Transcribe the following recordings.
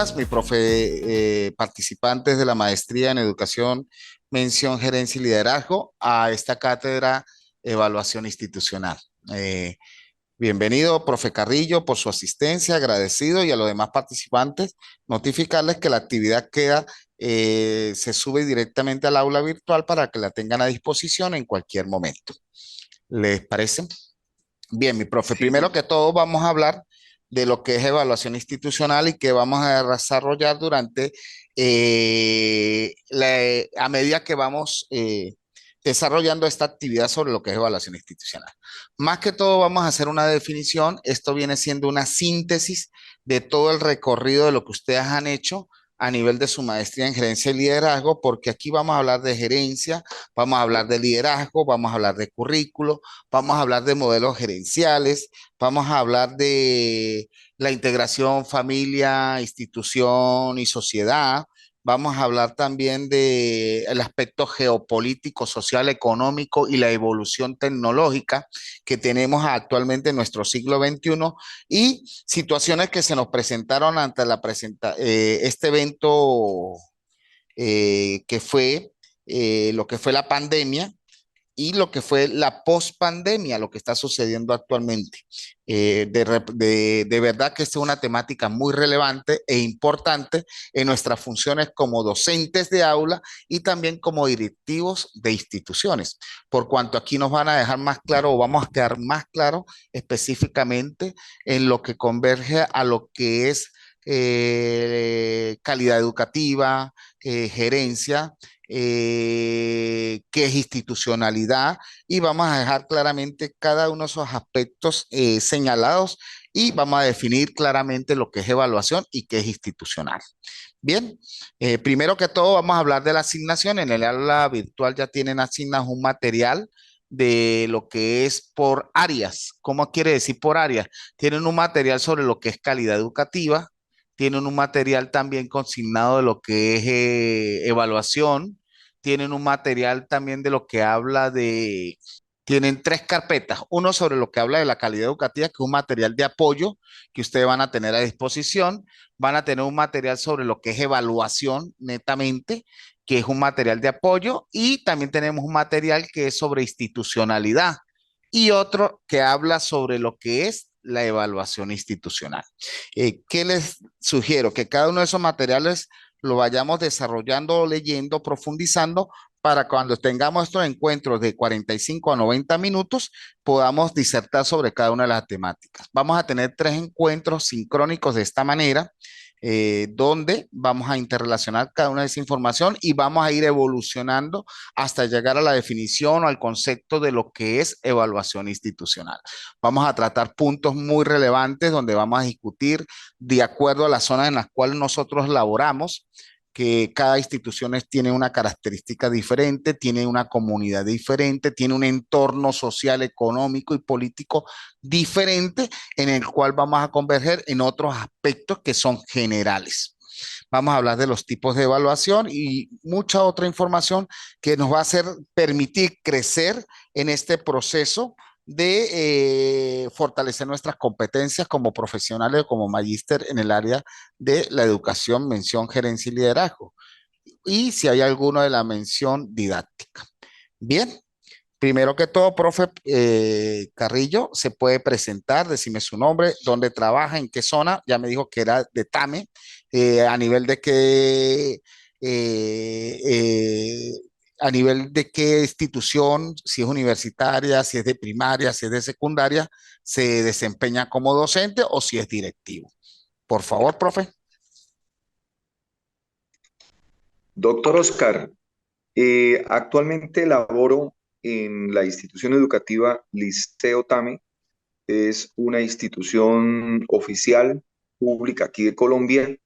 días, mi profe, participantes de la maestría en educación, mención, gerencia y liderazgo a esta cátedra evaluación institucional. Eh, Bienvenido, profe Carrillo, por su asistencia, agradecido, y a los demás participantes, notificarles que la actividad se sube directamente al aula virtual para que la tengan a disposición en cualquier momento. ¿Les parece? Bien, mi profe, Sí, primero que todo vamos a hablar de lo que es evaluación institucional y que vamos a desarrollar durante, a medida que vamos desarrollando esta actividad sobre lo que es evaluación institucional. Más que todo vamos a hacer una definición, esto viene siendo una síntesis de todo el recorrido de lo que ustedes han hecho a nivel de su maestría en gerencia y liderazgo, porque aquí vamos a hablar de gerencia, vamos a hablar de liderazgo, vamos a hablar de currículo, vamos a hablar de modelos gerenciales, vamos a hablar de la integración familia, institución y sociedad. Vamos a hablar también del aspecto geopolítico, social, económico y la evolución tecnológica que tenemos actualmente en nuestro siglo XXI y situaciones que se nos presentaron ante este evento que fue lo que fue la pandemia y lo que fue la pospandemia, lo que está sucediendo actualmente. De verdad que esta es una temática muy relevante e importante en nuestras funciones como docentes de aula y también como directivos de instituciones, por cuanto aquí nos van a dejar más claro o vamos a quedar más claro específicamente en lo que converge a lo que es calidad educativa, gerencia, qué es institucionalidad, y vamos a dejar claramente cada uno de esos aspectos señalados y vamos a definir claramente lo que es evaluación y qué es institucional. Bien, primero que todo vamos a hablar de la asignación. En el aula virtual ya tienen asignados un material de lo que es por áreas. ¿Cómo quiere decir por áreas? Tienen un material sobre lo que es calidad educativa, tienen un material también consignado de lo que es evaluación, tienen un material también de lo que habla de, tienen tres carpetas, uno sobre lo que habla de la calidad educativa, que es un material de apoyo que ustedes van a tener a disposición, van a tener un material sobre lo que es evaluación netamente, que es un material de apoyo, y también tenemos un material que es sobre institucionalidad y otro que habla sobre lo que es la evaluación institucional. ¿Qué les sugiero? Que cada uno de esos materiales lo vayamos desarrollando, leyendo, profundizando, para cuando tengamos estos encuentros de 45 a 90 minutos, podamos disertar sobre cada una de las temáticas. Vamos a tener tres encuentros sincrónicos de esta manera, donde vamos a interrelacionar cada una de esa información y vamos a ir evolucionando hasta llegar a la definición o al concepto de lo que es evaluación institucional. Vamos a tratar puntos muy relevantes donde vamos a discutir de acuerdo a las zonas en las cuales nosotros laboramos, que cada institución tiene una característica diferente, tiene una comunidad diferente, tiene un entorno social, económico y político diferente en el cual vamos a converger en otros aspectos que son generales. Vamos a hablar de los tipos de evaluación y mucha otra información que nos va a hacer permitir crecer en este proceso de fortalecer nuestras competencias como profesionales, como magíster en el área de la educación, mención, gerencia y liderazgo. Y si hay alguno de la mención didáctica. Bien, primero que todo, profe Carrillo, se puede presentar, decime su nombre, dónde trabaja, en qué zona. Ya me dijo que era de Tame, a nivel de qué, a nivel de qué institución, si es universitaria, si es de primaria, si es de secundaria, se desempeña como docente o si es directivo. Por favor, profe. doctor Oscar, actualmente laboro en la institución educativa Liceo Tame. Es una institución oficial pública aquí de Colombia.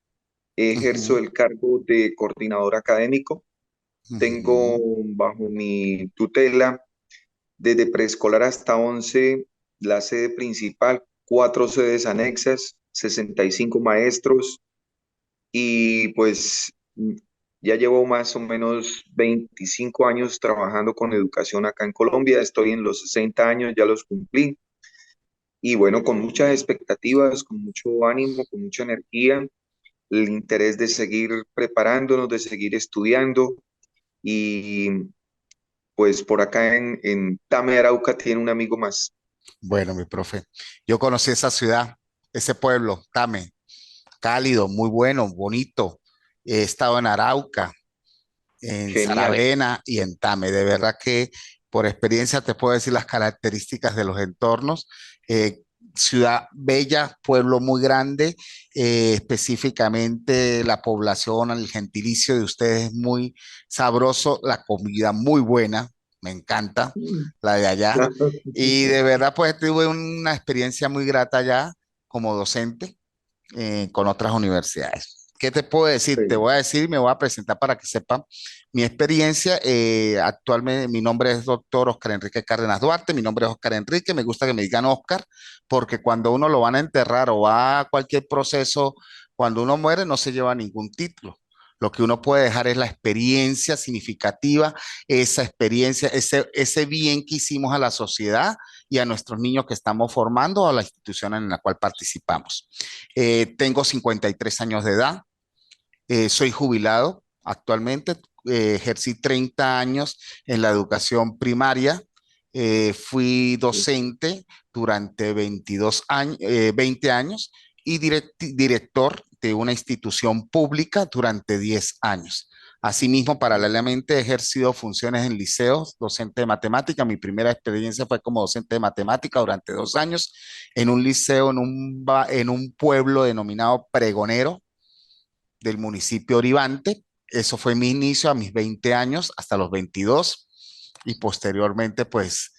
Ejerzo Ujú, el cargo de coordinador académico. Tengo ujú. bajo mi tutela desde preescolar hasta 11 la sede principal, cuatro sedes anexas, 65 maestros y pues ya llevo más o menos 25 años trabajando con educación acá en Colombia. Estoy en los 60 años, ya los cumplí. Y bueno, con muchas expectativas, con mucho ánimo, con mucha energía el interés de seguir preparándonos, de seguir estudiando y pues por acá en Tame, Arauca, tiene un amigo más. Bueno, mi profe, yo conocí esa ciudad, ese pueblo, Tame, cálido, muy bueno, bonito. He estado en Arauca, en Genial. Saravena y en Tame. De verdad que por experiencia te puedo decir las características de los entornos. Eh, Ciudad bella, pueblo muy grande, específicamente la población, el gentilicio de ustedes es muy sabroso, la comida muy buena, me encanta la de allá. Y de verdad pues tuve una experiencia muy grata allá como docente con otras universidades. ¿Qué te puedo decir? Te Sí, voy a decir y me voy a presentar para que sepan mi experiencia. Actualmente mi nombre es doctor Oscar Enrique Cárdenas Duarte, mi nombre es Oscar Enrique, me gusta que me digan Oscar, porque cuando uno lo van a enterrar o va a cualquier proceso, cuando uno muere no se lleva ningún título. Lo que uno puede dejar es la experiencia significativa, esa experiencia, ese bien que hicimos a la sociedad y a nuestros niños que estamos formando o a la institución en la cual participamos. Tengo 53 años de edad, soy jubilado actualmente, ejercí 30 años en la educación primaria, fui sí. docente durante 22 años, 20 años y director de una institución pública durante 10 años. Asimismo, paralelamente he ejercido funciones en liceos, docente de matemática. Mi primera experiencia fue como docente de matemática durante 2 años en un liceo, en un pueblo denominado Pregonero, del municipio Orivante. Eso fue mi inicio a mis 20 años hasta los 22 y posteriormente pues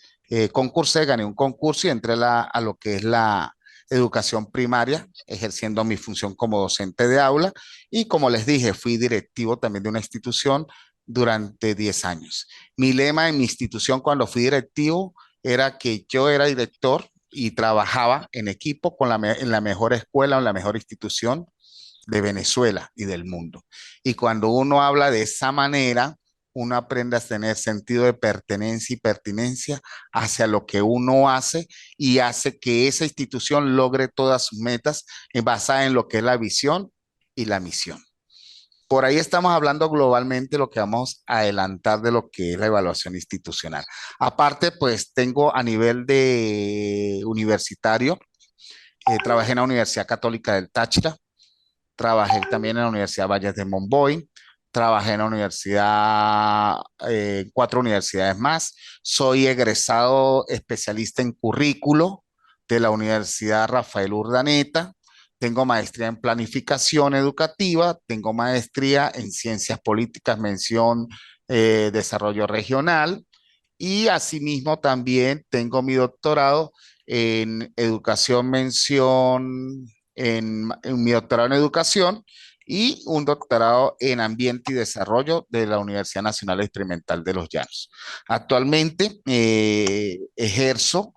concursé, gané un concurso y entré a lo que es la educación primaria, ejerciendo mi función como docente de aula y como les dije, fui directivo también de una institución durante 10 años. Mi lema en mi institución cuando fui directivo era que yo era director y trabajaba en equipo en la mejor escuela o en la mejor institución de Venezuela y del mundo. Y cuando uno habla de esa manera, uno aprende a tener sentido de pertenencia y pertinencia hacia lo que uno hace y hace que esa institución logre todas sus metas basada en lo que es la visión y la misión. Por ahí estamos hablando globalmente lo que vamos a adelantar de lo que es la evaluación institucional. Aparte, pues tengo a nivel de universitario, trabajé en la Universidad Católica del Táchira, trabajé también en la Universidad Valles de Monboy, trabajé en la universidad, cuatro universidades más. Soy egresado especialista en currículo de la Universidad Rafael Urdaneta. Tengo maestría en planificación educativa, tengo maestría en ciencias políticas, mención desarrollo regional y asimismo también tengo mi doctorado en educación, mención en mi doctorado en educación y un doctorado en ambiente y desarrollo de la Universidad Nacional Experimental de los Llanos. Actualmente ejerzo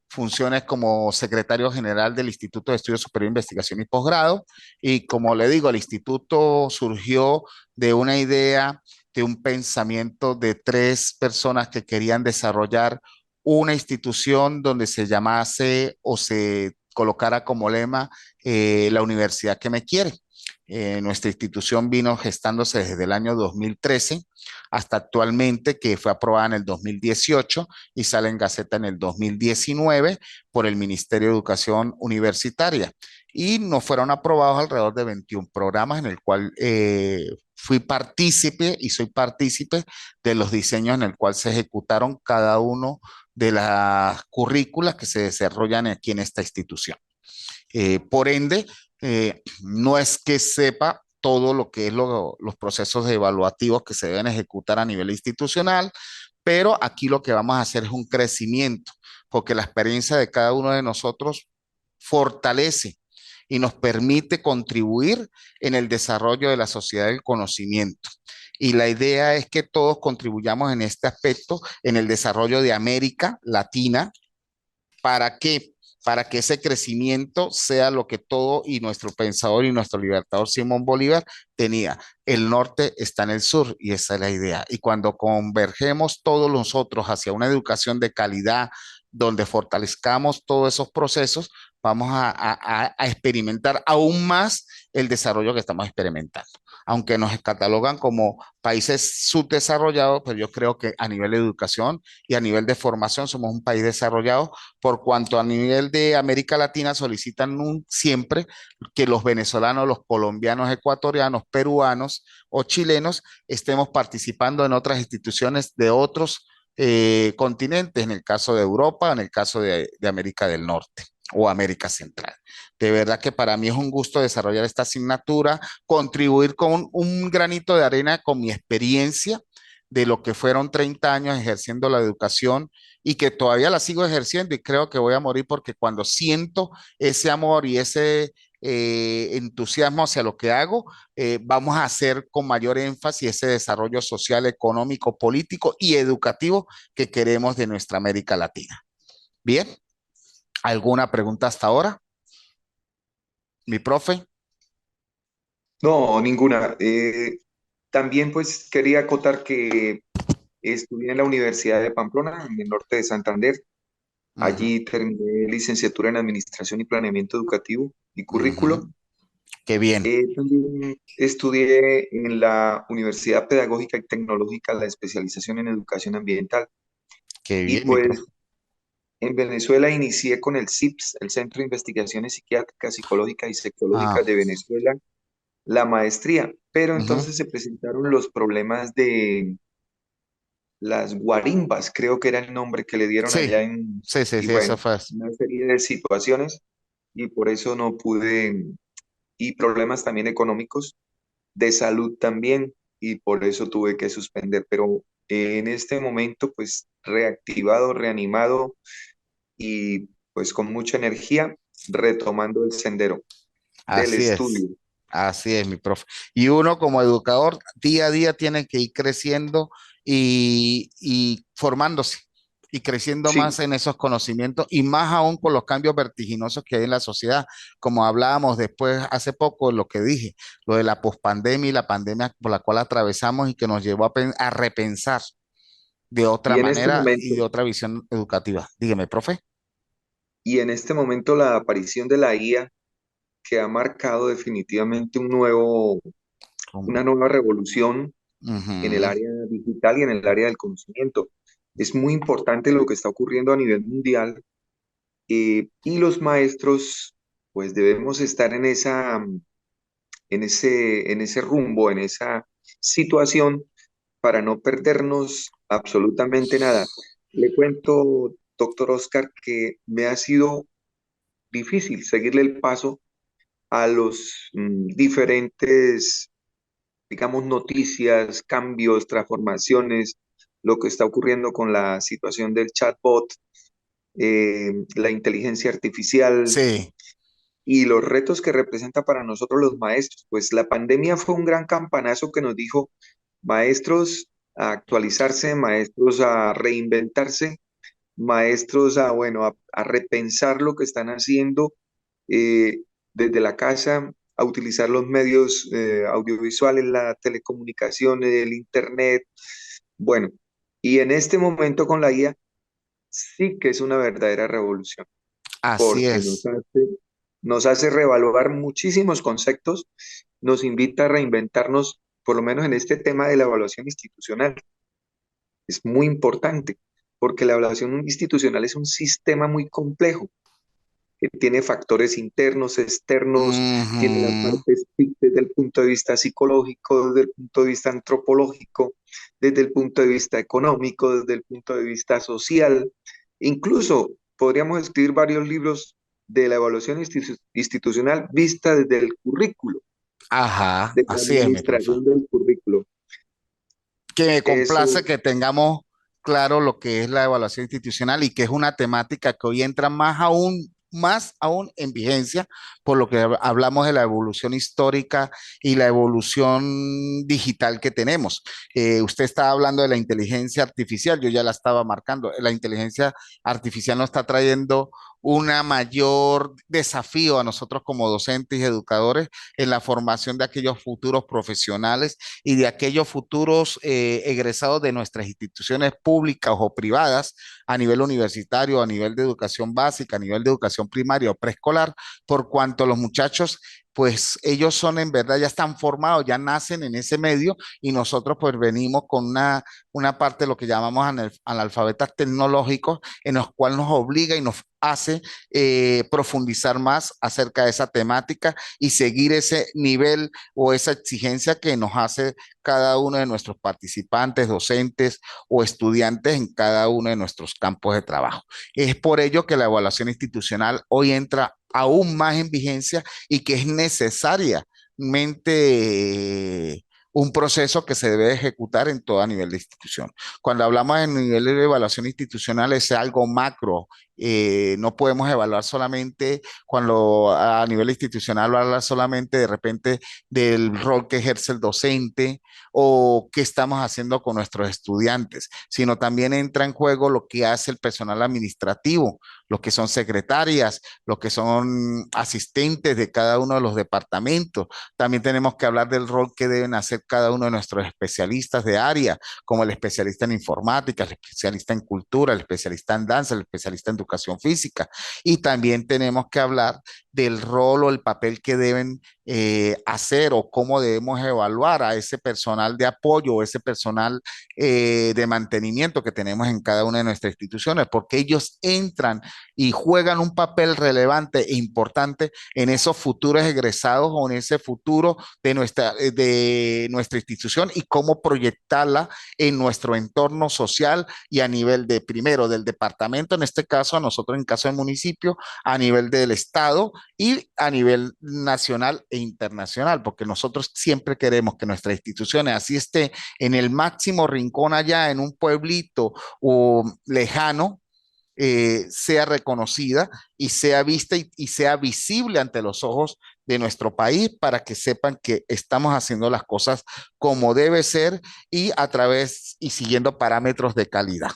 funciones como secretario general del Instituto de Estudios Superior de Investigación y Posgrado y como le digo, el instituto surgió de una idea, de un pensamiento de tres personas que querían desarrollar una institución donde se llamase o se colocara como lema la universidad que me quiere. Nuestra institución vino gestándose desde el año 2013 hasta actualmente, que fue aprobada en el 2018 y sale en Gaceta en el 2019 por el Ministerio de Educación Universitaria. Y nos fueron aprobados alrededor de 21 programas en el cual fui partícipe y soy partícipe de los diseños en el cual se ejecutaron cada uno de las currículas que se desarrollan aquí en esta institución. Por ende, no es que sepa todo lo que es los procesos evaluativos que se deben ejecutar a nivel institucional, pero aquí lo que vamos a hacer es un crecimiento, porque la experiencia de cada uno de nosotros fortalece y nos permite contribuir en el desarrollo de la sociedad del conocimiento. Y la idea es que todos contribuyamos en este aspecto, en el desarrollo de América Latina. ¿Para qué? Para que ese crecimiento sea lo que todo y nuestro pensador y nuestro libertador Simón Bolívar tenía. El norte está en el sur y esa es la idea. Y cuando convergemos todos nosotros hacia una educación de calidad, donde fortalezcamos todos esos procesos, vamos a experimentar aún más el desarrollo que estamos experimentando. Aunque nos catalogan como países subdesarrollados, pero yo creo que a nivel de educación y a nivel de formación somos un país desarrollado, por cuanto a nivel de América Latina solicitan siempre que los venezolanos, los colombianos, ecuatorianos, peruanos o chilenos estemos participando en otras instituciones de otros continentes, en el caso de Europa, en el caso de América del Norte o América Central. De verdad que para mí es un gusto desarrollar esta asignatura, contribuir con un granito de arena con mi experiencia de lo que fueron 30 años ejerciendo la educación y que todavía la sigo ejerciendo y creo que voy a morir porque cuando siento ese amor y ese entusiasmo hacia lo que hago, vamos a hacer con mayor énfasis ese desarrollo social, económico, político y educativo que queremos de nuestra América Latina. Bien, ¿alguna pregunta hasta ahora, mi profe? No, ninguna. También pues quería acotar que estudié en la Universidad de Pamplona, en el norte de Santander. Ujú, Allí terminé licenciatura en Administración y Planeamiento Educativo y Currículo. ujú. Qué bien, También estudié en la Universidad Pedagógica y Tecnológica la especialización en Educación Ambiental. qué Y bien, mi profe. pues en Venezuela inicié con el CIPS, el Centro de Investigaciones Psiquiátricas, Psicológicas y Ah, Sexológicas de Venezuela, la maestría. Pero ujú. entonces se presentaron los problemas de las guarimbas, creo que era el nombre que le dieron Sí, allá en... sí, sí, Y sí, eso bueno, fue. una serie de situaciones y por eso no pude, y problemas también económicos, de salud también, y por eso tuve que suspender. Pero en este momento, pues reactivado, reanimado y pues con mucha energía, retomando el sendero del Así es. estudio. Así es, mi profe. Y uno como educador, día a día tiene que ir creciendo y formándose y creciendo más Sí, en esos conocimientos y más aún con los cambios vertiginosos que hay en la sociedad, como hablábamos después hace poco, lo que dije, lo de la pospandemia y la pandemia por la cual atravesamos y que nos llevó a repensar de otra y en este manera y momento, de otra visión educativa. Dígame, profe. la aparición de la IA que ha marcado definitivamente ¿Cómo? una nueva revolución en el Ujú. área digital y en el área del conocimiento. Es muy importante lo que está ocurriendo a nivel mundial, y los maestros pues debemos estar en ese rumbo, en esa situación para no perdernos absolutamente nada. Le cuento, doctor Oscar, que me ha sido difícil seguirle el paso a los diferentes, digamos, noticias, cambios, transformaciones, lo que está ocurriendo con la situación del chatbot, la inteligencia artificial Sí, y los retos que representa para nosotros los maestros. Pues la pandemia fue un gran campanazo que nos dijo, maestros a actualizarse, maestros a reinventarse, maestros a, bueno, a repensar lo que están haciendo eh, desde la casa, a utilizar los medios audiovisuales, la telecomunicación, el internet. Bueno, y en este momento con la IA sí que es una verdadera revolución, así porque es. nos hace reevaluar muchísimos conceptos, nos invita a reinventarnos, por lo menos en este tema de la evaluación institucional. Es muy importante, porque la evaluación institucional es un sistema muy complejo que tiene factores internos, externos, tiene la Ujú. parte desde el punto de vista psicológico, desde el punto de vista antropológico, desde el punto de vista económico, desde el punto de vista social. Incluso podríamos escribir varios libros de la evaluación institucional vista desde el currículo, Ajá, de la así es, mi profe. administración del currículo. Que me Eso, complace que tengamos claro lo que es la evaluación institucional y que es una temática que hoy entra más aún en vigencia, por lo que hablamos de la evolución histórica y la evolución digital que tenemos. Usted estaba hablando de la inteligencia artificial, yo ya la estaba marcando. La inteligencia artificial nos está trayendo una mayor desafío a nosotros como docentes y educadores en la formación de aquellos futuros profesionales y de aquellos futuros egresados de nuestras instituciones públicas o privadas a nivel universitario, a nivel de educación básica, a nivel de educación primaria o preescolar, por cuanto los muchachos pues ellos son en verdad, ya están formados, ya nacen en ese medio y nosotros pues venimos con una parte de lo que llamamos analfabetas tecnológicos, en los cuales nos obliga y nos hace profundizar más acerca de esa temática y seguir ese nivel o esa exigencia que nos hace cada uno de nuestros participantes, docentes o estudiantes en cada uno de nuestros campos de trabajo. Es por ello que la evaluación institucional hoy entra aún más en vigencia y que es necesariamente un proceso que se debe ejecutar en todo nivel de institución. Cuando hablamos de nivel de evaluación institucional es algo macro. No podemos evaluar solamente cuando a nivel institucional habla solamente de repente del rol que ejerce el docente o qué estamos haciendo con nuestros estudiantes, sino también entra en juego lo que hace el personal administrativo, los que son secretarias, los que son asistentes de cada uno de los departamentos. También tenemos que hablar del rol que deben hacer cada uno de nuestros especialistas de área, como el especialista en informática, el especialista en cultura, el especialista en danza, el especialista en educación física. Y también tenemos que hablar del rol o el papel que deben hacer o cómo debemos evaluar a ese personal de apoyo o ese personal de mantenimiento que tenemos en cada una de nuestras instituciones, porque ellos entran y juegan un papel relevante e importante en esos futuros egresados o en ese futuro de nuestra institución y cómo proyectarla en nuestro entorno social y a nivel de, primero, del departamento, en este caso, a nosotros en caso del municipio, a nivel del estado y a nivel nacional e internacional, porque nosotros siempre queremos que nuestras instituciones, así esté en el máximo rincón allá, en un pueblito o lejano, sea reconocida y sea vista y sea visible ante los ojos de nuestro país para que sepan que estamos haciendo las cosas como debe ser y a través y siguiendo parámetros de calidad.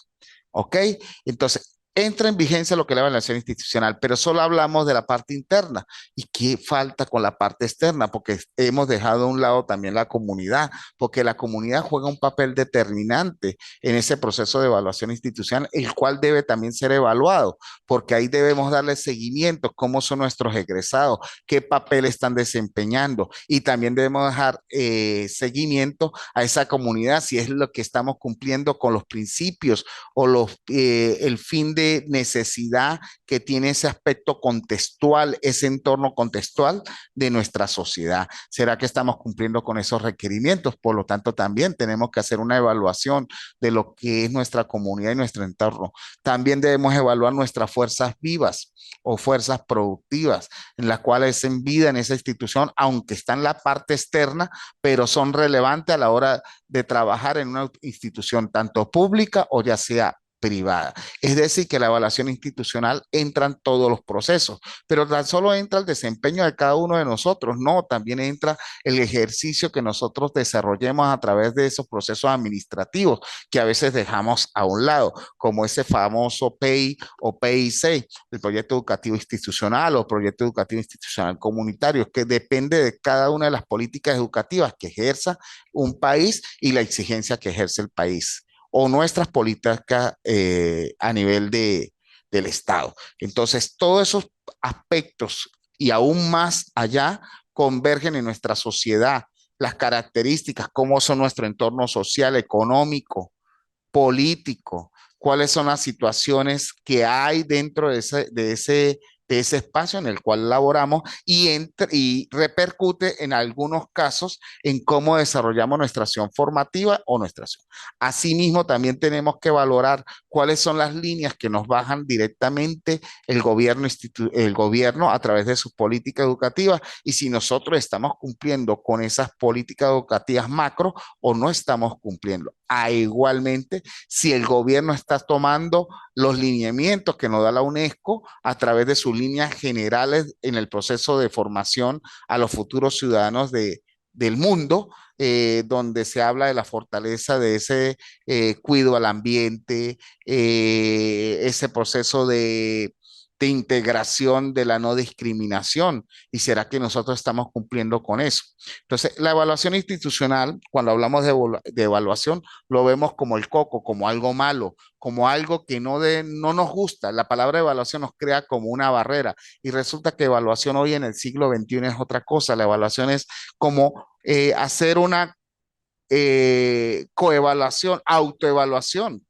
¿Ok? Entonces, entra en vigencia lo que es la evaluación institucional, pero solo hablamos de la parte interna. ¿Y qué falta con la parte externa? Porque hemos dejado a un lado también la comunidad, porque la comunidad juega un papel determinante en ese proceso de evaluación institucional, el cual debe también ser evaluado, porque ahí debemos darle seguimiento, cómo son nuestros egresados, qué papel están desempeñando y también debemos dejar seguimiento a esa comunidad si es lo que estamos cumpliendo con los principios o el fin de necesidad que tiene ese aspecto contextual, ese entorno contextual de nuestra sociedad. ¿Será que estamos cumpliendo con esos requerimientos? Por lo tanto, también tenemos que hacer una evaluación de lo que es nuestra comunidad y nuestro entorno. También debemos evaluar nuestras fuerzas vivas o fuerzas productivas, en las cuales en vida en esa institución, aunque están en la parte externa, pero son relevantes a la hora de trabajar en una institución tanto pública o ya sea privada. Es decir, que la evaluación institucional entra en todos los procesos, pero tan solo entra el desempeño de cada uno de nosotros, no, también entra el ejercicio que nosotros desarrollemos a través de esos procesos administrativos que a veces dejamos a un lado, como ese famoso PEI o PIC, el proyecto educativo institucional o proyecto educativo institucional comunitario, que depende de cada una de las políticas educativas que ejerza un país y la exigencia que ejerce el país o nuestras políticas a nivel del Estado. Entonces, todos esos aspectos y aún más allá convergen en nuestra sociedad, las características, cómo son nuestro entorno social, económico, político, cuáles son las situaciones que hay dentro de ese espacio en el cual laboramos y repercute en algunos casos en cómo desarrollamos nuestra acción formativa o nuestra acción. Asimismo, también tenemos que valorar cuáles son las líneas que nos bajan directamente el gobierno a través de sus políticas educativas y si nosotros estamos cumpliendo con esas políticas educativas macro o no estamos cumpliendo. Igualmente, si el gobierno está tomando los lineamientos que nos da la UNESCO a través de sus líneas generales en el proceso de formación a los futuros ciudadanos del mundo, donde se habla de la fortaleza de ese cuidado al ambiente, ese proceso de integración, de la no discriminación. ¿Y será que nosotros estamos cumpliendo con eso? Entonces, la evaluación institucional, cuando hablamos de evaluación, lo vemos como el coco, como algo malo, como algo que no nos gusta. La palabra evaluación nos crea como una barrera y resulta que evaluación hoy en el siglo XXI es otra cosa. La evaluación es como hacer una coevaluación, autoevaluación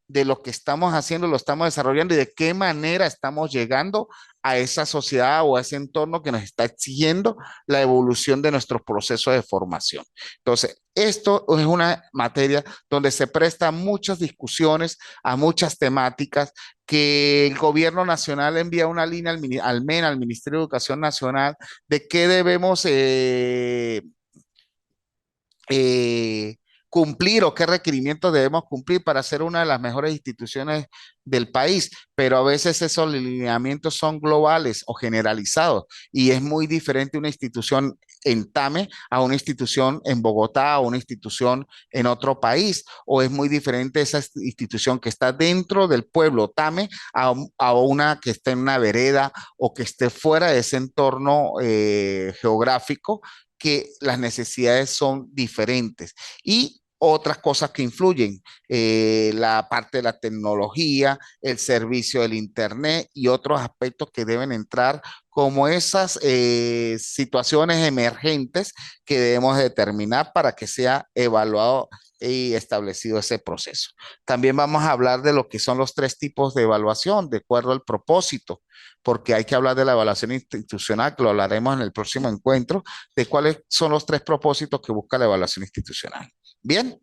de lo que estamos haciendo, lo estamos desarrollando y de qué manera estamos llegando a esa sociedad o a ese entorno que nos está exigiendo la evolución de nuestros procesos de formación. Entonces, esto es una materia donde se presta muchas discusiones, a muchas temáticas, que el gobierno nacional envía una línea al MEN, al Ministerio de Educación Nacional, de qué debemos eh, cumplir o qué requerimientos debemos cumplir para ser una de las mejores instituciones del país, pero a veces esos lineamientos son globales o generalizados y es muy diferente una institución en Tame a una institución en Bogotá o una institución en otro país, o es muy diferente esa institución que está dentro del pueblo Tame a una que esté en una vereda o que esté fuera de ese entorno geográfico, que las necesidades son diferentes y otras cosas que influyen, la parte de la tecnología, el servicio del Internet y otros aspectos que deben entrar como esas situaciones emergentes que debemos determinar para que sea evaluado y establecido ese proceso. También vamos a hablar de lo que son los tres tipos de evaluación, de acuerdo al propósito, porque hay que hablar de la evaluación institucional, que lo hablaremos en el próximo encuentro, de cuáles son los tres propósitos que busca la evaluación institucional. Bien,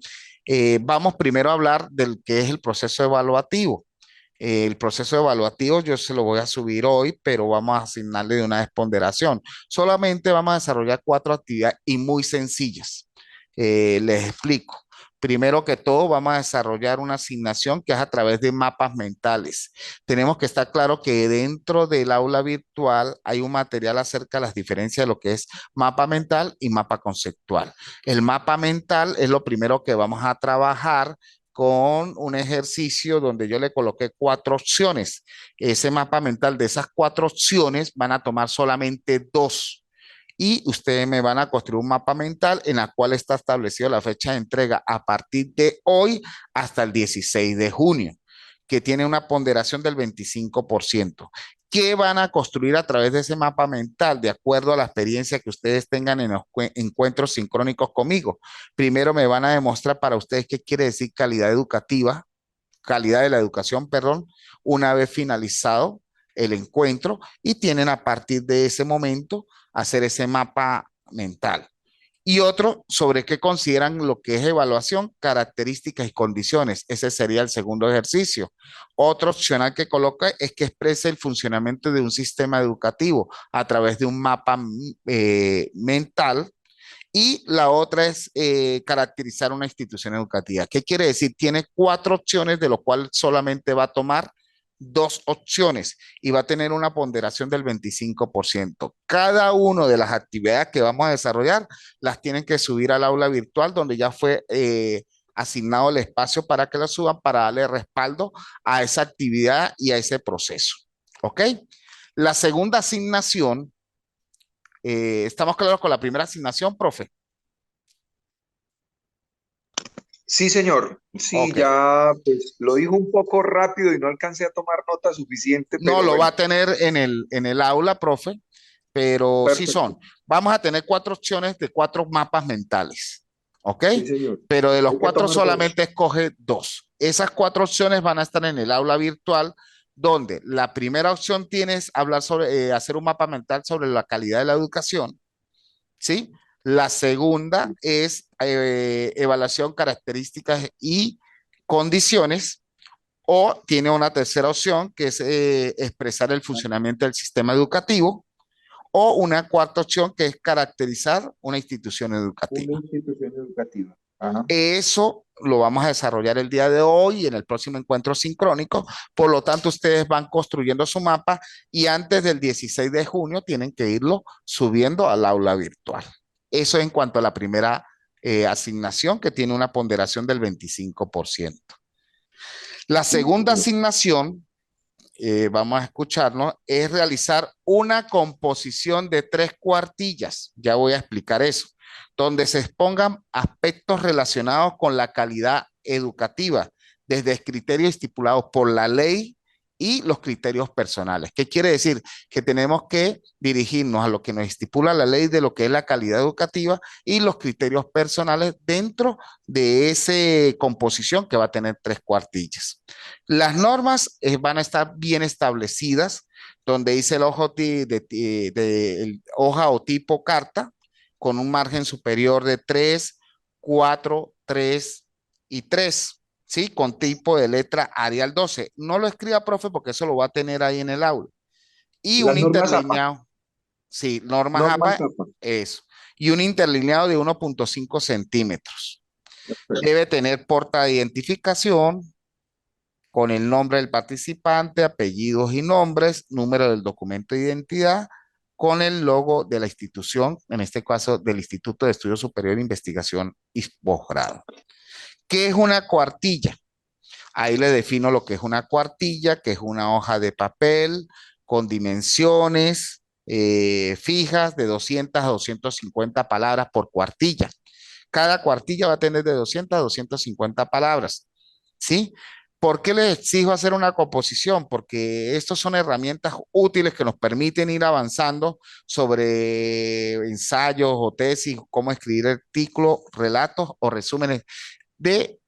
vamos primero a hablar del que es el proceso evaluativo. El proceso evaluativo yo se lo voy a subir hoy, pero vamos a asignarle de una vez ponderación. Solamente vamos a desarrollar cuatro actividades y muy sencillas. Les explico. Primero que todo, vamos a desarrollar una asignación que es a través de mapas mentales. Tenemos que estar claro que dentro del aula virtual hay un material acerca de las diferencias de lo que es mapa mental y mapa conceptual. El mapa mental es lo primero que vamos a trabajar con un ejercicio donde yo le coloqué cuatro opciones. Ese mapa mental de esas cuatro opciones van a tomar solamente dos y ustedes me van a construir un mapa mental en la cual está establecido la fecha de entrega a partir de hoy hasta el 16 de junio, que tiene una ponderación del 25%. ¿Qué van a construir a través de ese mapa mental de acuerdo a la experiencia que ustedes tengan en los encuentros sincrónicos conmigo? Primero me van a demostrar para ustedes qué quiere decir calidad educativa, calidad de la educación, perdón, una vez finalizado el encuentro y tienen a partir de ese momento hacer ese mapa mental. Y otro sobre qué consideran lo que es evaluación, características y condiciones. Ese sería el segundo ejercicio. Otro opcional que coloca es que exprese el funcionamiento de un sistema educativo a través de un mapa mental y la otra es caracterizar una institución educativa. ¿Qué quiere decir? Tiene cuatro opciones, de lo cual solamente va a tomar dos opciones y va a tener una ponderación del 25%. Cada una de las actividades que vamos a desarrollar las tienen que subir al aula virtual donde ya fue asignado el espacio para que la suban para darle respaldo a esa actividad y a ese proceso. ¿Ok? La segunda asignación, ¿estamos claros con la primera asignación, profe? Sí, señor. Sí, Ok. ya pues lo dijo un poco rápido y no alcancé a tomar nota suficiente, No pero lo va bueno, a tener en el aula, profe, pero sí perfecto. son. Vamos a tener cuatro opciones de cuatro mapas mentales, ¿ok? Sí, señor. Pero de los Hay que cuatro tomar dos. solamente escoge dos. Esas cuatro opciones van a estar en el aula virtual, donde la primera opción tienes hablar sobre, hacer un mapa mental sobre la calidad de la educación, ¿sí? La segunda es evaluación, características y condiciones. O tiene una tercera opción que es expresar el funcionamiento del sistema educativo. O una cuarta opción que es caracterizar una institución Una educativa. institución educativa. Ajá. Eso lo vamos a desarrollar el día de hoy y en el próximo encuentro sincrónico. Por lo tanto, ustedes van construyendo su mapa y antes del 16 de junio tienen que irlo subiendo al aula virtual. Eso en cuanto a la primera asignación que tiene una ponderación del 25%. La Sí, segunda señor. asignación vamos a escucharnos, es realizar una composición de tres cuartillas. Ya voy a explicar eso, donde se expongan aspectos relacionados con la calidad educativa, desde criterios estipulados por la ley y los criterios personales. ¿Qué quiere decir? Que tenemos que dirigirnos a lo que nos estipula la ley de lo que es la calidad educativa y los criterios personales dentro de esa composición que va a tener tres cuartillas. Las normas van a estar bien establecidas, donde dice el hoja o tipo carta, con un margen superior de 3, 4, 3 y 3, ¿sí? Con tipo de letra Arial 12. No lo escriba, profe, porque eso lo va a tener ahí en el aula. Y un Las normas APA, interlineado, sí, normas normas APA, APA. eso. Y un interlineado de 1.5 centímetros. Debe tener porta de identificación, con el nombre del participante, apellidos y nombres, número del documento de identidad, con el logo de la institución, en este caso del Instituto de Estudios Superior de Investigación y Posgrado. ¿Qué es una cuartilla? Ahí le defino lo que es una cuartilla, que es una hoja de papel con dimensiones fijas de 200 a 250 palabras por cuartilla. Cada cuartilla va a tener de 200 a 250 palabras. ¿Sí? ¿Por qué les exijo hacer una composición? Porque estas son herramientas útiles que nos permiten ir avanzando sobre ensayos o tesis, cómo escribir artículos, relatos o resúmenes de,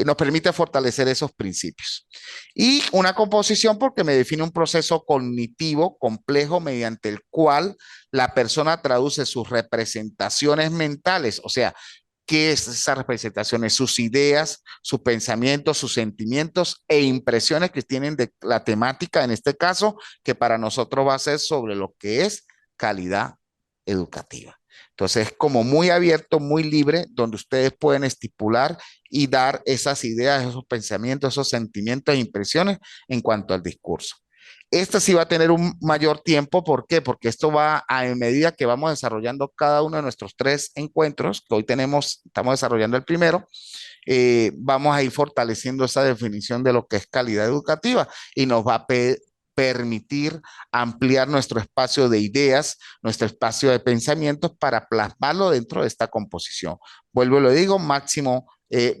nos permite fortalecer esos principios. Y una composición porque me define un proceso cognitivo complejo mediante el cual la persona traduce sus representaciones mentales, o sea, qué es esas representaciones, sus ideas, sus pensamientos, sus sentimientos e impresiones que tienen de la temática, en este caso, que para nosotros va a ser sobre lo que es calidad educativa. Entonces, es como muy abierto, muy libre, donde ustedes pueden estipular y dar esas ideas, esos pensamientos, esos sentimientos e impresiones en cuanto al discurso. Esta sí va a tener un mayor tiempo, ¿por qué? Porque esto va a medida que vamos desarrollando cada uno de nuestros tres encuentros, que hoy tenemos, estamos desarrollando el primero, vamos a ir fortaleciendo esa definición de lo que es calidad educativa y nos va a permitir ampliar nuestro espacio de ideas, nuestro espacio de pensamientos para plasmarlo dentro de esta composición. Vuelvo y lo digo, máximo,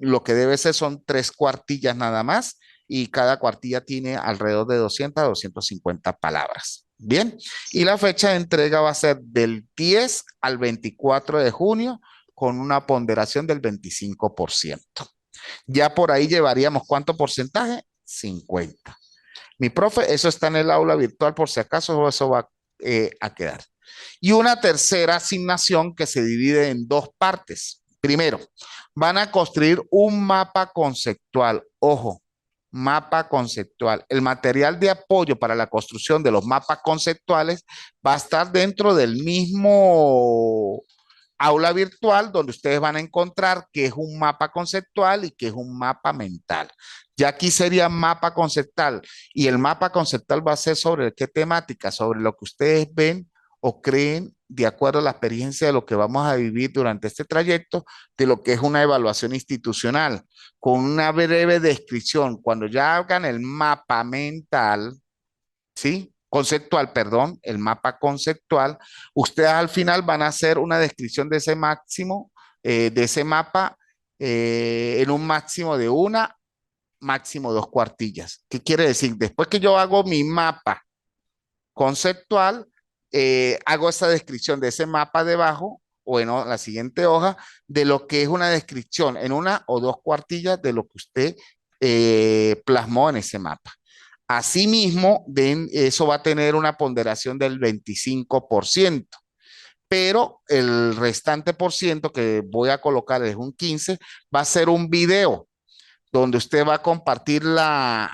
lo que debe ser son tres cuartillas nada más y cada cuartilla tiene alrededor de 200 a 250 palabras. Bien, y la fecha de entrega va a ser del 10 al 24 de junio con una ponderación del 25%. Ya por ahí llevaríamos ¿cuánto porcentaje? 50. Mi profe, eso está en el aula virtual por si acaso eso va a quedar. Y una tercera asignación que se divide en dos partes. Primero, van a construir un mapa conceptual. Ojo, mapa conceptual. El material de apoyo para la construcción de los mapas conceptuales va a estar dentro del mismo aula virtual donde ustedes van a encontrar qué es un mapa conceptual y qué es un mapa mental. Ya aquí sería mapa conceptual y el mapa conceptual va a ser sobre qué temática, sobre lo que ustedes ven o creen de acuerdo a la experiencia de lo que vamos a vivir durante este trayecto, de lo que es una evaluación institucional, con una breve descripción. Cuando ya hagan el mapa mental, ¿sí? Conceptual, perdón, el mapa conceptual, ustedes al final van a hacer una descripción de ese máximo, de ese mapa, en un máximo de una, máximo dos cuartillas. ¿Qué quiere decir? Después que yo hago mi mapa conceptual, hago esa descripción de ese mapa debajo o en la siguiente hoja de lo que es una descripción en una o dos cuartillas de lo que usted plasmó en ese mapa. Asimismo, eso va a tener una ponderación del 25%, pero el restante por ciento que voy a colocar es un 15, va a ser un video donde usted va a compartir la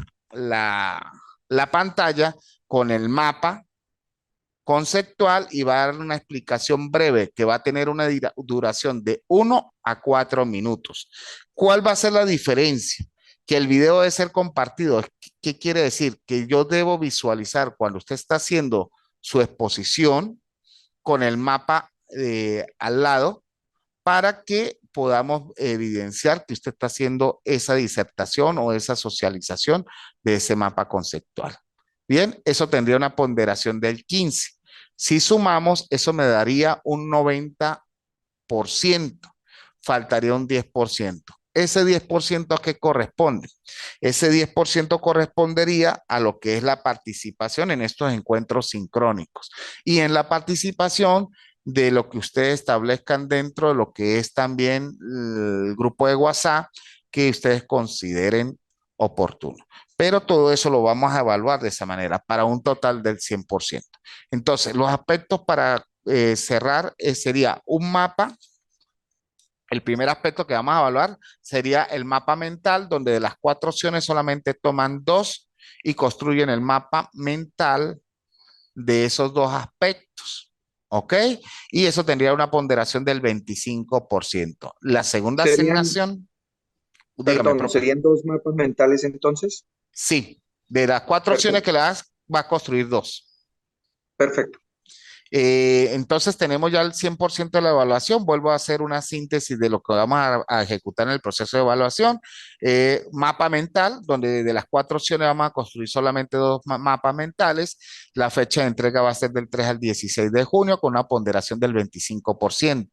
pantalla con el mapa conceptual y va a dar una explicación breve que va a tener una duración de 1 a 4 minutos. ¿Cuál va a ser la diferencia? Que el video debe ser compartido. ¿Qué quiere decir? Que yo debo visualizar cuando usted está haciendo su exposición con el mapa al lado para que podamos evidenciar que usted está haciendo esa disertación o esa socialización de ese mapa conceptual. Bien, eso tendría una ponderación del 15. Si sumamos, eso me daría un 90%, faltaría un 10%. Ese 10% a qué corresponde? Ese 10% correspondería a lo que es la participación en estos encuentros sincrónicos. Y en la participación de lo que ustedes establezcan dentro de lo que es también el grupo de WhatsApp que ustedes consideren oportuno. Pero todo eso lo vamos a evaluar de esa manera para un total del 100%. Entonces, los aspectos para cerrar sería un mapa. El primer aspecto que vamos a evaluar sería el mapa mental, donde de las cuatro opciones solamente toman dos y construyen el mapa mental de esos dos aspectos. ¿Ok? Y eso tendría una ponderación del 25%. La segunda Serían, asignación, dígame, perdón, profe. ¿serían dos mapas mentales entonces? Sí, de las cuatro opciones que Perfecto, le das, va a construir dos. perfecto. Entonces tenemos ya el 100% de la evaluación. Vuelvo a hacer una síntesis de lo que vamos a ejecutar en el proceso de evaluación. Mapa mental, donde de las cuatro opciones vamos a construir solamente dos mapas mentales. La fecha de entrega va a ser del 3 al 16 de junio con una ponderación del 25%.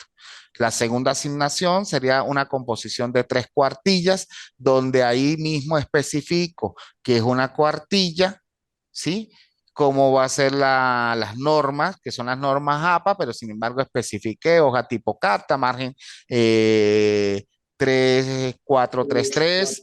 La segunda asignación sería una composición de tres cuartillas, donde ahí mismo especifico que es una cuartilla, ¿sí? Cómo va a ser las normas, que son las normas APA, pero sin embargo especifique hoja tipo carta, margen eh, 3, 4, 3, 3,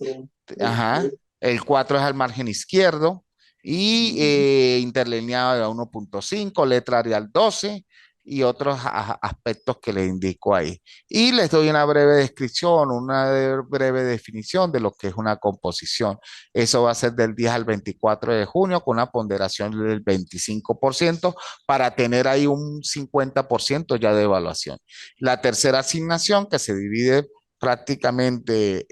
ajá, el 4 es al margen izquierdo y interlineado de 1.5, letra Arial 12 y otros aspectos que les indico ahí. Y les doy una breve descripción, una breve definición de lo que es una composición. Eso va a ser del 10 al 24 de junio con una ponderación del 25% para tener ahí un 50% ya de evaluación. La tercera asignación que se divide prácticamente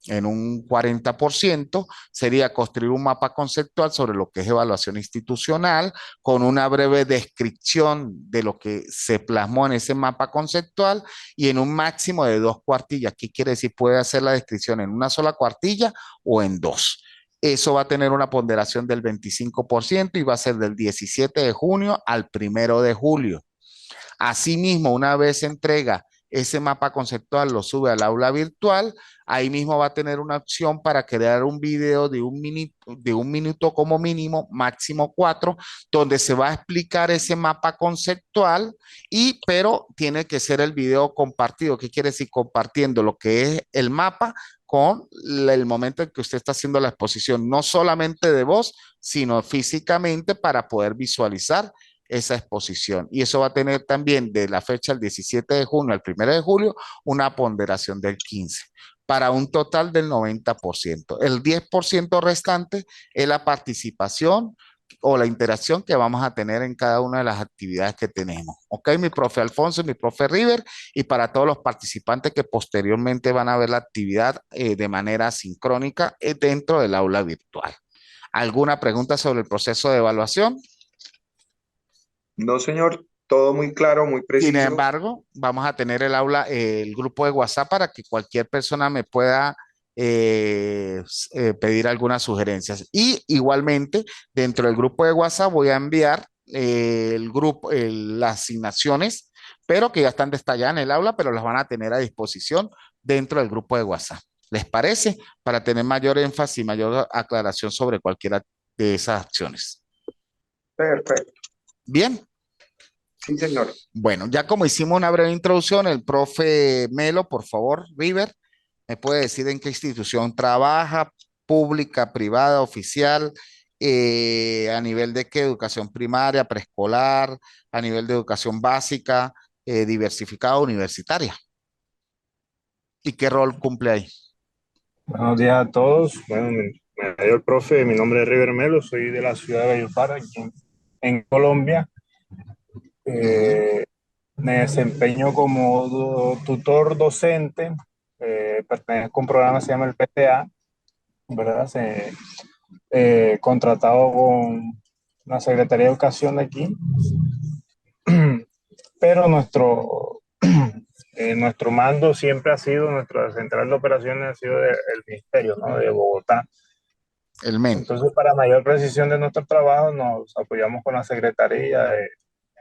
en un 40% sería construir un mapa conceptual sobre lo que es evaluación institucional con una breve descripción de lo que se plasmó en ese mapa conceptual y en un máximo de dos cuartillas. ¿Qué quiere decir? Puede hacer la descripción en una sola cuartilla o en dos. Eso va a tener una ponderación del 25% y va a ser del 17 de junio al 1 de julio. Asimismo, una vez se entrega ese mapa conceptual, lo sube al aula virtual, ahí mismo va a tener una opción para crear un video de un minuto como mínimo, máximo 4, donde se va a explicar ese mapa conceptual pero tiene que ser el video compartido. ¿Qué quiere decir? Compartiendo lo que es el mapa con el momento en que usted está haciendo la exposición, no solamente de voz, sino físicamente para poder visualizar esa exposición. Y eso va a tener también de la fecha del 17 de junio al 1 de julio una ponderación del 15 para un total del 90%. El 10% restante es la participación o la interacción que vamos a tener en cada una de las actividades que tenemos. Ok, mi profe Alfonso y mi profe River, y para todos los participantes que posteriormente van a ver la actividad de manera sincrónica dentro del aula virtual. ¿Alguna pregunta sobre el proceso de evaluación? No, señor, todo muy claro, muy Sin preciso. embargo, vamos a tener el aula, el grupo de WhatsApp para que cualquier persona me pueda pedir algunas sugerencias. Y igualmente, dentro del grupo de WhatsApp voy a enviar el grupo, las asignaciones, pero que ya están detalladas en el aula, pero las van a tener a disposición dentro del grupo de WhatsApp. ¿Les parece? Para tener mayor énfasis y mayor aclaración sobre cualquiera de esas acciones. Perfecto. Bien. Sí, señor. Bueno, ya como hicimos una breve introducción, el profe Melo, por favor, River, ¿me puede decir en qué institución trabaja? ¿Pública, privada, oficial? ¿A nivel de qué? ¿Educación primaria, preescolar? ¿A nivel de educación básica, diversificada, universitaria? ¿Y qué rol cumple ahí? Buenos días a todos. Bueno, me dio el profe, mi nombre es River Melo, soy de la ciudad de Valledupar, aquí en Colombia. Ujú. Eh, Me desempeño como tutor docente, pertenezco a un programa que se llama el PTA, ¿verdad? Contratado con la Secretaría de Educación de aquí, pero nuestro mando siempre ha sido, nuestra central de operaciones ha sido el ministerio, ¿no? De Bogotá. El MEN. Entonces, para mayor precisión de nuestro trabajo, nos apoyamos con la Secretaría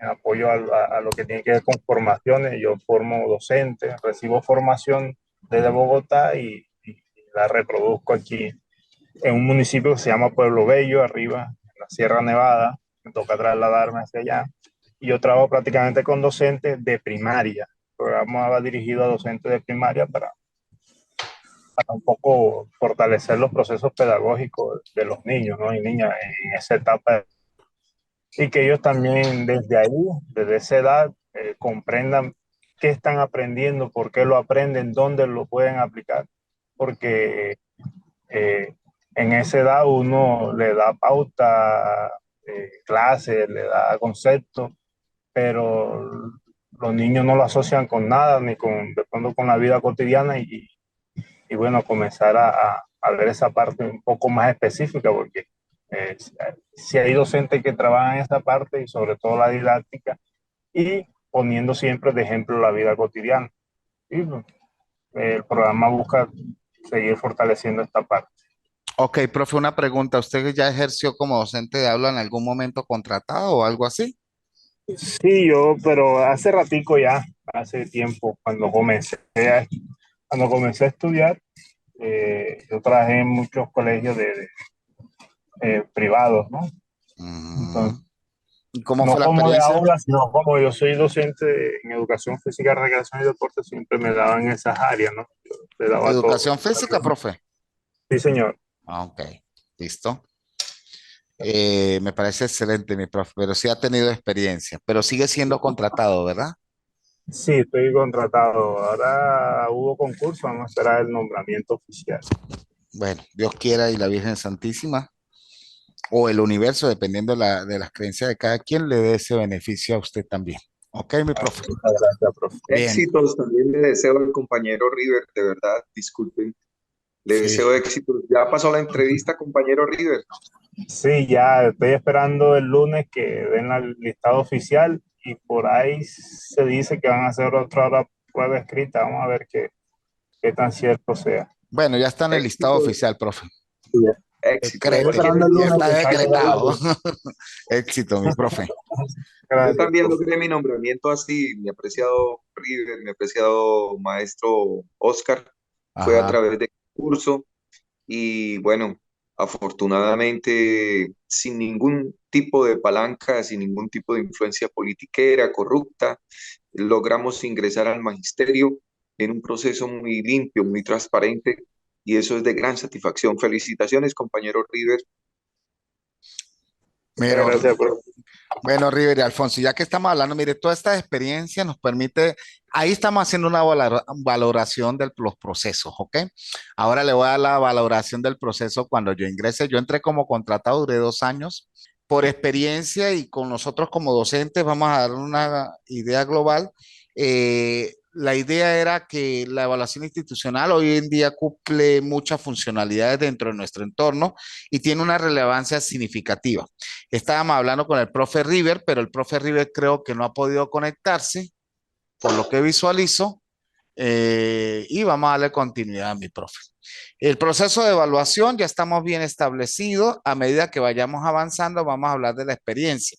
en apoyo a lo que tiene que ver con formaciones. Yo formo docentes, recibo formación desde Bogotá y la reproduzco aquí en un municipio que se llama Pueblo Bello, arriba, en la Sierra Nevada. Me toca trasladarme hacia allá. Y yo trabajo prácticamente con docentes de primaria. El programa va dirigido a docentes de primaria para un poco fortalecer los procesos pedagógicos de los niños, ¿no? Y niñas en esa etapa, y que ellos también desde ahí, desde esa edad, comprendan qué están aprendiendo, por qué lo aprenden, dónde lo pueden aplicar, porque eh, en esa edad uno le da pauta, clases, le da conceptos, pero los niños no lo asocian con nada, ni con, de pronto con la vida cotidiana, y bueno, comenzar a ver esa parte un poco más específica, porque eh, si hay docentes que trabajan en esa parte y sobre todo la didáctica y poniendo siempre de ejemplo la vida cotidiana. Y bueno, el programa busca seguir fortaleciendo esta parte. Ok, profe, una pregunta. ¿Usted ya ejerció como docente de aula en algún momento contratado o algo así? Sí, yo, pero hace ratico ya, hace tiempo, cuando comencé a estudiar, yo trabajé en muchos colegios privados, ¿no? Ujú. Entonces, ¿Y cómo no fue la como de experiencia? aula, sino como yo soy docente en educación física, recreación y deporte, siempre me daban esas áreas, ¿no? Yo le daba todo. Educación física, profe. Sí, señor. Ah, ok, listo. Me parece excelente, mi profe, pero sí ha tenido experiencia, pero sigue siendo contratado, ¿verdad? Sí, estoy contratado. Ahora hubo concurso, vamos a esperar el nombramiento oficial. Bueno, Dios quiera y la Virgen Santísima o el universo, dependiendo de las creencias de cada quien, le dé ese beneficio a usted también. Ok, mi profe. Muchas gracias, profe. Bien, Éxitos también le deseo al compañero River, de verdad, disculpen. Le sí. deseo éxitos. Ya pasó la entrevista, compañero River. Sí, ya estoy esperando el lunes que den el listado oficial y por ahí se dice que van a hacer otra prueba escrita. Vamos a ver qué tan cierto sea. Bueno, ya está en el listado Éxitos, oficial, profe. Sí, estoy éxitos. Decrete, esperando el ya lunes está que salga ya la decretado. lista. Éxito, mi profe. Yo Gracias, también profe. logré mi nombramiento así, mi apreciado River, mi apreciado maestro Oscar, fue a Ajá. través de curso y bueno, afortunadamente sin ningún tipo de palanca, sin ningún tipo de influencia politiquera, corrupta, logramos ingresar al magisterio en un proceso muy limpio, muy transparente y eso es de gran satisfacción. Felicitaciones, compañero River. Muchas Pero gracias, profe. bueno, River y Alfonso, ya que estamos hablando, mire, toda esta experiencia nos permite, ahí estamos haciendo una valoración de los procesos, ¿ok? Ahora le voy a dar la valoración del proceso cuando yo ingresé. Yo entré como contratado, duré 2 años. Por experiencia y con nosotros como docentes, vamos a dar una idea global. La idea era que la evaluación institucional hoy en día cumple muchas funcionalidades dentro de nuestro entorno y tiene una relevancia significativa. Estábamos hablando con el profe River, pero el profe River creo que no ha podido conectarse, por lo que visualizo, y vamos a darle continuidad a mi profe. El proceso de evaluación ya estamos bien establecido. A medida que vayamos avanzando, vamos a hablar de la experiencia.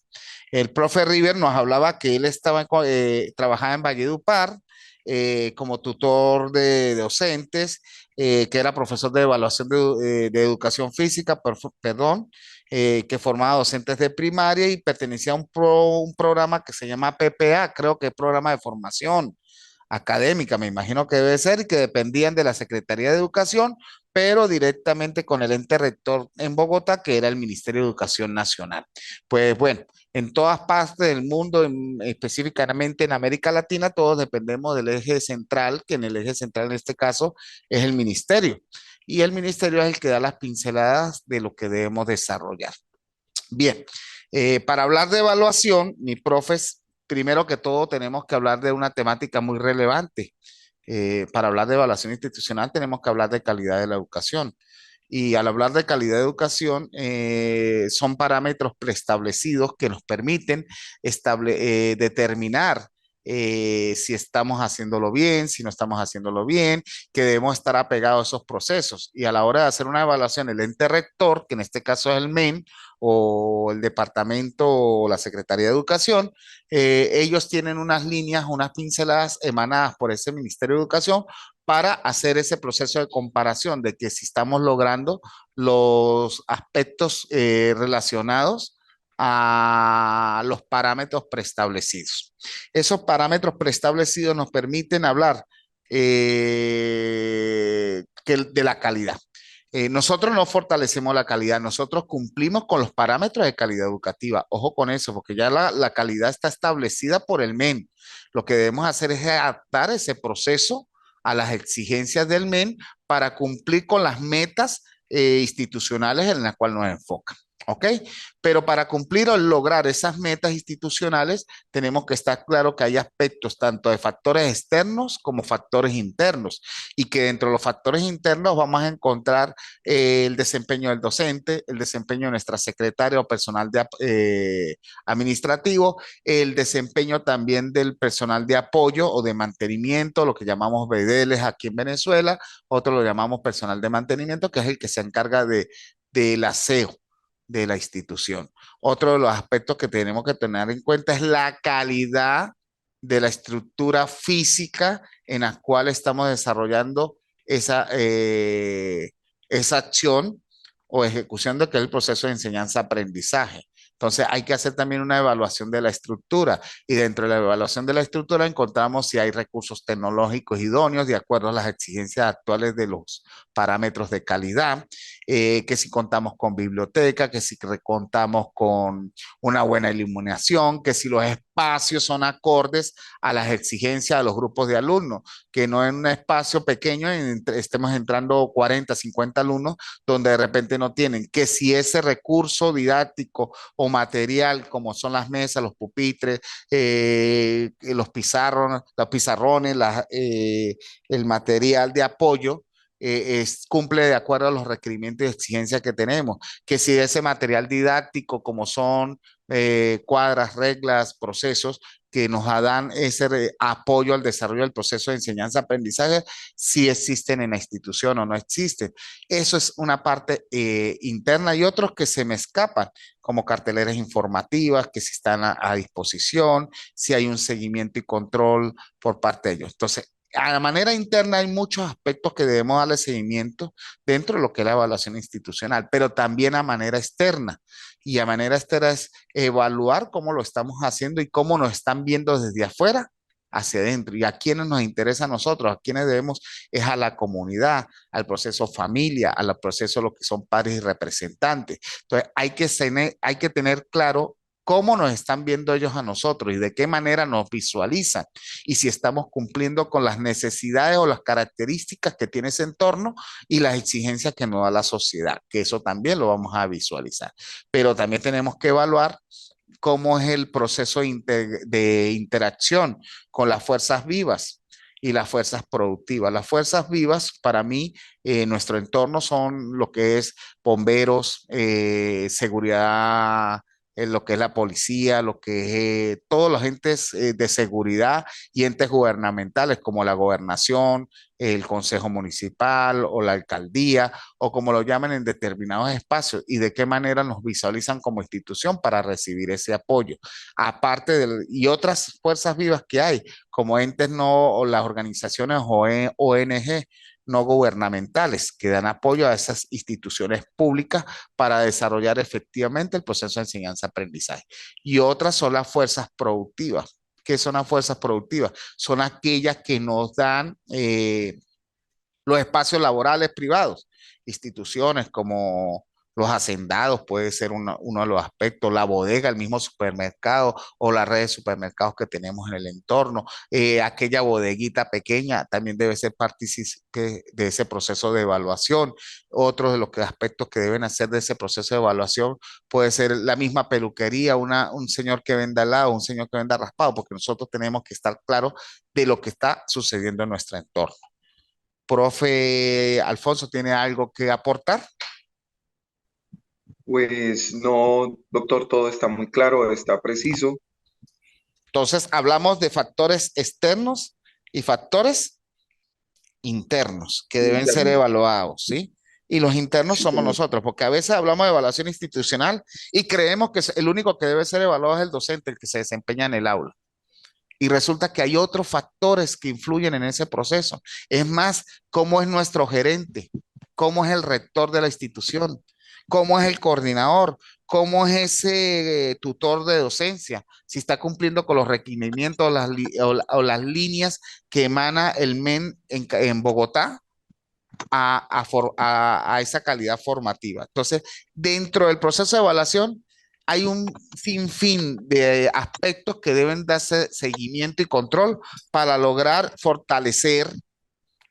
El profe River nos hablaba que él trabajaba en Valledupar como tutor de docentes, que era profesor de evaluación de educación física, perdón, que formaba docentes de primaria y pertenecía a un programa que se llama PPA, creo que es programa de formación académica, me imagino que debe ser, y que dependían de la Secretaría de Educación, pero directamente con el ente rector en Bogotá, que era el Ministerio de Educación Nacional. Pues bueno, en todas partes del mundo, específicamente en América Latina, todos dependemos del eje central, que en el eje central en este caso es el ministerio. Y el ministerio es el que da las pinceladas de lo que debemos desarrollar. Bien, para hablar de evaluación, mi profes, primero que todo tenemos que hablar de una temática muy relevante. Para hablar de evaluación institucional tenemos que hablar de calidad de la educación. Y al hablar de calidad de educación, son parámetros preestablecidos que nos permiten determinar si estamos haciéndolo bien, si no estamos haciéndolo bien, que debemos estar apegados a esos procesos. Y a la hora de hacer una evaluación, el ente rector, que en este caso es el MEN o el departamento o la Secretaría de Educación, ellos tienen unas líneas, unas pinceladas emanadas por ese Ministerio de Educación para hacer ese proceso de comparación de que si estamos logrando los aspectos relacionados a los parámetros preestablecidos. Esos parámetros preestablecidos nos permiten hablar de la calidad. Nosotros no fortalecemos la calidad, nosotros cumplimos con los parámetros de calidad educativa. Ojo con eso, porque ya la calidad está establecida por el MEN. Lo que debemos hacer es adaptar ese proceso a las exigencias del MEN para cumplir con las metas institucionales en las cuales nos enfocan. ¿Ok? Pero para cumplir o lograr esas metas institucionales, tenemos que estar claro que hay aspectos tanto de factores externos como factores internos y que dentro de los factores internos vamos a encontrar el desempeño del docente, el desempeño de nuestra secretaria o personal administrativo, el desempeño también del personal de apoyo o de mantenimiento, lo que llamamos BDLs aquí en Venezuela, otro lo llamamos personal de mantenimiento, que es el que se encarga del aseo de la institución. Otro de los aspectos que tenemos que tener en cuenta es la calidad de la estructura física en la cual estamos desarrollando esa acción o ejecución de que es el proceso de enseñanza-aprendizaje. Entonces hay que hacer también una evaluación de la estructura y dentro de la evaluación de la estructura encontramos si hay recursos tecnológicos idóneos de acuerdo a las exigencias actuales de los parámetros de calidad, que si contamos con biblioteca, que si contamos con una buena iluminación, que si los espacios son acordes a las exigencias de los grupos de alumnos, que no en un espacio pequeño estemos entrando 40, 50 alumnos donde de repente no tienen, que si ese recurso didáctico o material como son las mesas, los pupitres, los pizarrones, el material de apoyo, cumple de acuerdo a los requerimientos y exigencias que tenemos, que si ese material didáctico como son cuadras, reglas, procesos que nos dan ese apoyo al desarrollo del proceso de enseñanza-aprendizaje, si existen en la institución o no existen. Eso es una parte interna y otros que se me escapan, como carteleras informativas, que si están a disposición, si hay un seguimiento y control por parte de ellos. Entonces, a la manera interna hay muchos aspectos que debemos darle seguimiento dentro de lo que es la evaluación institucional, pero también a manera externa. Y a manera externa es evaluar cómo lo estamos haciendo y cómo nos están viendo desde afuera hacia adentro y a quienes nos interesa a nosotros, a quienes debemos es a la comunidad, al proceso familia, al proceso lo que son padres y representantes. Entonces hay que tener claro cómo nos están viendo ellos a nosotros y de qué manera nos visualizan y si estamos cumpliendo con las necesidades o las características que tiene ese entorno y las exigencias que nos da la sociedad, que eso también lo vamos a visualizar. Pero también tenemos que evaluar cómo es el proceso de interacción con las fuerzas vivas y las fuerzas productivas. Las fuerzas vivas, para mí, nuestro entorno son lo que es bomberos, seguridad, lo que es la policía, lo que es todos los entes de seguridad y entes gubernamentales como la gobernación, el consejo municipal o la alcaldía o como lo llaman en determinados espacios y de qué manera nos visualizan como institución para recibir ese apoyo. Aparte y otras fuerzas vivas que hay, como entes no, o las organizaciones o ONG no gubernamentales que dan apoyo a esas instituciones públicas para desarrollar efectivamente el proceso de enseñanza-aprendizaje. Y otras son las fuerzas productivas. ¿Qué son las fuerzas productivas? Son aquellas que nos dan los espacios laborales privados, instituciones como los hacendados puede ser uno de los aspectos, la bodega, el mismo supermercado o la red de supermercados que tenemos en el entorno, aquella bodeguita pequeña también debe ser partícipe de ese proceso de evaluación. Otros de los aspectos que deben hacer de ese proceso de evaluación puede ser la misma peluquería, un señor que venda helado, un señor que venda raspado, porque nosotros tenemos que estar claros de lo que está sucediendo en nuestro entorno. Profe Alfonso, ¿tiene algo que aportar? Pues no, doctor, todo está muy claro, está preciso. Entonces, hablamos de factores externos y factores internos que deben ser Interno. evaluados, ¿sí? Y los internos Sí, somos señor. nosotros, porque a veces hablamos de evaluación institucional y creemos que el único que debe ser evaluado es el docente, el que se desempeña en el aula. Y resulta que hay otros factores que influyen en ese proceso. Es más, cómo es nuestro gerente, cómo es el rector de la institución, cómo es el coordinador, cómo es ese tutor de docencia, si está cumpliendo con los requerimientos o las líneas que emana el MEN en Bogotá a esa calidad formativa. Entonces, dentro del proceso de evaluación, hay un sinfín de aspectos que deben darse seguimiento y control para lograr fortalecer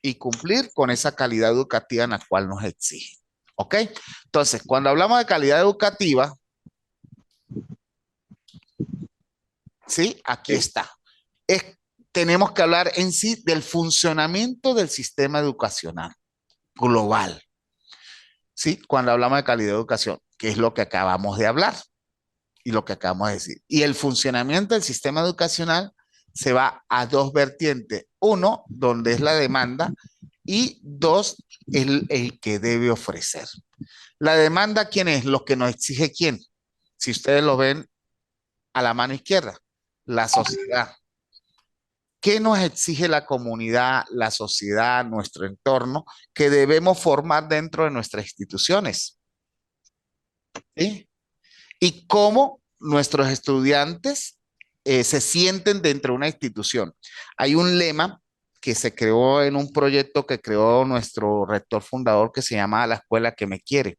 y cumplir con esa calidad educativa en la cual nos exige. ¿Ok? Entonces, cuando hablamos de calidad educativa, ¿sí? Aquí Sí. está. Es, tenemos que hablar en sí del funcionamiento del sistema educacional global. ¿Sí? Cuando hablamos de calidad de educación, que es lo que acabamos de hablar y lo que acabamos de decir. Y el funcionamiento del sistema educacional se va a dos vertientes. Uno, donde es la demanda, y dos, el que debe ofrecer. La demanda, ¿quién es? Lo que nos exige quién. Si ustedes lo ven a la mano izquierda, la sociedad. ¿Qué nos exige la comunidad, la sociedad, nuestro entorno, que debemos formar dentro de nuestras instituciones? ¿Sí? Y cómo nuestros estudiantes se sienten dentro de una institución. Hay un lema que se creó en un proyecto que creó nuestro rector fundador que se llama La Escuela que me quiere.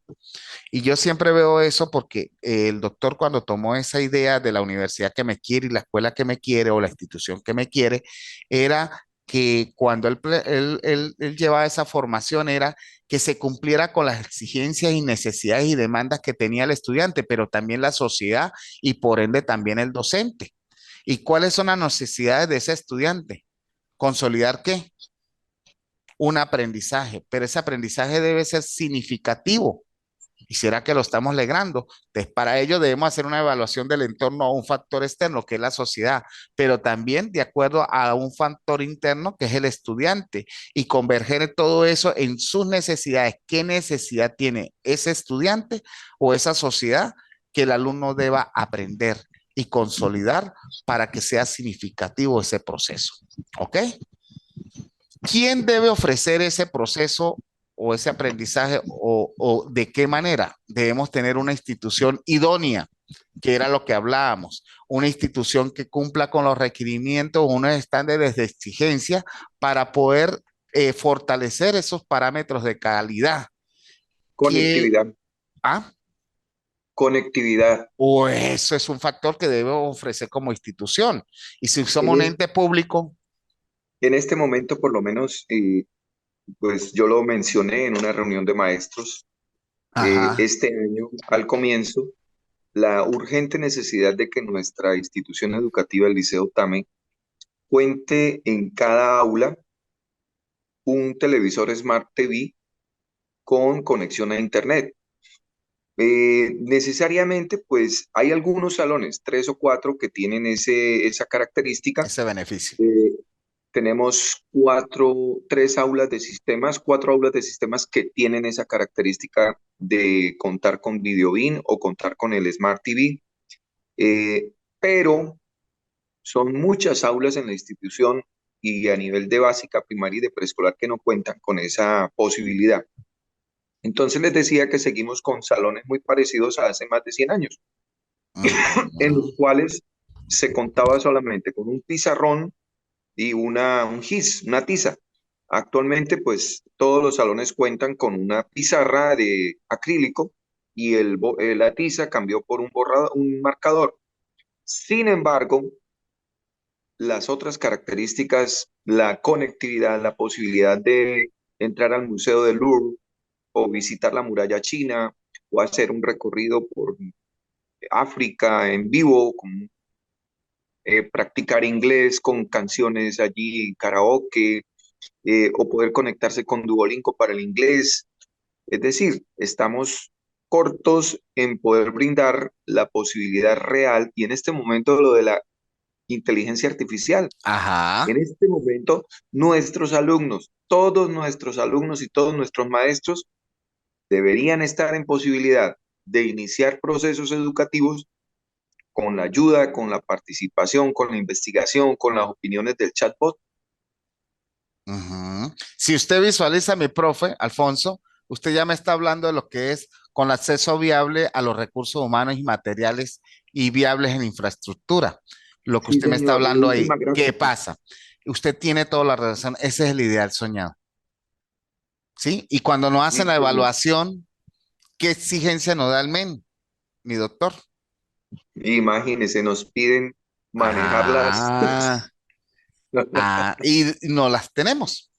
Y yo siempre veo eso porque el doctor cuando tomó esa idea de la universidad que me quiere y la escuela que me quiere o la institución que me quiere, era que cuando él llevaba esa formación era que se cumpliera con las exigencias y necesidades y demandas que tenía el estudiante, pero también la sociedad y por ende también el docente. ¿Y cuáles son las necesidades de ese estudiante? Consolidar qué? Un aprendizaje, pero ese aprendizaje debe ser significativo. ¿Y será que lo estamos logrando? Entonces, para ello debemos hacer una evaluación del entorno a un factor externo, que es la sociedad, pero también de acuerdo a un factor interno, que es el estudiante, y converger todo eso en sus necesidades. ¿Qué necesidad tiene ese estudiante o esa sociedad que el alumno deba aprender y consolidar para que sea significativo ese proceso? ¿Ok? ¿Quién debe ofrecer ese proceso o ese aprendizaje o de qué manera? Debemos tener una institución idónea, que era lo que hablábamos, una institución que cumpla con los requerimientos, unos estándares de exigencia para poder fortalecer esos parámetros de calidad. Que, Conectividad. ah, Conectividad. o eso es un factor que debe ofrecer como institución. Y si somos En, un es- ente público, en este momento, por lo menos, pues yo lo mencioné en una reunión de maestros ajá, este año, al comienzo, la urgente necesidad de que nuestra institución educativa, el Liceo Tame, cuente en cada aula un televisor Smart TV con conexión a Internet. Necesariamente, pues hay algunos salones, tres o cuatro, que tienen esa característica. ese beneficio. Eh, Tenemos cuatro aulas de sistemas que tienen esa característica de contar con VideoBeam o contar con el Smart TV, pero son muchas aulas en la institución y a nivel de básica, primaria y de preescolar que no cuentan con esa posibilidad. Entonces les decía que seguimos con salones muy parecidos a hace más de 100 años, en los Ujú. cuales se contaba solamente con un pizarrón y un GIS, una tiza. Actualmente, pues todos los salones cuentan con una pizarra de acrílico y la tiza cambió por un marcador. Sin embargo, las otras características, la conectividad, la posibilidad de entrar al Museo del Louvre o visitar la muralla china o hacer un recorrido por África en vivo, practicar inglés con canciones allí, karaoke, o poder conectarse con Duolingo para el inglés. Es decir, estamos cortos en poder brindar la posibilidad real y en este momento lo de la inteligencia artificial. Ajá. En este momento, nuestros alumnos, todos nuestros alumnos y todos nuestros maestros deberían estar en posibilidad de iniciar procesos educativos con la ayuda, con la participación, con la investigación, con las opiniones del chatbot. Ujú. Si usted visualiza, mi profe, Alfonso, usted ya me está hablando de lo que es con acceso viable a los recursos humanos y materiales y viables en infraestructura. Lo que Sí, usted me está señor, la hablando última ahí, ¿qué gráfica. pasa? Usted tiene toda la razón, ese es el ideal soñado, ¿sí? Y cuando nos hacen Sí, la señor. evaluación, ¿qué exigencia nos da el MEN, mi doctor? Imagínese, nos piden manejar las... Ah, y no las tenemos.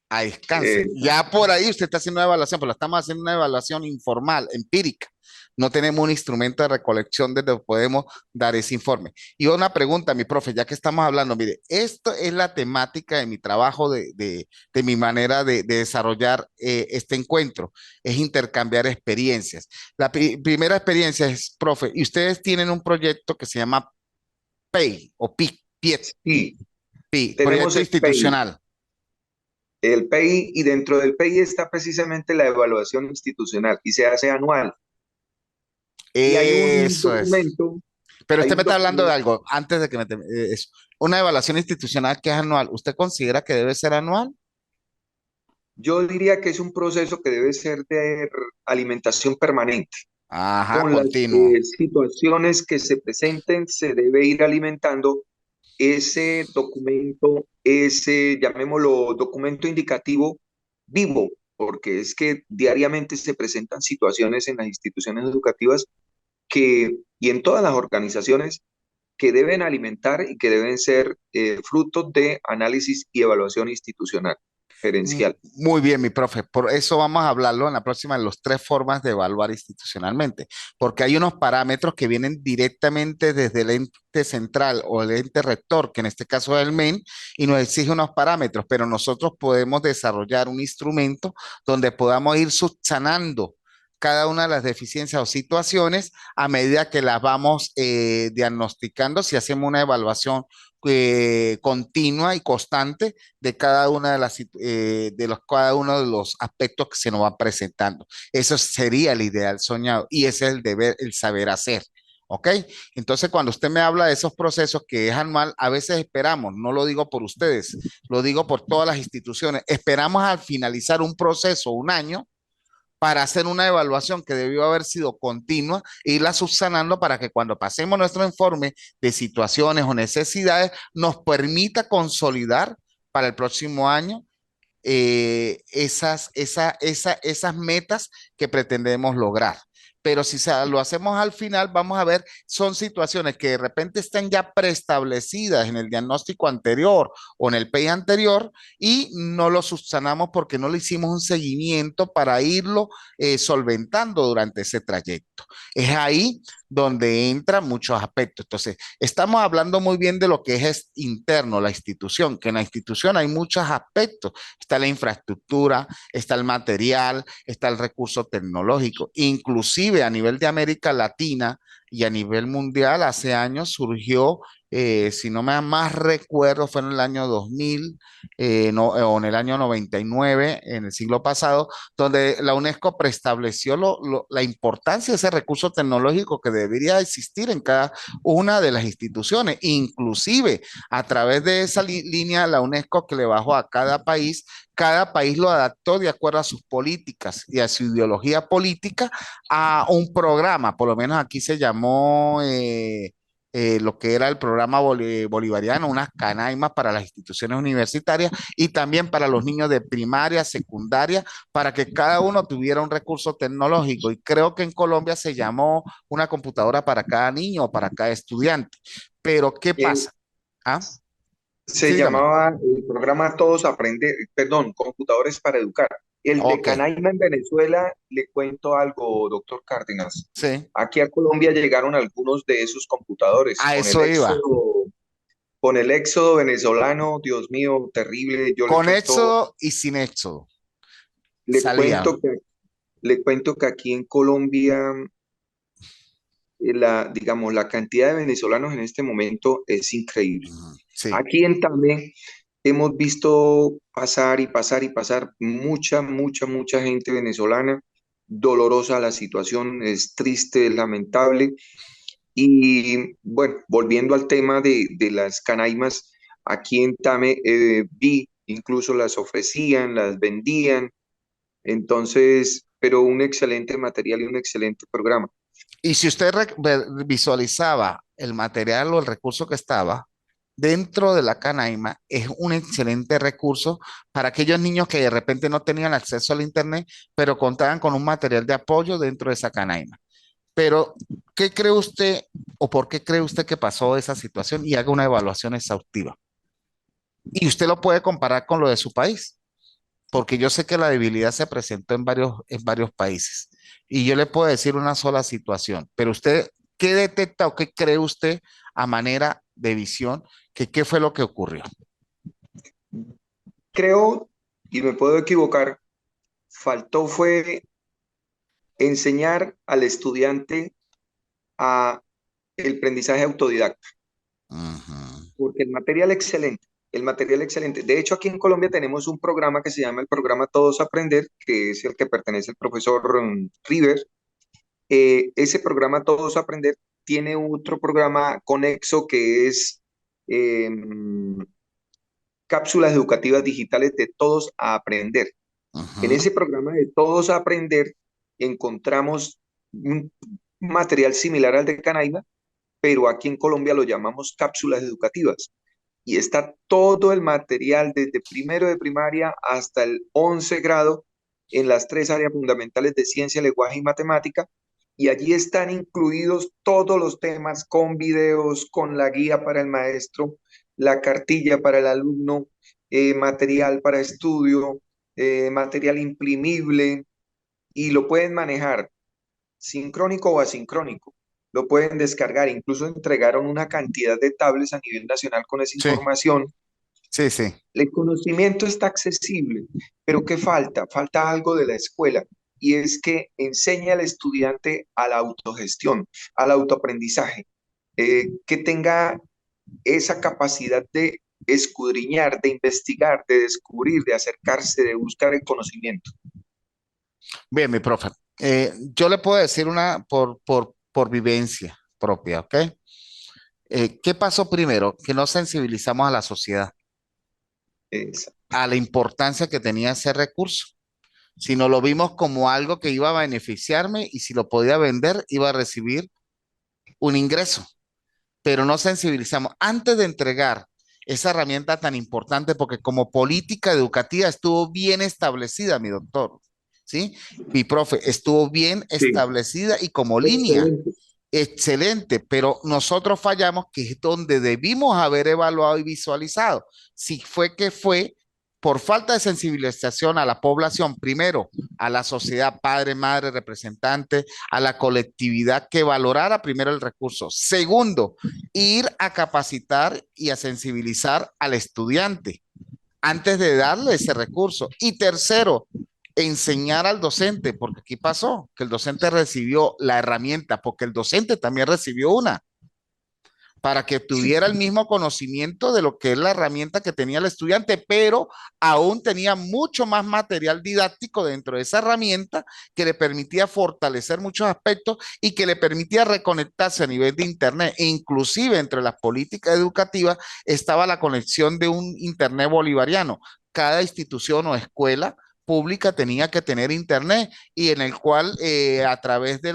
A descanse. Eh, Ya por ahí usted está haciendo una evaluación, pero la estamos haciendo una evaluación informal, empírica. No tenemos un instrumento de recolección donde podemos dar ese informe. Y una pregunta, mi profe, ya que estamos hablando, mire, esto es la temática de mi trabajo, de mi manera de desarrollar este encuentro, es intercambiar experiencias. La primera experiencia es, profe, y ustedes tienen un proyecto que se llama PEI o PIC, sí, tenemos Proyecto Institucional. el PI y dentro del PI está precisamente la evaluación institucional y se hace anual. Y Eso es. Pero hay usted me un está hablando de documento, algo, antes de que eso. Una evaluación institucional que es anual. ¿Usted considera que debe ser anual? yo diría que es un proceso que debe ser de alimentación permanente. Ajá, Con las continuo. situaciones que se presenten, se debe ir alimentando ese documento, ese, llamémoslo, documento indicativo vivo, porque es que diariamente se presentan situaciones en las instituciones educativas y en todas las organizaciones que deben alimentar y que deben ser frutos de análisis y evaluación institucional, gerencial. Muy bien, mi profe. Por eso vamos a hablarlo en la próxima de las tres formas de evaluar institucionalmente, porque hay unos parámetros que vienen directamente desde el ente central o el ente rector, que en este caso es el MEN, y nos exige unos parámetros, pero nosotros podemos desarrollar un instrumento donde podamos ir subsanando cada una de las deficiencias o situaciones a medida que las vamos diagnosticando si hacemos una evaluación continua y constante de cada una de cada uno de los aspectos que se nos van presentando. Eso sería el ideal soñado y ese es el deber, el saber hacer. ¿Ok? Entonces, cuando usted me habla de esos procesos que es anual, a veces esperamos, no lo digo por ustedes, lo digo por todas las instituciones, esperamos al finalizar un proceso, un año, para hacer una evaluación que debió haber sido continua e irla subsanando para que cuando pasemos nuestro informe de situaciones o necesidades nos permita consolidar para el próximo año esas metas que pretendemos lograr. Pero si lo hacemos al final, vamos a ver, son situaciones que de repente están ya preestablecidas en el diagnóstico anterior o en el PEI anterior y no lo subsanamos porque no le hicimos un seguimiento para irlo solventando durante ese trayecto. Es ahí donde entran muchos aspectos. Entonces, estamos hablando muy bien de lo que es interno, la institución, que en la institución hay muchos aspectos. Está la infraestructura, está el material, está el recurso tecnológico. Inclusive a nivel de América Latina y a nivel mundial, hace años surgió, si no me más recuerdo, fue en el año 2000 no, o en el año 99, en el siglo pasado, donde la UNESCO preestableció la importancia de ese recurso tecnológico que debería existir en cada una de las instituciones, inclusive a través de esa línea, la UNESCO que le bajó a cada país lo adaptó de acuerdo a sus políticas y a su ideología política a un programa, por lo menos aquí se llamó lo que era el programa bolivariano, unas canaimas para las instituciones universitarias y también para los niños de primaria, secundaria, para que cada uno tuviera un recurso tecnológico. Y creo que en Colombia se llamó una computadora para cada niño o para cada estudiante. Pero, ¿qué Eh, pasa? ¿Ah? Sí, Se dígame. llamaba el programa Todos Aprender, perdón, Computadores para Educar. El de Ok, Canaima en Venezuela, le cuento algo, doctor Cárdenas. sí, Aquí a Colombia llegaron algunos de esos computadores a eso iba. con el éxodo venezolano, Dios mío, terrible. Yo Con éxodo y sin éxodo. le Salían. cuento que, le cuento que aquí en Colombia digamos, la cantidad de venezolanos en este momento es increíble. Ujú. Sí. Aquí en Tame hemos visto pasar y pasar y pasar mucha gente venezolana. Dolorosa la situación, es triste, es lamentable. Y bueno, volviendo al tema de las canaimas, aquí en Tame vi, incluso las ofrecían, las vendían, entonces, pero un excelente material y un excelente programa. Y si usted visualizaba el material o el recurso que estaba dentro de la Canaima, es un excelente recurso para aquellos niños que de repente no tenían acceso al Internet, pero contaban con un material de apoyo dentro de esa Canaima. Pero, ¿qué cree usted o por qué cree usted que pasó esa situación? Y haga una evaluación exhaustiva. Y usted lo puede comparar con lo de su país, porque yo sé que la debilidad se presentó en varios países. Y yo le puedo decir una sola situación, pero usted, ¿qué detecta o qué cree usted a manera de visión que qué fue lo que ocurrió? Creo, y me puedo equivocar, faltó fue enseñar al estudiante a el aprendizaje autodidacta, Ujú. porque el material excelente, el material excelente. De hecho, aquí en Colombia tenemos un programa que se llama el programa Todos Aprender, que es el que pertenece al profesor River. Ese programa Todos Aprender tiene otro programa conexo que es eh, cápsulas educativas digitales de Todos a Aprender. En Ujú. ese programa de Todos a Aprender encontramos un material similar al de Canaima, pero aquí en Colombia lo llamamos cápsulas educativas. Y está todo el material desde primero de primaria hasta el 11 grado en las tres áreas fundamentales de ciencia, lenguaje y matemática. Y allí están incluidos todos los temas con videos, con la guía para el maestro, la cartilla para el alumno, material para estudio, material imprimible, y lo pueden manejar sincrónico o asincrónico. Lo pueden descargar, incluso entregaron una cantidad de tablets a nivel nacional con esa Sí, información. sí, sí. El conocimiento está accesible, pero ¿qué falta? Falta algo de la escuela y es que enseña al estudiante a la autogestión, al autoaprendizaje, que tenga esa capacidad de escudriñar, de investigar, de descubrir, de acercarse, de buscar el conocimiento. Bien, mi profe. Yo le puedo decir una por vivencia propia, ¿ok? ¿Qué pasó primero? Que no sensibilizamos a la sociedad Es- a la importancia que tenía ese recurso, sino lo vimos como algo que iba a beneficiarme y si lo podía vender, iba a recibir un ingreso, pero no sensibilizamos antes de entregar esa herramienta tan importante, porque como política educativa estuvo bien establecida, mi doctor, ¿sí? Mi profe, estuvo bien sí, establecida y como línea. excelente. Excelente, pero nosotros fallamos, que es donde debimos haber evaluado y visualizado. Si fue que fue por falta de sensibilización a la población, primero, a la sociedad, padre, madre, representante, a la colectividad que valorara primero el recurso. Segundo, ir a capacitar y a sensibilizar al estudiante antes de darle ese recurso. Y tercero, enseñar al docente, porque aquí pasó que el docente recibió la herramienta, porque el docente también recibió una, para que Sí, tuviera el mismo conocimiento de lo que es la herramienta que tenía el estudiante, pero aún tenía mucho más material didáctico dentro de esa herramienta que le permitía fortalecer muchos aspectos y que le permitía reconectarse a nivel de Internet. E inclusive entre las políticas educativas estaba la conexión de un Internet bolivariano. Cada institución o escuela pública tenía que tener internet y en el cual a través de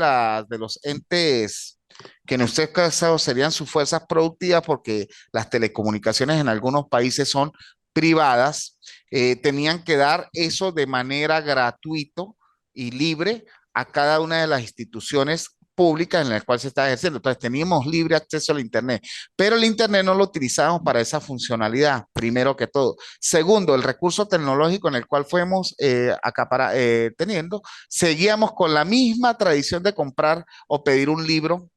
los entes que en este caso serían sus fuerzas productivas porque las telecomunicaciones en algunos países son privadas, tenían que dar eso de manera gratuito y libre a cada una de las instituciones públicas en las cuales se está ejerciendo. Entonces teníamos libre acceso al Internet, pero el Internet no lo utilizábamos para esa funcionalidad, primero que todo. Segundo, el recurso tecnológico en el cual fuimos teniendo, seguíamos con la misma tradición de comprar o pedir un libro,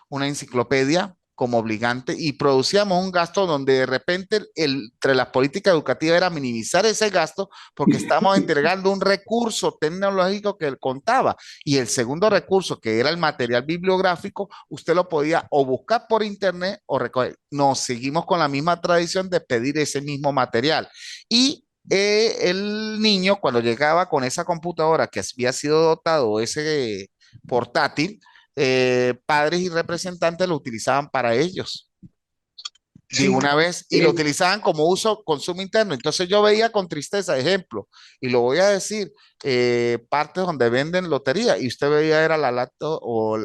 una enciclopedia como obligante y producíamos un gasto donde de repente entre la política educativa era minimizar ese gasto porque estamos entregando un recurso tecnológico que él contaba y el segundo recurso que era el material bibliográfico, usted lo podía o buscar por internet o recoger. Nos seguimos con la misma tradición de pedir ese mismo material y el niño cuando llegaba con esa computadora que había sido dotado, ese portátil, padres y representantes lo utilizaban para ellos de Sí, una vez y lo utilizaban como uso, consumo interno. Entonces yo veía con tristeza, ejemplo, y lo voy a decir, partes donde venden lotería y usted veía era la laptop o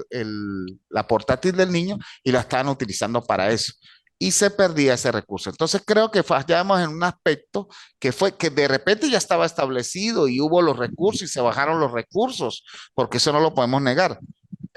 la portátil del niño y la estaban utilizando para eso. Y se perdía ese recurso. Entonces creo que fallamos en un aspecto que fue que de repente ya estaba establecido y hubo los recursos y se bajaron los recursos, porque eso no lo podemos negar,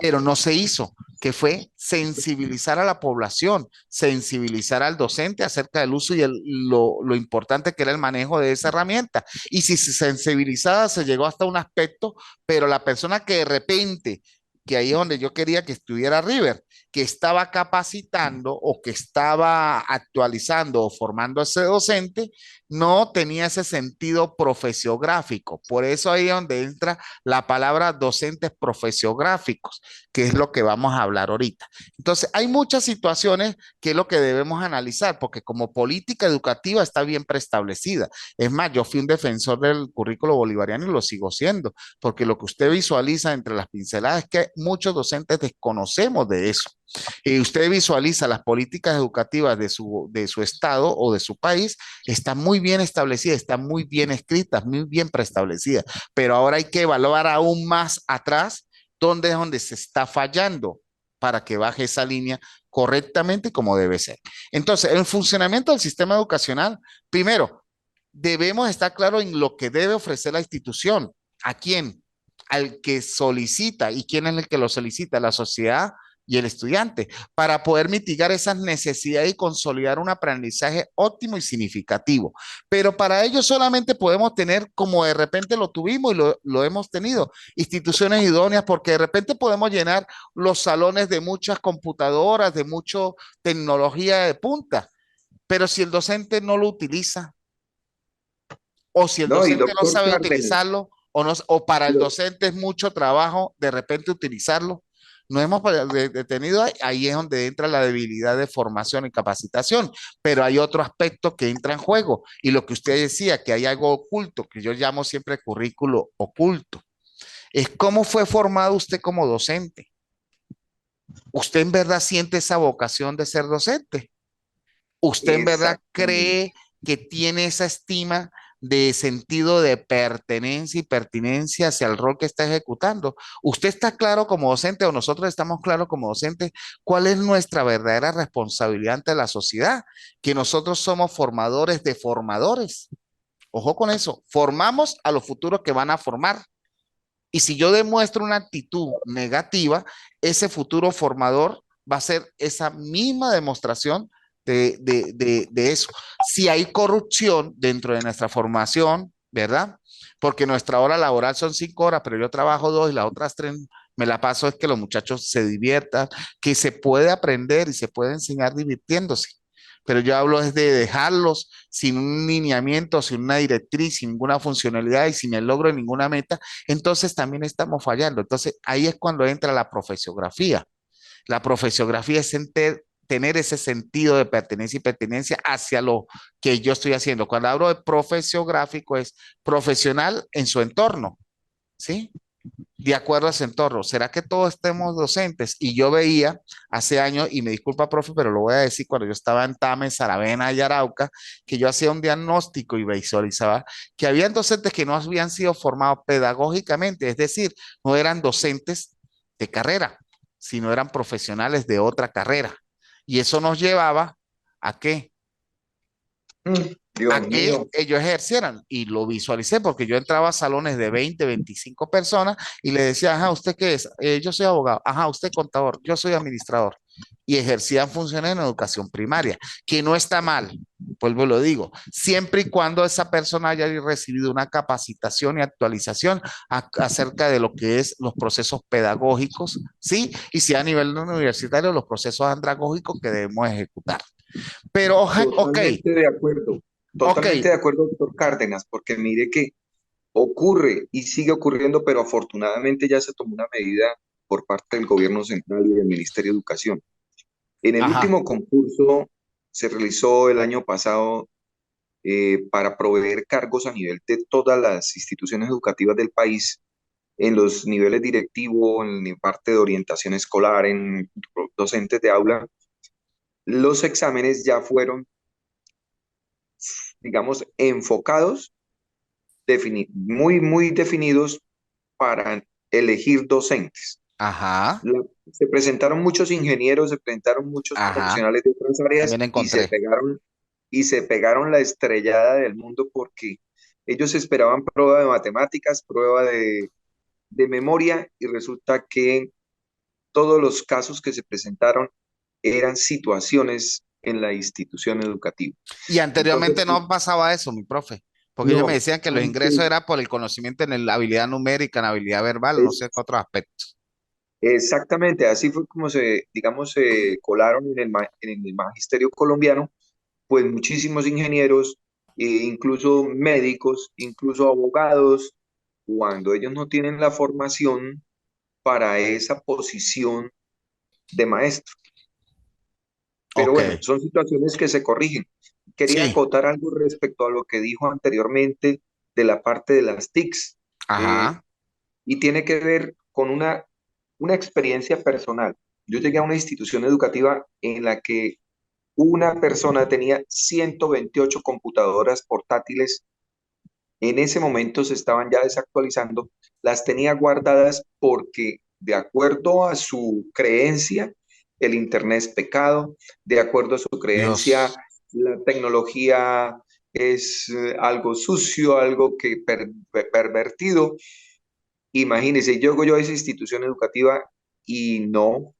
pero no se hizo, que fue sensibilizar a la población, sensibilizar al docente acerca del uso y lo importante que era el manejo de esa herramienta. Y si se sensibilizaba, se llegó hasta un aspecto, pero la persona que de repente, que ahí es donde yo quería que estuviera River, que estaba capacitando o que estaba actualizando o formando a ese docente, no tenía ese sentido profesiográfico. Por eso ahí es donde entra la palabra docentes profesiográficos, que es lo que vamos a hablar ahorita. Entonces, hay muchas situaciones que es lo que debemos analizar, porque como política educativa está bien preestablecida. Es más, yo fui un defensor del currículo bolivariano y lo sigo siendo, porque lo que usted visualiza entre las pinceladas es que muchos docentes desconocemos de eso. Y usted visualiza las políticas educativas de su estado o de su país, están muy bien establecidas, están muy bien escritas, muy bien preestablecidas, pero ahora hay que evaluar aún más atrás dónde es donde se está fallando para que baje esa línea correctamente como debe ser. Entonces, el funcionamiento del sistema educacional, primero, debemos estar claros en lo que debe ofrecer la institución. ¿A quién? Al que solicita. ¿Y quién es el que lo solicita? La sociedad y el estudiante, para poder mitigar esas necesidades y consolidar un aprendizaje óptimo y significativo. Pero para ello solamente podemos tener, como de repente lo tuvimos y lo hemos tenido, instituciones idóneas, porque de repente podemos llenar los salones de muchas computadoras, de mucha tecnología de punta, pero si el docente no lo utiliza, o si el no, y docente no doctor sabe Carmen, utilizarlo, o para el lo- docente es mucho trabajo de repente utilizarlo. No hemos detenido ahí, ahí es donde entra la debilidad de formación y capacitación, pero hay otro aspecto que entra en juego y lo que usted decía, que hay algo oculto, que yo llamo siempre currículo oculto, es cómo fue formado usted como docente. ¿Usted en verdad siente esa vocación de ser docente? ¿Usted en verdad cree exactamente. que tiene esa estima de sentido de pertenencia y pertinencia hacia el rol que está ejecutando? ¿Usted está claro como docente o nosotros estamos claros como docentes cuál es nuestra verdadera responsabilidad ante la sociedad? Que nosotros somos formadores de formadores. Ojo con eso, formamos a los futuros que van a formar. Y si yo demuestro una actitud negativa, ese futuro formador va a ser esa misma demostración de eso. Si hay corrupción dentro de nuestra formación, ¿verdad? Porque nuestra hora laboral son 5 horas, pero yo trabajo 2 y las otras 3 me la paso es que los muchachos se diviertan, que se puede aprender y se puede enseñar divirtiéndose. Pero yo hablo es de dejarlos sin un lineamiento, sin una directriz, sin ninguna funcionalidad y sin el logro de ninguna meta, entonces también estamos fallando. Entonces ahí es cuando entra la profesiografía. La profesiografía es tener ese sentido de pertenencia y pertenencia hacia lo que yo estoy haciendo. Cuando hablo de profesiográfico es profesional en su entorno, ¿sí? De acuerdo a ese entorno. ¿Será que todos estemos docentes? Y yo veía hace años, y me disculpa, profe, pero lo voy a decir, cuando yo estaba en Tame, Saravena y Arauca, que yo hacía un diagnóstico y visualizaba que habían docentes que no habían sido formados pedagógicamente, es decir, no eran docentes de carrera, sino eran profesionales de otra carrera. Y eso nos llevaba a qué? Dios A que mío, ellos ejercieran. Y lo visualicé porque yo entraba a salones de 20, 25 personas y le decía, ajá, ¿usted qué es? Yo soy abogado. Ajá, ¿usted contador? Yo soy administrador. y ejercían funciones en educación primaria, que no está mal, vuelvo y lo digo, siempre y cuando esa persona haya recibido una capacitación y actualización acerca de lo que es los procesos pedagógicos, ¿sí? Y si a nivel universitario, los procesos andragógicos que debemos ejecutar. Pero, ok, ok, Totalmente de acuerdo, doctor Cárdenas, porque mire que ocurre y sigue ocurriendo, pero afortunadamente ya se tomó una medida por parte del gobierno central y del Ministerio de Educación. En el ajá, último concurso se realizó el año pasado para proveer cargos a nivel de todas las instituciones educativas del país, en los niveles directivos, en parte de orientación escolar, en docentes de aula. Los exámenes ya fueron, digamos, enfocados, muy definidos para elegir docentes. ajá, Se presentaron muchos ingenieros, se presentaron muchos ajá, profesionales de otras áreas también encontré. y se pegaron la estrellada del mundo porque ellos esperaban prueba de matemáticas, prueba de memoria y resulta que todos los casos que se presentaron eran situaciones en la institución educativa. Y Entonces, anteriormente no pasaba eso, mi profe, porque ellos me no, decían que los ingresos antes, era por el conocimiento en la habilidad numérica, en la habilidad verbal, no sé qué es, otros aspectos. exactamente, así fue como digamos, se colaron en el magisterio colombiano, pues muchísimos ingenieros, incluso médicos, incluso abogados, cuando ellos no tienen la formación para esa posición de maestro. Pero Ok, bueno, son situaciones que se corrigen. Quería sí, acotar algo respecto a lo que dijo anteriormente de la parte de las TICs, eh, ajá, y tiene que ver con una experiencia personal. Yo llegué a una institución educativa en la que una persona tenía 128 computadoras portátiles. En ese momento se estaban ya desactualizando, las tenía guardadas porque de acuerdo a su creencia, el Internet es pecado, de acuerdo a su creencia, Dios, la tecnología es algo sucio, algo que pervertido. Imagínense, yo a esa institución educativa y no,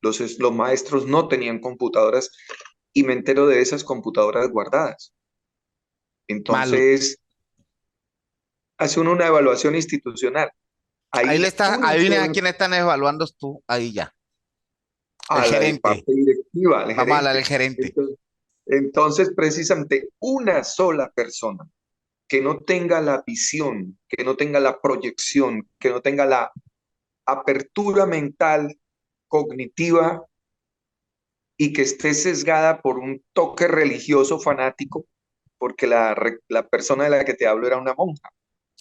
los maestros no tenían computadoras y me entero de esas computadoras guardadas. malo. Entonces, hace uno una evaluación institucional. Ahí le Hay está, una ahí viene a sola quién están evaluando tú, ahí ya, el a la de gerente. parte directiva, al Vamos a hablar del gerente. gerente. Entonces, precisamente una sola persona que no tenga la visión, que no tenga la proyección, que no tenga la apertura mental, cognitiva y que esté sesgada por un toque religioso fanático, porque la persona de la que te hablo era una monja.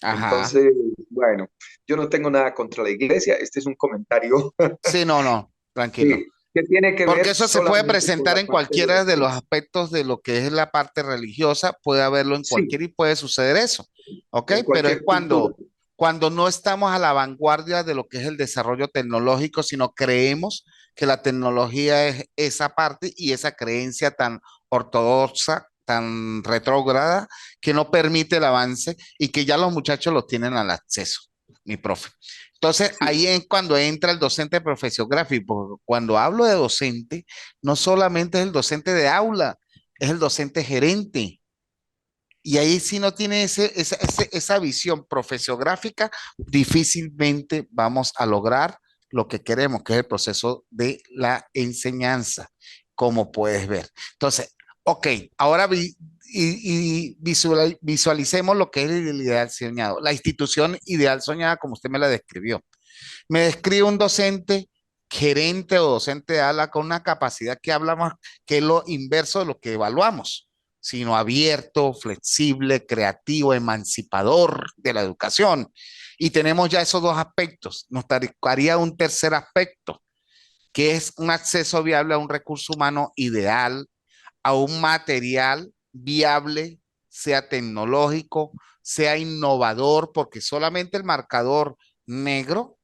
Ajá. Entonces, bueno, yo no tengo nada contra la iglesia, este es un comentario Sí, no, no, tranquilo. sí, que tiene que Porque ver eso se puede solamente con presentar la en parte de cualquiera los de los textos. aspectos de lo que es la parte religiosa, puede haberlo en Sí, cualquiera y puede suceder eso, ¿ok? en Pero es cualquier cultura. cuando no estamos a la vanguardia de lo que es el desarrollo tecnológico, sino creemos que la tecnología es esa parte y esa creencia tan ortodoxa, tan retrógrada, que no permite el avance y que ya los muchachos lo tienen al acceso, mi profe. Entonces, Sí, ahí es cuando entra el docente profesiográfico. Cuando hablo de docente, no solamente es el docente de aula, es el docente gerente. Y ahí si no tiene esa visión profesiográfica, difícilmente vamos a lograr lo que queremos, que es el proceso de la enseñanza, como puedes ver. Entonces, ok, ahora visualicemos lo que es el ideal soñado, la institución ideal soñada, como usted me la describió. Me describe un docente gerente o docente de ala con una capacidad que habla más que lo inverso de lo que evaluamos, sino abierto, flexible, creativo, emancipador de la educación. Y tenemos ya esos dos aspectos. Nos tocaría un tercer aspecto, que es un acceso viable a un recurso humano ideal, a un material viable, sea tecnológico, sea innovador, porque solamente el marcador negro,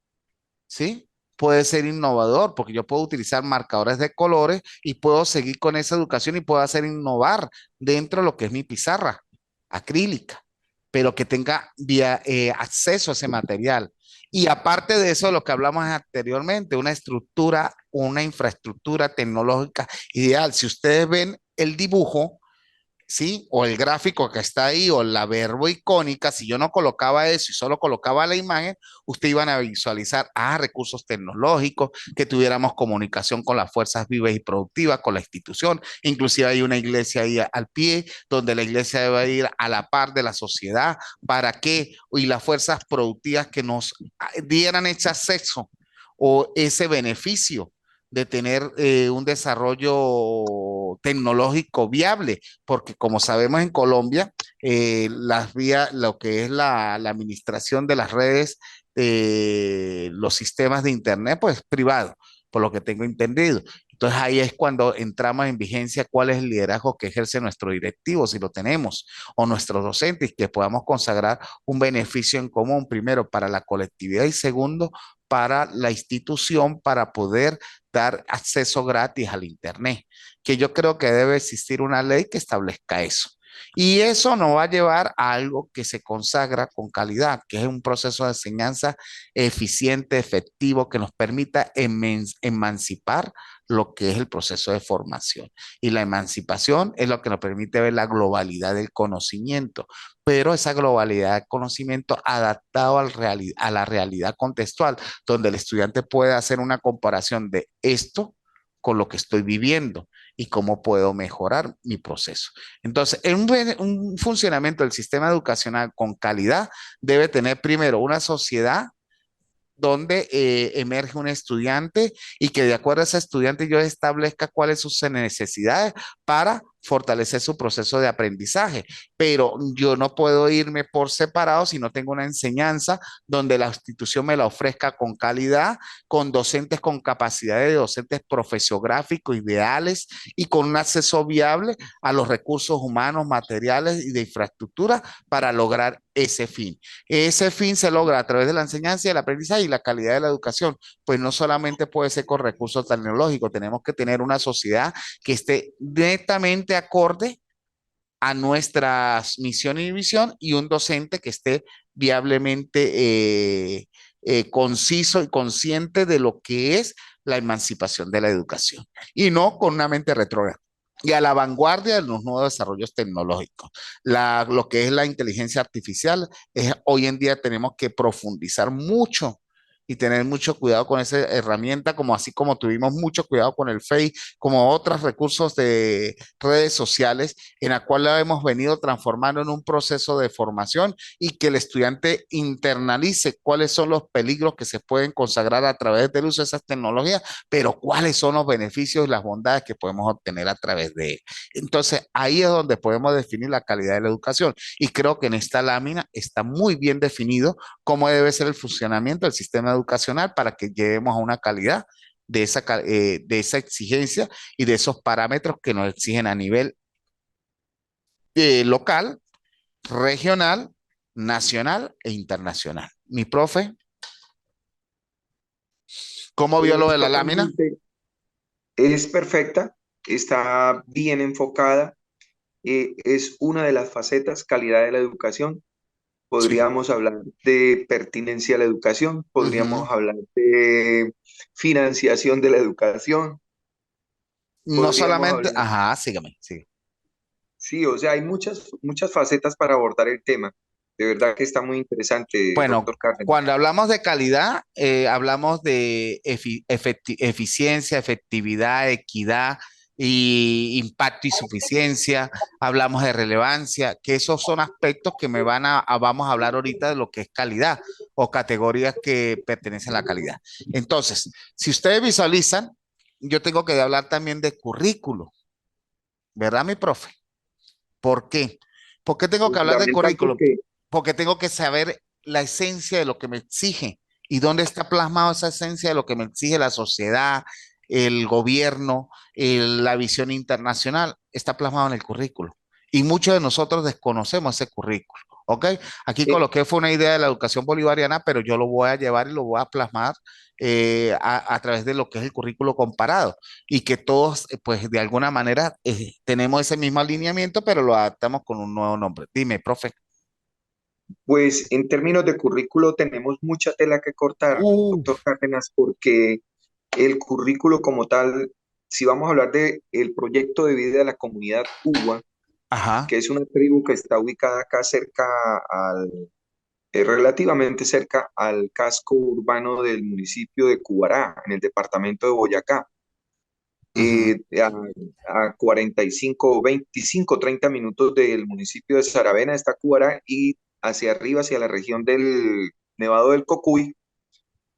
¿sí? Puede ser innovador, porque yo puedo utilizar marcadores de colores y puedo seguir con esa educación y puedo hacer innovar dentro de lo que es mi pizarra acrílica, pero que tenga acceso a ese material. Y aparte de eso, lo que hablamos anteriormente, una infraestructura tecnológica ideal. Si ustedes ven el dibujo, ¿sí? O el gráfico que está ahí, o la verbo icónica, si yo no colocaba eso y solo colocaba la imagen, ustedes iban a visualizar, recursos tecnológicos, que tuviéramos comunicación con las fuerzas vivas y productivas, con la institución, inclusive hay una iglesia ahí al pie, donde la iglesia debe ir a la par de la sociedad, para que, y las fuerzas productivas que nos dieran ese acceso o ese beneficio de tener un desarrollo tecnológico viable, porque como sabemos en Colombia, las vías, lo que es la administración de las redes, los sistemas de Internet, pues privado, por lo que tengo entendido. Entonces ahí es cuando entramos en vigencia cuál es el liderazgo que ejerce nuestro directivo, si lo tenemos, o nuestros docentes, que podamos consagrar un beneficio en común, primero para la colectividad y segundo para la institución, para poder dar acceso gratis al Internet, que yo creo que debe existir una ley que establezca eso. Y eso nos va a llevar a algo que se consagra con calidad, que es un proceso de enseñanza eficiente, efectivo, que nos permita emancipar lo que es el proceso de formación. Y la emancipación es lo que nos permite ver la globalidad del conocimiento, pero esa globalidad del conocimiento adaptado a la realidad contextual, donde el estudiante puede hacer una comparación de esto con lo que estoy viviendo y cómo puedo mejorar mi proceso. Entonces, un funcionamiento del sistema educacional con calidad debe tener primero una sociedad donde emerge un estudiante y que de acuerdo a ese estudiante yo establezca cuáles son sus necesidades para fortalecer su proceso de aprendizaje. Pero yo no puedo irme por separado si no tengo una enseñanza donde la institución me la ofrezca con calidad, con docentes con capacidad de docentes profesiográficos ideales y con un acceso viable a los recursos humanos, materiales y de infraestructura para lograr ese fin. Ese fin se logra a través de la enseñanza y el aprendizaje y la calidad de la educación. Pues no solamente puede ser con recursos tecnológicos, tenemos que tener una sociedad que esté netamente acorde a nuestra misión y visión y un docente que esté viablemente conciso y consciente de lo que es la emancipación de la educación y no con una mente retrógrada y a la vanguardia de los nuevos desarrollos tecnológicos. Lo que es la inteligencia artificial, hoy en día tenemos que profundizar mucho y tener mucho cuidado con esa herramienta, como así como tuvimos mucho cuidado con el Face, como otros recursos de redes sociales, en la cual la hemos venido transformando en un proceso de formación y que el estudiante internalice cuáles son los peligros que se pueden consagrar a través del uso de esas tecnologías, pero cuáles son los beneficios y las bondades que podemos obtener a través de él. Entonces, ahí es donde podemos definir la calidad de la educación. Y creo que en esta lámina está muy bien definido cómo debe ser el funcionamiento del sistema educacional para que lleguemos a una calidad de esa exigencia y de esos parámetros que nos exigen a nivel local, regional, nacional e internacional. Mi profe, ¿cómo vio lo de la lámina? Totalmente, es perfecta, está bien enfocada, es una de las facetas, calidad de la educación. Sí. Podríamos hablar de pertinencia a la educación, Ujú. podríamos hablar de financiación de la educación, No podríamos solamente, hablar, ajá, sígame, sí. sí, o sea, hay muchas facetas para abordar el tema. De verdad que está muy interesante, Bueno, doctor Cárdenas. cuando hablamos de calidad, hablamos de eficiencia, efectividad, equidad y impacto y suficiencia. Hablamos de relevancia, que esos son aspectos que vamos a hablar ahorita de lo que es calidad o categorías que pertenecen a la calidad. Entonces, si ustedes visualizan, yo tengo que hablar también de currículo, ¿verdad, mi profe? ¿Por qué? ¿Por qué tengo que hablar de Fundamental currículum? porque Porque tengo que saber la esencia de lo que me exige y dónde está plasmado esa esencia de lo que me exige la sociedad, el gobierno, la visión internacional, está plasmado en el currículo. Y muchos de nosotros desconocemos ese currículo. ¿Ok? Aquí eh, coloqué fue una idea de la educación bolivariana, pero yo lo voy a llevar y lo voy a plasmar a través de lo que es el currículo comparado y que todos, pues de alguna manera, tenemos ese mismo alineamiento, pero lo adaptamos con un nuevo nombre. Dime, profe. Pues en términos de currículo tenemos mucha tela que cortar, doctor Uf, Cárdenas, porque el currículo como tal, si vamos a hablar de el proyecto de vida de la comunidad UBA, ajá, que es una tribu que está ubicada acá cerca al, relativamente cerca al casco urbano del municipio de Cubará, en el departamento de Boyacá, ujú, eh, a, a 45, 25, 30 minutos del municipio de Saravena está Cubará y hacia arriba, hacia la región del Nevado del Cocuy,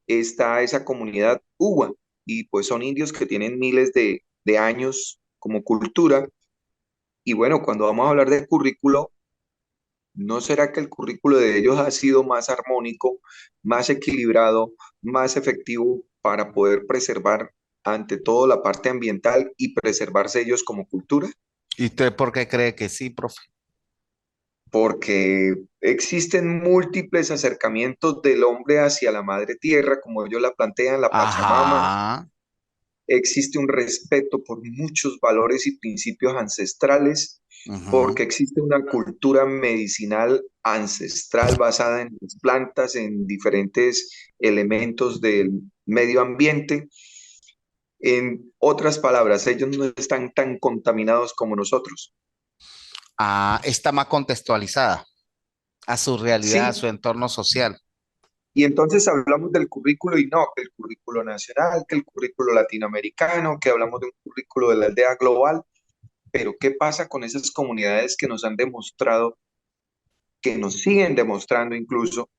está esa comunidad Uwa y pues son indios que tienen miles de años como cultura. Y bueno, cuando vamos a hablar de currículo, ¿no será que el currículo de ellos ha sido más armónico, más equilibrado, más efectivo para poder preservar ante todo la parte ambiental y preservarse ellos como cultura? ¿y usted por qué cree que sí, profe? Porque existen múltiples acercamientos del hombre hacia la madre tierra, como ellos la plantean, la Pachamama. Ajá, Existe un respeto por muchos valores y principios ancestrales, ujú. porque existe una cultura medicinal ancestral basada en las plantas, en diferentes elementos del medio ambiente. En otras palabras, ellos no están tan contaminados como nosotros. Ah, está más contextualizada a su realidad, a Sí, su entorno social. y entonces hablamos del currículo y no, que el currículo nacional, que el currículo latinoamericano, que hablamos de un currículo de la aldea global, pero ¿qué pasa con esas comunidades que nos han demostrado, que nos siguen demostrando incluso,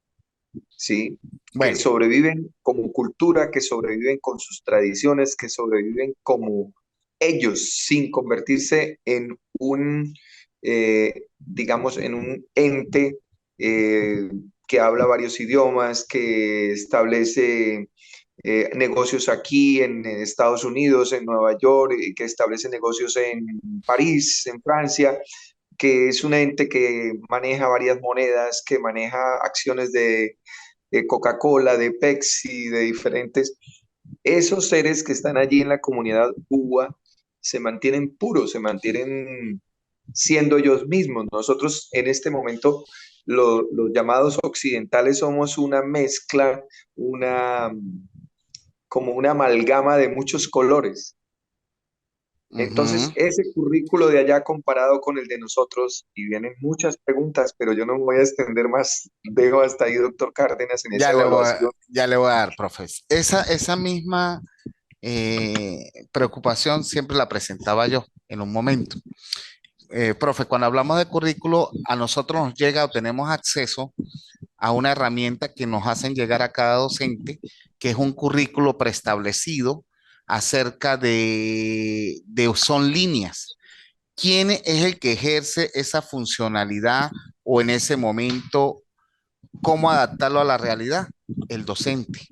¿sí? Que Bueno, sobreviven como cultura, que sobreviven con sus tradiciones, que sobreviven como ellos, sin convertirse en un, digamos, en un ente eh, que habla varios idiomas, que establece negocios aquí en Estados Unidos, en Nueva York, que establece negocios en París, en Francia, que es un ente que maneja varias monedas, que maneja acciones de Coca-Cola, de Pepsi, de diferentes. Esos seres que están allí en la comunidad UBA se mantienen puros, se mantienen siendo ellos mismos. Nosotros en este momento, los llamados occidentales, somos una mezcla, una, como una amalgama de muchos colores. ujú. Entonces, ese currículo de allá comparado con el de nosotros, y vienen muchas preguntas, pero yo no me voy a extender más. Dejo hasta ahí, doctor Cárdenas, en esa evaluación. Ya le voy a dar, profe. Esa misma preocupación siempre la presentaba yo en un momento. Profe, cuando hablamos de currículo, a nosotros nos llega o tenemos acceso a una herramienta que nos hacen llegar a cada docente, que es un currículo preestablecido acerca son líneas. ¿Quién es el que ejerce esa funcionalidad o en ese momento cómo adaptarlo a la realidad? El docente.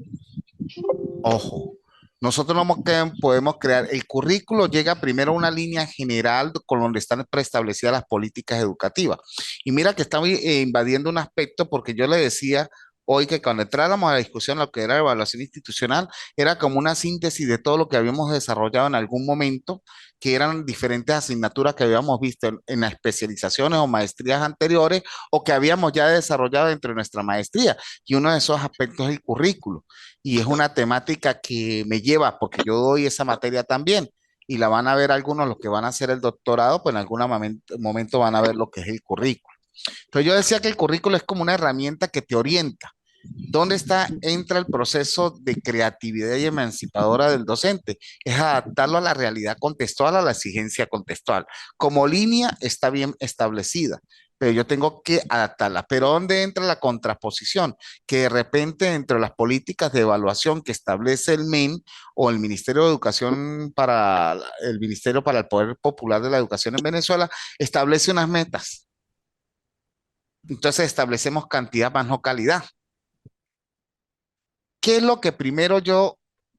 Ojo, nosotros no podemos crear, el currículo llega primero a una línea general con donde están preestablecidas las políticas educativas. Y mira que está invadiendo un aspecto porque yo le decía hoy que cuando entráramos a la discusión lo que era evaluación institucional, era como una síntesis de todo lo que habíamos desarrollado en algún momento, que eran diferentes asignaturas que habíamos visto en las especializaciones o maestrías anteriores o que habíamos ya desarrollado dentro de nuestra maestría. Y uno de esos aspectos es el currículo y es una temática que me lleva, porque yo doy esa materia también, y la van a ver algunos, los que van a hacer el doctorado, pues en algún momento van a ver lo que es el currículo. Entonces yo decía que el currículo es como una herramienta que te orienta. Entra el proceso de creatividad y emancipadora del docente? Es adaptarlo a la realidad contextual, a la exigencia contextual. Como línea está bien establecida, pero yo tengo que adaptarla. Pero ¿dónde entra la contraposición? Que de repente entre las políticas de evaluación que establece el MEN o el Ministerio de Educación para el Ministerio para el Poder Popular de la Educación en Venezuela, establece unas metas. Entonces establecemos cantidad más no calidad. ¿Qué es lo que primero yo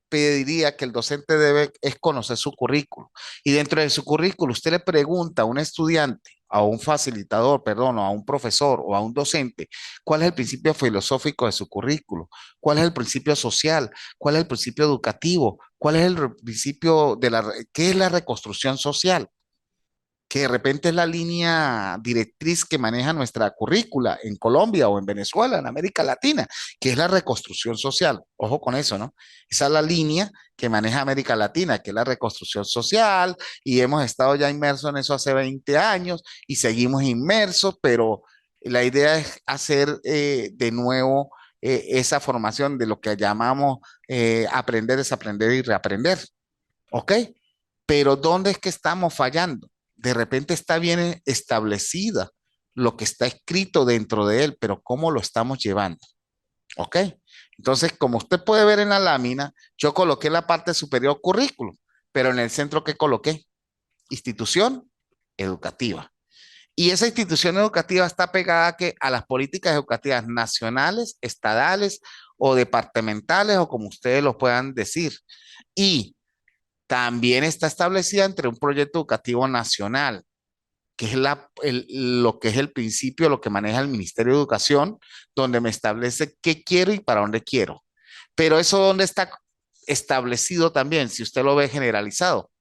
pediría que el docente debe es conocer su currículo? Y dentro de su currículo, usted le pregunta a un estudiante, a un facilitador, perdón, o a un profesor o a un docente, ¿cuál es el principio filosófico de su currículo? ¿Cuál es el principio social? ¿Cuál es el principio educativo? ¿Cuál es el principio qué es la reconstrucción social? que de repente es la línea directriz que maneja nuestra currícula en Colombia o en Venezuela, en América Latina, que es la reconstrucción social. Ojo con eso, ¿no? Esa es la línea que maneja América Latina, que es la reconstrucción social, y hemos estado ya inmersos en eso hace 20 años y seguimos inmersos, pero la idea es hacer de nuevo esa formación de lo que llamamos aprender, desaprender y reaprender. ¿Ok? Pero ¿dónde es que estamos fallando? De repente está bien establecida lo que está escrito dentro de él, pero ¿cómo lo estamos llevando? ¿Ok? Entonces, como usted puede ver en la lámina, yo coloqué la parte superior currículo, pero en el centro, ¿qué coloqué? Institución educativa. Y esa institución educativa está pegada a las políticas educativas nacionales, estadales o departamentales o como ustedes lo puedan decir. Y también está establecida entre un proyecto educativo nacional, que es lo que es el principio, lo que maneja el Ministerio de Educación, donde me establece qué quiero y para dónde quiero. Pero eso dónde está establecido también, si usted lo ve generalizado,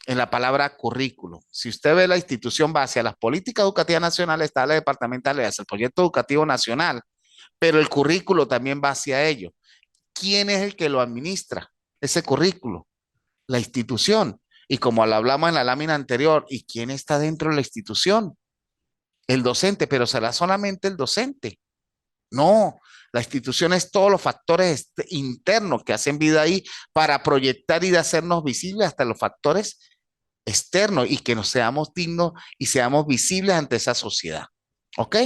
en la palabra currículo. Si usted ve la institución va hacia las políticas educativas nacionales, estables, departamentales, hacia el proyecto educativo nacional, pero el currículo también va hacia ello. ¿Quién es el que lo administra? Ese currículo, la institución. Y como lo hablamos en la lámina anterior, ¿y quién está dentro de la institución? El docente, pero será solamente el docente. No, la institución es todos los factores internos que hacen vida ahí para proyectar y de hacernos visibles hasta los factores externos y que nos seamos dignos y seamos visibles ante esa sociedad. ¿Ok?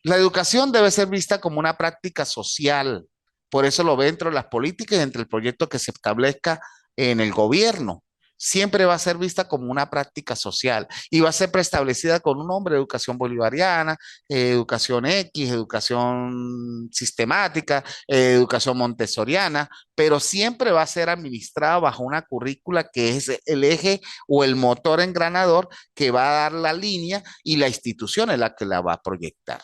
La educación debe ser vista como una práctica social. Por eso lo ve dentro de las políticas y entre el proyecto que se establezca en el gobierno. Siempre va a ser vista como una práctica social y va a ser preestablecida con un nombre: educación bolivariana, educación X, educación sistemática, educación montessoriana, pero siempre va a ser administrada bajo una currícula que es el eje o el motor engranador que va a dar la línea y la institución es la que la va a proyectar.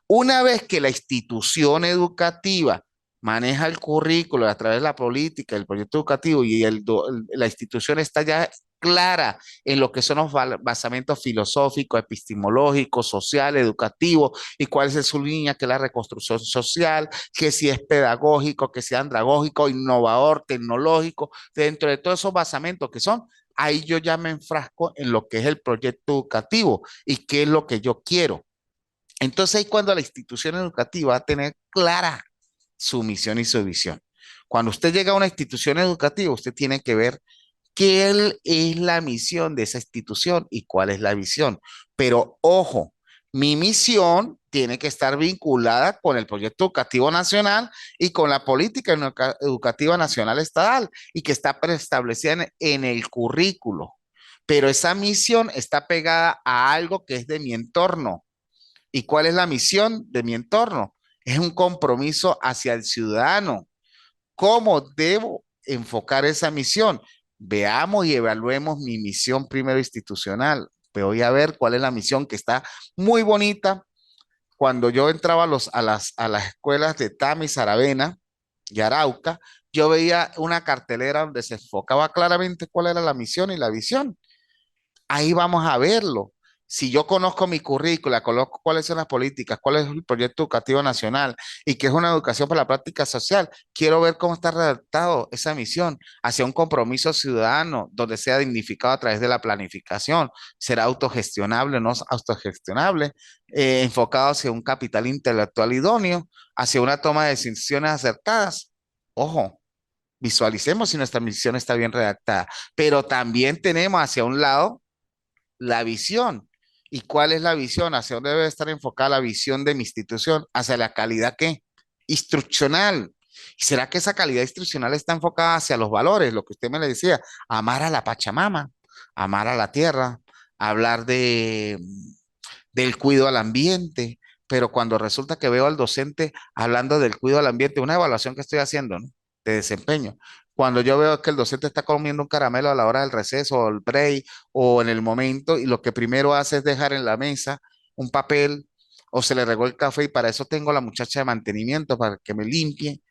Una vez que la institución educativa maneja el currículo a través de la política, el proyecto educativo y la institución está ya clara en lo que son los basamentos filosóficos, epistemológicos, sociales, educativos y cuál es su línea, que es la reconstrucción social, que si es pedagógico, que sea andragógico, innovador, tecnológico, dentro de todos esos basamentos que son, ahí yo ya me enfrasco en lo que es el proyecto educativo y qué es lo que yo quiero. Entonces ahí cuando la institución educativa va a tener clara su misión y su visión. Cuando usted llega a una institución educativa, usted tiene que ver qué es la misión de esa institución y cuál es la visión. Pero ojo, mi misión tiene que estar vinculada con el proyecto educativo nacional y con la política educativa nacional estatal y que está preestablecida en el currículo. Pero esa misión está pegada a algo que es de mi entorno. ¿Y cuál es la misión de mi entorno? Es un compromiso hacia el ciudadano. ¿Cómo debo enfocar esa misión? Veamos y evaluemos mi misión primero institucional. Voy a ver cuál es la misión que está muy bonita. Cuando yo entraba a las escuelas de Tamis, Aravena y Arauca, yo veía una cartelera donde se enfocaba claramente cuál era la misión y la visión. Ahí vamos a verlo. Si yo conozco mi currícula, conozco cuáles son las políticas, cuál es el proyecto educativo nacional y qué es una educación para la práctica social, quiero ver cómo está redactado esa misión hacia un compromiso ciudadano donde sea dignificado a través de la planificación, será autogestionable, no autogestionable, enfocado hacia un capital intelectual idóneo, hacia una toma de decisiones acertadas. Ojo, visualicemos si nuestra misión está bien redactada, pero también tenemos hacia un lado la visión. ¿Y cuál es la visión? ¿Hacia dónde debe estar enfocada la visión de mi institución? ¿Hacia la calidad qué? Instruccional. ¿Y será que esa calidad instruccional está enfocada hacia los valores? Lo que usted me le decía, amar a la Pachamama, amar a la tierra, hablar del cuidado al ambiente, pero cuando resulta que veo al docente hablando del cuidado al ambiente, una evaluación que estoy haciendo, ¿no? De desempeño. Cuando yo veo que el docente está comiendo un caramelo a la hora del receso o el break o en el momento y lo que primero hace es dejar en la mesa un papel o se le regó el café y para eso tengo a la muchacha de mantenimiento para que me limpie.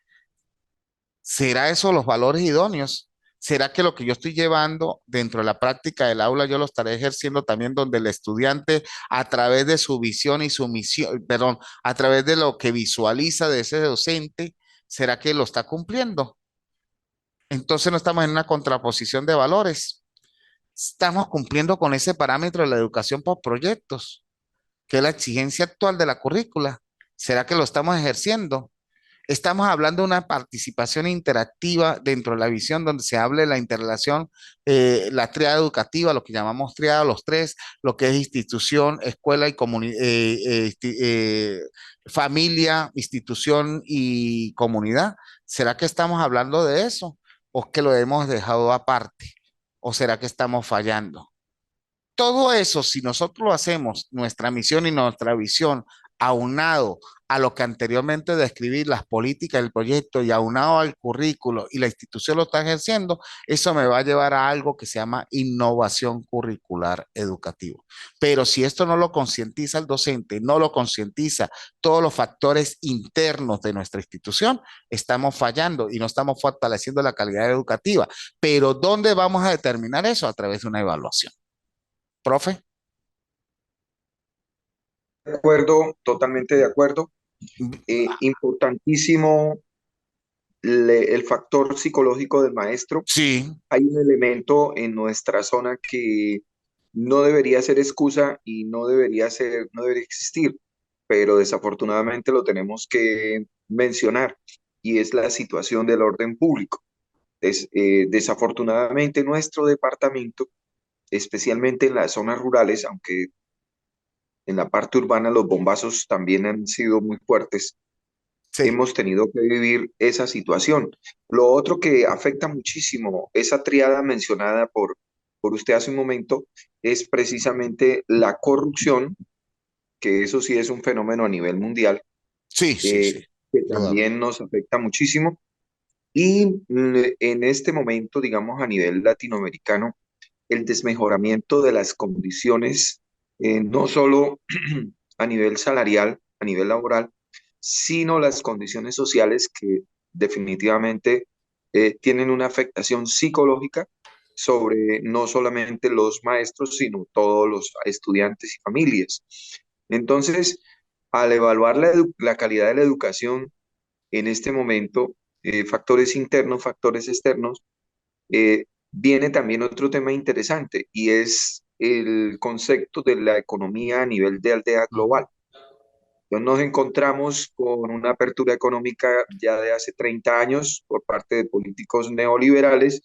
¿Será eso los valores idóneos? ¿Será que lo que yo estoy llevando dentro de la práctica del aula yo lo estaré ejerciendo también donde el estudiante a través de su visión y su misión, perdón, a través de lo que visualiza de ese docente, será que lo está cumpliendo? Entonces no estamos en una contraposición de valores. Estamos cumpliendo con ese parámetro de la educación por proyectos, que es la exigencia actual de la currícula. ¿Será que lo estamos ejerciendo? Estamos hablando de una participación interactiva dentro de la visión donde se hable de la interrelación, la triada educativa, lo que llamamos triada, los tres, lo que es institución, escuela y familia, institución y comunidad. ¿Será que estamos hablando de eso o es que lo hemos dejado aparte? ¿O será que estamos fallando? Todo eso, si nosotros lo hacemos, nuestra misión y nuestra visión, aunado a lo que anteriormente describí, las políticas del proyecto y aunado al currículo y la institución lo está ejerciendo, eso me va a llevar a algo que se llama innovación curricular educativa. Pero si esto no lo concientiza el docente, no lo concientiza todos los factores internos de nuestra institución, estamos fallando y no estamos fortaleciendo la calidad educativa. Pero ¿dónde vamos a determinar eso? A través de una evaluación. Profe. De acuerdo, totalmente de acuerdo. Importantísimo el factor psicológico del maestro. Sí, Hay un elemento en nuestra zona que no debería ser excusa y no debería existir, pero desafortunadamente lo tenemos que mencionar y es la situación del orden público. Desafortunadamente nuestro departamento, especialmente en las zonas rurales, aunque en la parte urbana los bombazos también han sido muy fuertes, sí, hemos tenido que vivir esa situación. Lo otro que afecta muchísimo esa triada mencionada por usted hace un momento es precisamente la corrupción, que eso sí es un fenómeno a nivel mundial, sí, sí, eh, sí. que Dudable. también nos afecta muchísimo. Y en este momento, digamos, a nivel latinoamericano, el desmejoramiento de las condiciones, no solo a nivel salarial, a nivel laboral, sino las condiciones sociales que definitivamente tienen una afectación psicológica sobre no solamente los maestros, sino todos los estudiantes y familias. Entonces, al evaluar la calidad de la educación en este momento, factores internos, factores externos, viene también otro tema interesante y es el concepto de la economía a nivel de aldea global. Entonces nos encontramos con una apertura económica ya de hace 30 años por parte de políticos neoliberales,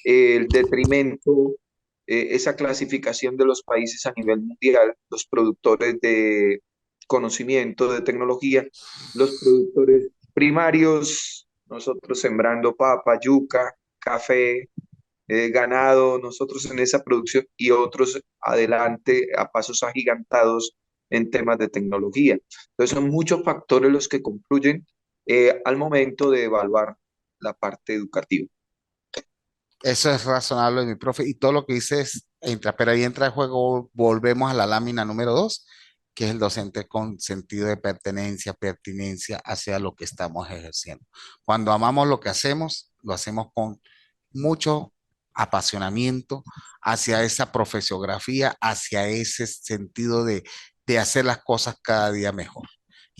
el detrimento, esa clasificación de los países a nivel mundial, los productores de conocimiento, de tecnología, los productores primarios, nosotros sembrando papa, yuca, café, ganado, nosotros en esa producción y otros adelante a pasos agigantados en temas de tecnología. Entonces son muchos factores los que confluyen al momento de evaluar la parte educativa. Eso es razonable, mi profe. Y todo lo que dices entra, pero ahí entra en juego, volvemos a la lámina número dos, que es el docente con sentido de pertenencia, pertinencia hacia lo que estamos ejerciendo. Cuando amamos lo que hacemos, lo hacemos con mucho apasionamiento hacia esa profesiografía, hacia ese sentido de hacer las cosas cada día mejor.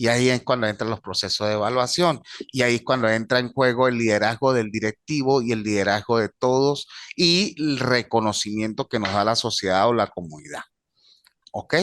Y ahí es cuando entran los procesos de evaluación. Y ahí es cuando entra en juego el liderazgo del directivo y el liderazgo de todos y el reconocimiento que nos da la sociedad o la comunidad. ¿Ok?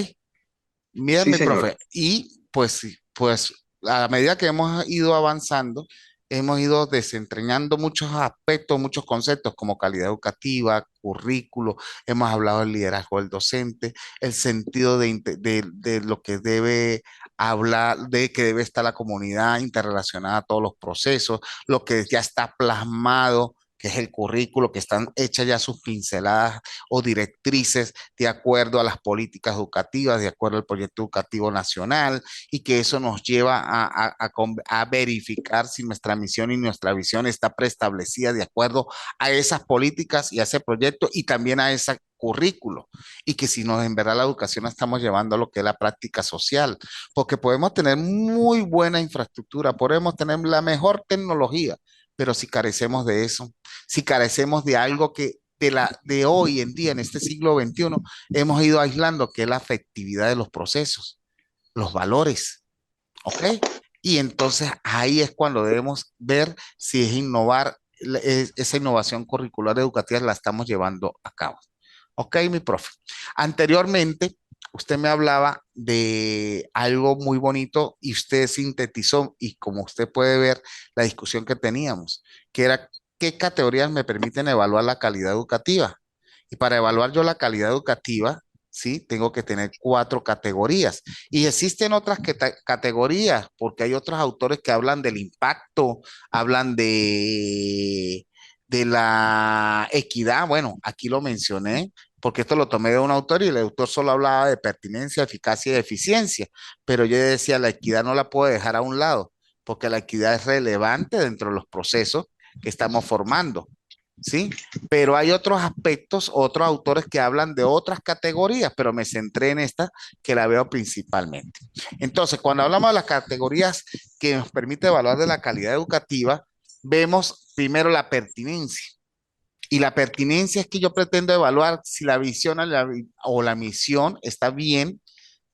Bien, Sí, mi señor. profe. Y pues, sí, pues a medida que hemos ido avanzando, hemos ido desentrañando muchos aspectos, muchos conceptos como calidad educativa, currículo, hemos hablado del liderazgo del docente, el sentido de lo que debe hablar, de que debe estar la comunidad interrelacionada a todos los procesos, lo que ya está plasmado, que es el currículo, que están hechas ya sus pinceladas o directrices de acuerdo a las políticas educativas, de acuerdo al proyecto educativo nacional, y que eso nos lleva a verificar si nuestra misión y nuestra visión está preestablecida de acuerdo a esas políticas y a ese proyecto y también a ese currículo y que si nos en verdad la educación la estamos llevando a lo que es la práctica social, porque podemos tener muy buena infraestructura, podemos tener la mejor tecnología, pero si carecemos de eso, si carecemos de algo que de hoy en día, en este siglo XXI, hemos ido aislando, que es la afectividad de los procesos, los valores, ¿ok? Y entonces ahí es cuando debemos ver si es innovar, esa innovación curricular educativa la estamos llevando a cabo. Ok, mi profe. Anteriormente, usted me hablaba de algo muy bonito y usted sintetizó, y como usted puede ver, la discusión que teníamos, que era qué categorías me permiten evaluar la calidad educativa. Y para evaluar yo la calidad educativa, sí, tengo que tener cuatro categorías. Y existen otras categorías, porque hay otros autores que hablan del impacto, hablan de la equidad. Bueno, aquí lo mencioné, porque esto lo tomé de un autor y el autor solo hablaba de pertinencia, eficacia y eficiencia, pero yo decía, la equidad no la puedo dejar a un lado, porque la equidad es relevante dentro de los procesos que estamos formando. ¿Sí? Pero hay otros aspectos, otros autores que hablan de otras categorías, pero me centré en esta que la veo principalmente. Entonces, cuando hablamos de las categorías que nos permite evaluar de la calidad educativa, vemos primero la pertinencia. Y la pertinencia es que yo pretendo evaluar si la visión o la misión está bien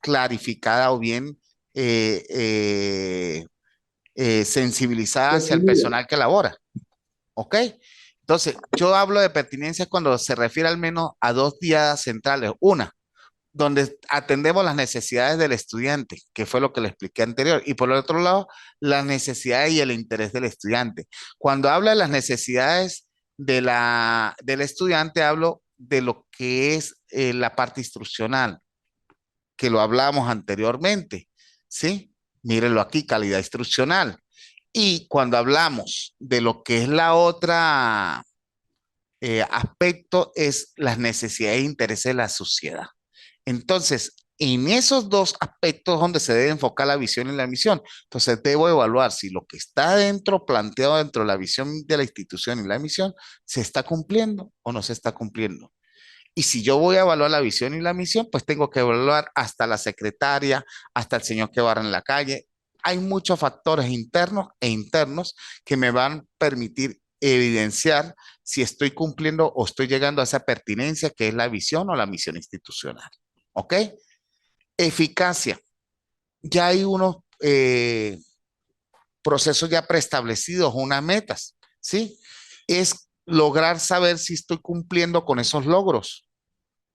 clarificada o bien eh, eh, sensibilizada hacia el Definida. personal que labora. ¿Ok? Entonces, yo hablo de pertinencia cuando se refiere al menos a dos vías centrales. Una, donde atendemos las necesidades del estudiante, que fue lo que le expliqué anterior, y por el otro lado, las necesidades y el interés del estudiante. Cuando hablo de las necesidades del estudiante, hablo de lo que es la parte instruccional, que lo hablamos anteriormente, ¿sí? Mírenlo aquí, calidad instruccional. Y cuando hablamos de lo que es la otra aspecto, es las necesidades e intereses de la sociedad. Entonces, en esos dos aspectos donde se debe enfocar la visión y la misión, entonces debo evaluar si lo que está dentro, planteado dentro de la visión de la institución y la misión, se está cumpliendo o no se está cumpliendo. Y si yo voy a evaluar la visión y la misión, pues tengo que evaluar hasta la secretaria, hasta el señor que barra en la calle. Hay muchos factores internos e internos que me van a permitir evidenciar si estoy cumpliendo o estoy llegando a esa pertinencia que es la visión o la misión institucional. ¿Ok? Eficacia. Ya hay unos procesos ya preestablecidos, unas metas, ¿sí? Es lograr saber si estoy cumpliendo con esos logros.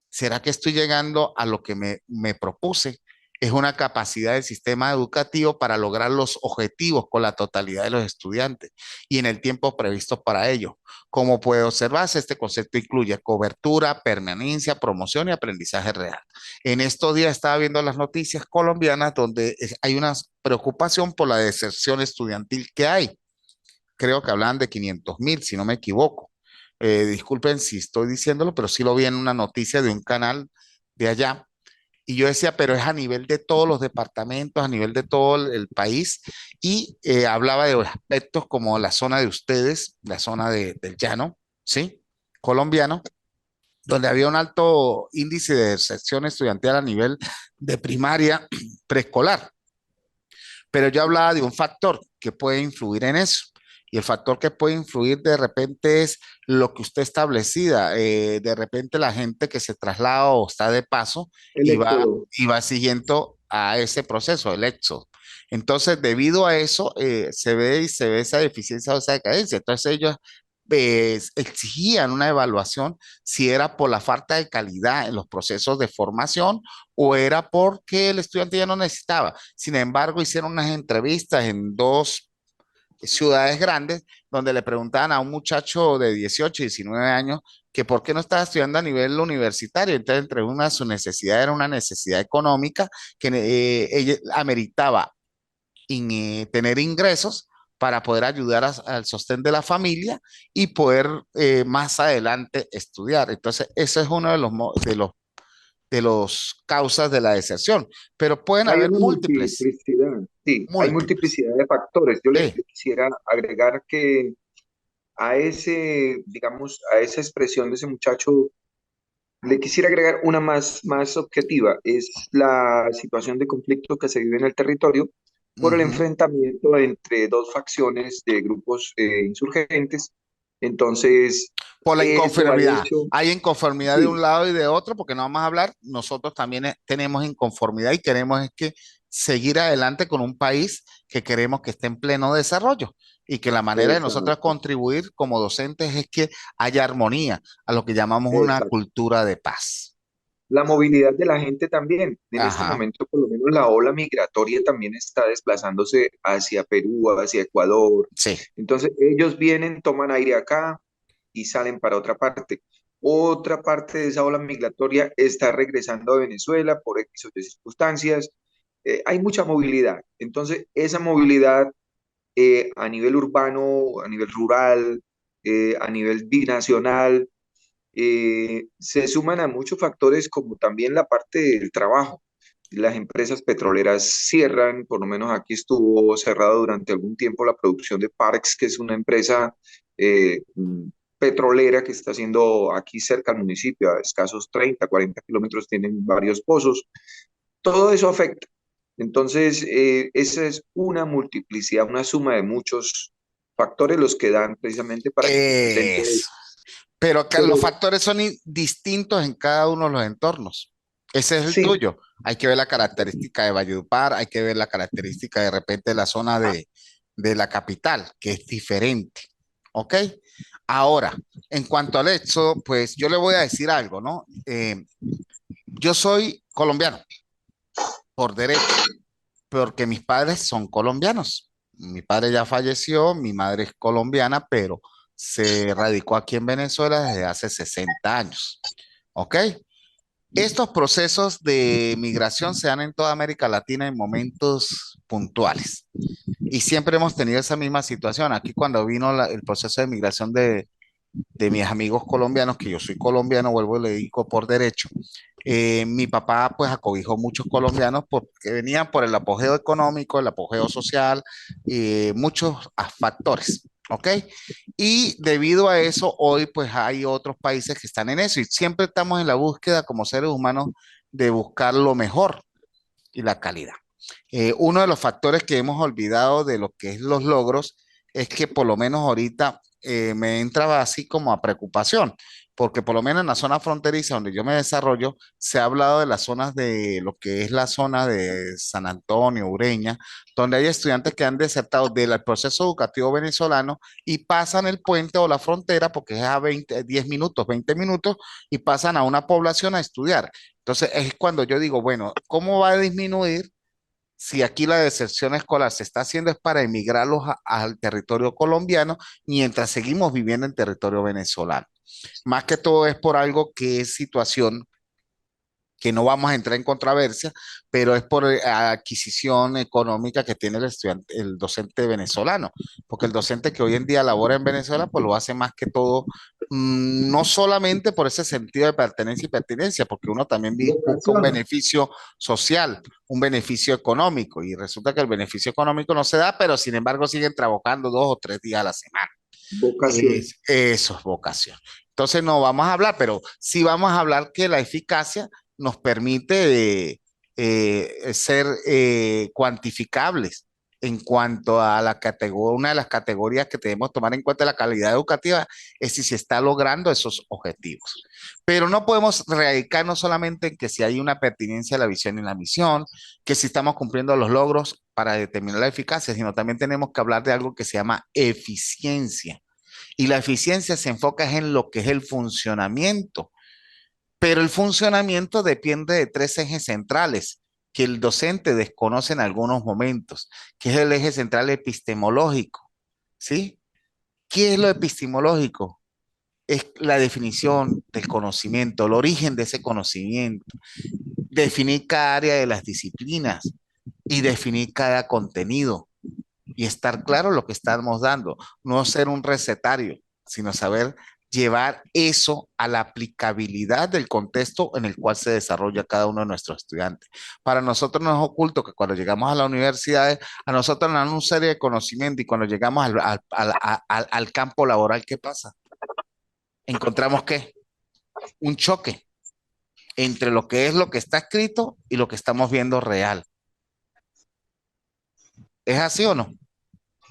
¿Será que estoy llegando a lo que me propuse? Es una capacidad del sistema educativo para lograr los objetivos con la totalidad de los estudiantes y en el tiempo previsto para ello. Como puede observarse, este concepto incluye cobertura, permanencia, promoción y aprendizaje real. En estos días estaba viendo las noticias colombianas donde hay una preocupación por la deserción estudiantil que hay. Creo que hablan de 500.000, si no me equivoco. Disculpen si estoy diciéndolo, pero sí lo vi en una noticia de un canal de allá. Y yo decía, pero es a nivel de todos los departamentos, a nivel de todo el país. Y hablaba de aspectos como la zona de ustedes, la zona del llano, ¿sí? Colombiano, donde había un alto índice de deserción estudiantil a nivel de primaria preescolar. Pero yo hablaba de un factor que puede influir en eso. Y el factor que puede influir de repente es lo que usted establecida. De repente la gente que se traslada o está de paso El éxodo. y va siguiendo a ese proceso, el éxodo. Entonces, debido a eso, se ve esa deficiencia o esa decadencia. Entonces, ellos exigían una evaluación si era por la falta de calidad en los procesos de formación o era porque el estudiante ya no necesitaba. Sin embargo, hicieron unas entrevistas en dos ciudades grandes donde le preguntaban a un muchacho de 18 y 19 años que por qué no estaba estudiando a nivel universitario. Entonces, entre una, su necesidad era una necesidad económica que ella ameritaba tener ingresos para poder ayudar al sostén de la familia y poder más adelante estudiar. Entonces, ese es uno de los causas de la deserción, pero pueden Hay haber una múltiples, multiplicidad, sí, hay múltiples. multiplicidad de factores. Yo le Sí, quisiera agregar que a ese, digamos, a esa expresión de ese muchacho, le quisiera agregar una más objetiva, es la situación de conflicto que se vive en el territorio por el ujú, enfrentamiento entre dos facciones de grupos insurgentes Entonces, Por la eso ha inconformidad. hecho, Hay inconformidad de un sí, lado y de otro, porque no vamos a hablar, nosotros también tenemos inconformidad y queremos es que seguir adelante con un país que queremos que esté en pleno desarrollo y que la manera de nosotros exacto, contribuir como docentes es que haya armonía, a lo que llamamos una exacto. cultura de paz. La movilidad de la gente también. En este Ajá, momento, por lo menos la ola migratoria también está desplazándose hacia Perú, hacia Ecuador. sí. Entonces, ellos vienen, toman aire acá y salen para otra parte. Otra parte de esa ola migratoria está regresando a Venezuela por X o Y circunstancias. Hay mucha movilidad. Entonces, esa movilidad a nivel urbano, a nivel rural, a nivel binacional, se suman a muchos factores como también la parte del trabajo. Las empresas petroleras cierran, por lo menos aquí estuvo cerrado durante algún tiempo la producción de Parks, que es una empresa petrolera que está haciendo aquí cerca al municipio, a escasos 30, 40 kilómetros, tienen varios pozos. Todo eso afecta. Entonces, esa es una multiplicidad, una suma de muchos factores los que dan precisamente para que se presente Eso. eso. Pero acá los Pero factores son distintos en cada uno de los entornos. Ese es el sí, tuyo. Hay que ver la característica de Valledupar, hay que ver la característica de repente de la zona de la capital, que es diferente. ¿Ok? Ahora, en cuanto al hecho, pues yo le voy a decir algo, ¿no? Yo soy colombiano por derecho, porque mis padres son colombianos. Mi padre ya falleció, mi madre es colombiana, pero se radicó aquí en Venezuela desde hace 60 años. ¿Ok? Estos procesos de migración se dan en toda América Latina en momentos puntuales. Y siempre hemos tenido esa misma situación. Aquí cuando vino el proceso de migración de mis amigos colombianos, que yo soy colombiano, vuelvo y le digo por derecho, mi papá pues acobijó muchos colombianos porque venían por el apogeo económico, el apogeo social, muchos factores, ¿ok? Y debido a eso, hoy pues hay otros países que están en eso y siempre estamos en la búsqueda como seres humanos de buscar lo mejor y la calidad. Uno de los factores que hemos olvidado de lo que es los logros es que por lo menos ahorita me entraba así como a preocupación, porque por lo menos en la zona fronteriza donde yo me desarrollo, se ha hablado de las zonas de lo que es la zona de San Antonio, Ureña, donde hay estudiantes que han desertado del proceso educativo venezolano y pasan el puente o la frontera, porque es a 20, 10 minutos, 20 minutos, y pasan a una población a estudiar. Entonces es cuando yo digo, bueno, ¿cómo va a disminuir si aquí la deserción escolar se está haciendo es para emigrarlos al territorio colombiano mientras seguimos viviendo en territorio venezolano? Más que todo es por algo que es situación que no vamos a entrar en controversia, pero es por adquisición económica que tiene el estudiante, el docente venezolano, porque el docente que hoy en día labora en Venezuela, pues lo hace más que todo, no solamente por ese sentido de pertenencia y pertinencia, porque uno también busca un vocación, beneficio social, un beneficio económico, y resulta que el beneficio económico no se da, pero sin embargo siguen trabajando 2 o 3 días a la semana. vocación. Eso es vocación. Entonces no vamos a hablar, pero sí vamos a hablar que la eficacia nos permite ser cuantificables en cuanto a la categoría, una de las categorías que debemos tomar en cuenta de la calidad educativa es si se está logrando esos objetivos. Pero no podemos radicarnos solamente en que si hay una pertinencia a la visión y la misión, que si estamos cumpliendo los logros para determinar la eficacia, sino también tenemos que hablar de algo que se llama eficiencia. Y la eficiencia se enfoca en lo que es el funcionamiento, pero el funcionamiento depende de tres ejes centrales que el docente desconoce en algunos momentos, que es el eje central epistemológico, ¿sí? ¿Qué es lo epistemológico? Es la definición del conocimiento, el origen de ese conocimiento, definir cada área de las disciplinas y definir cada contenido y estar claro lo que estamos dando, no ser un recetario, sino saber llevar eso a la aplicabilidad del contexto en el cual se desarrolla cada uno de nuestros estudiantes. Para nosotros no es oculto que cuando llegamos a las universidades, a nosotros nos dan una serie de conocimientos y cuando llegamos al campo laboral, ¿qué pasa? Encontramos que un choque entre lo que es lo que está escrito y lo que estamos viendo real. ¿Es así o no?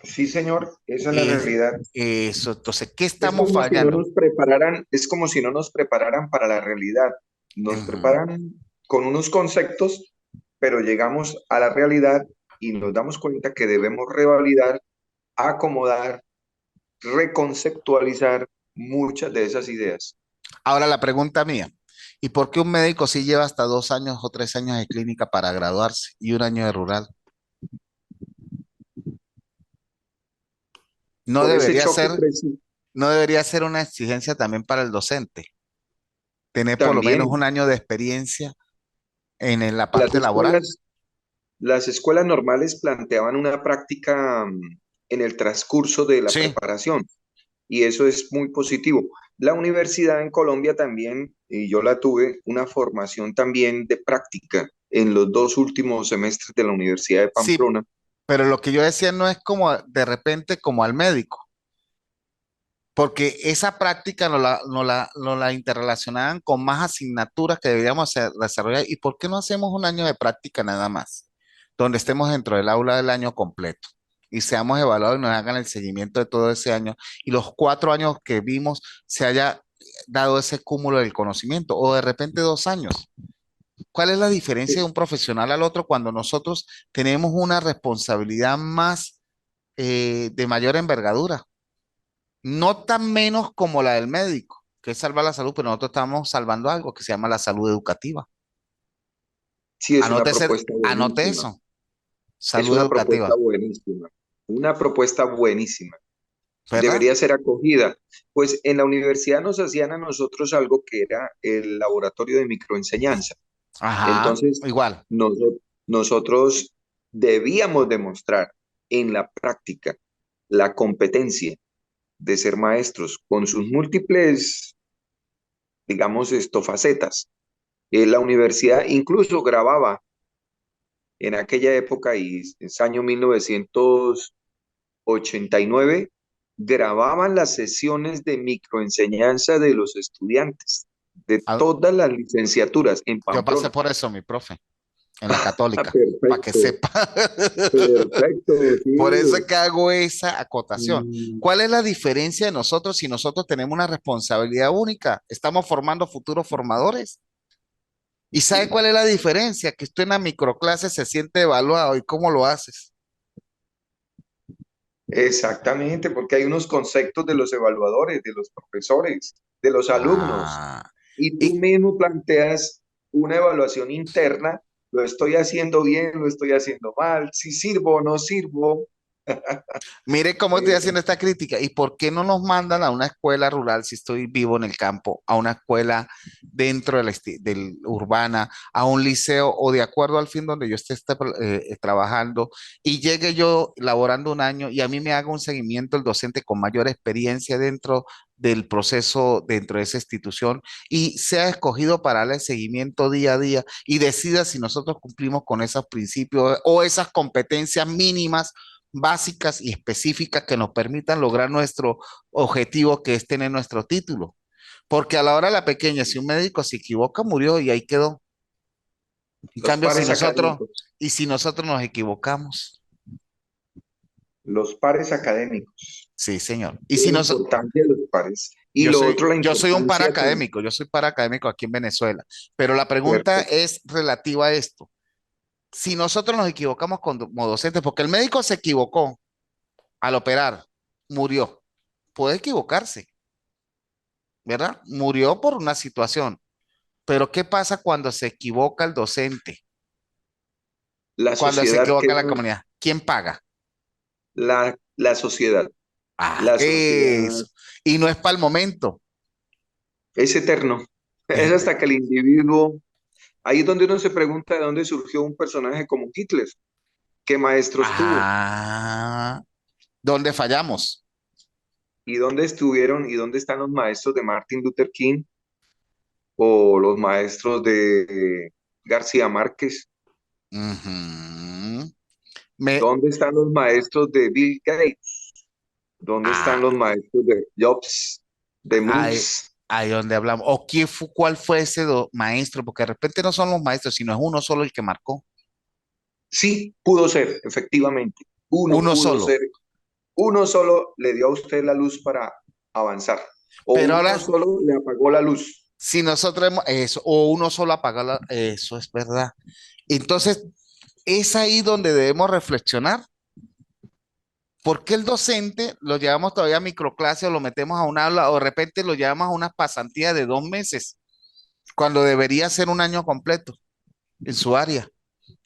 Sí, señor, esa es la Es, realidad. eso, entonces, ¿qué Es estamos como si no fallando? nos prepararan, es como si no nos prepararan para la realidad. Nos Ujú. preparan con unos conceptos, pero llegamos a la realidad y nos damos cuenta que debemos revalidar, acomodar, reconceptualizar muchas de esas ideas. Ahora la pregunta mía, ¿y por qué un médico sí lleva hasta 2 años o 3 años de clínica para graduarse y un año de rural? No Por ese debería choque ser, preciso no debería ser una exigencia también para el docente, tener por lo menos también. un año de experiencia en la Las parte laboral. escuelas, las escuelas normales planteaban una práctica en el transcurso de la Sí, preparación y eso es muy positivo. La universidad en Colombia también, y yo la tuve, una formación también de práctica en los 2 últimos semestres de la Universidad de sí, Pamplona. pero lo que yo decía no es como de repente como al médico, porque esa práctica no la interrelacionaban con más asignaturas que deberíamos desarrollar. ¿Y por qué no hacemos un año de práctica nada más, donde estemos dentro del aula del año completo y seamos evaluados y nos hagan el seguimiento de todo ese año y los 4 años que vimos se haya dado ese cúmulo del conocimiento o de repente 2 años? ¿Cuál es la diferencia de un profesional al otro cuando nosotros tenemos una responsabilidad más de mayor envergadura? No tan menos como la del médico, que es salvar la salud, pero nosotros estamos salvando algo que se llama la salud educativa. Sí, es una Anótese, propuesta anote buenísima, eso, es salud una propuesta educativa, buenísima, una propuesta buenísima. ¿verdad? Debería ser acogida. Pues en la universidad nos hacían a nosotros algo que era el laboratorio de microenseñanza. Ajá, Entonces, igual. nosotros debíamos demostrar en la práctica la competencia de ser maestros con sus múltiples, digamos, facetas. La universidad incluso grababa en aquella época, y es año 1989, grababan las sesiones de microenseñanza de los estudiantes de Ah, todas las licenciaturas en yo pasé Pamplona. por eso, mi profe, en la católica, para que Perfecto, sepa. perfecto, Por eso es sí. que hago esa acotación. Mm, ¿Cuál es la diferencia de nosotros si nosotros tenemos una responsabilidad única? Estamos formando futuros formadores. ¿Y sabe cuál es la diferencia? Que usted en la microclase se siente evaluado y cómo lo haces. exactamente, porque hay unos conceptos de los evaluadores, de los profesores, de los alumnos, Ah, y tú y mismo planteas una evaluación interna, lo estoy haciendo bien, lo estoy haciendo mal, si sirvo o no sirvo. mire cómo estoy haciendo esta crítica. ¿Y por qué no nos mandan a una escuela rural si estoy vivo en el campo, a una escuela dentro del urbana, a un liceo o de acuerdo al fin donde yo esté trabajando y llegue yo laborando un año y a mí me haga un seguimiento el docente con mayor experiencia dentro del proceso dentro de esa institución y sea escogido para darle seguimiento día a día y decida si nosotros cumplimos con esos principios o esas competencias mínimas básicas y específicas que nos permitan lograr nuestro objetivo, que es tener nuestro título? Porque a la hora de la pequeña, si un médico se equivoca, murió y ahí quedó. En Los cambio, pares académicos, y si nosotros nos equivocamos, los pares académicos, sí, señor. Y la si nos, importancia de los pares. Y lo otro, la yo soy un importancia también. paraacadémico, yo soy paraacadémico aquí en Venezuela, pero la pregunta Perfecto. es relativa a esto. Si nosotros nos equivocamos como docentes, porque el médico se equivocó al operar, murió, puede equivocarse, ¿verdad? Murió por una situación. Pero ¿qué pasa cuando se equivoca el docente? La Cuando se sociedad equivoca queda, la comunidad. ¿Quién paga? la sociedad, Ah, la sociedad eso. Y no es para el momento. es eterno. Es Es- hasta que el individuo, ahí es donde uno se pregunta de dónde surgió un personaje como Hitler, qué maestros tuvo ah, ¿dónde fallamos? y dónde estuvieron y dónde están los maestros de Martin Luther King o los maestros de García Márquez, Ujú. Me, dónde están los maestros de Bill Gates, dónde están ah, los maestros de Jobs, de ahí, Moose. ahí donde hablamos. ¿O cuál fue ese maestro? Porque de repente no son los maestros, sino es uno solo el que marcó. Sí, pudo ser, efectivamente. Uno Uno pudo solo. ser Uno solo le dio a usted la luz para avanzar, o Pero uno ahora, solo le apagó la luz. si nosotros eso, o uno solo apaga eso es verdad. Entonces, es ahí donde debemos reflexionar. ¿Por qué el docente lo llevamos todavía a microclase o lo metemos a un aula o de repente lo llevamos a una pasantía de 2 meses, cuando debería ser un año completo en su área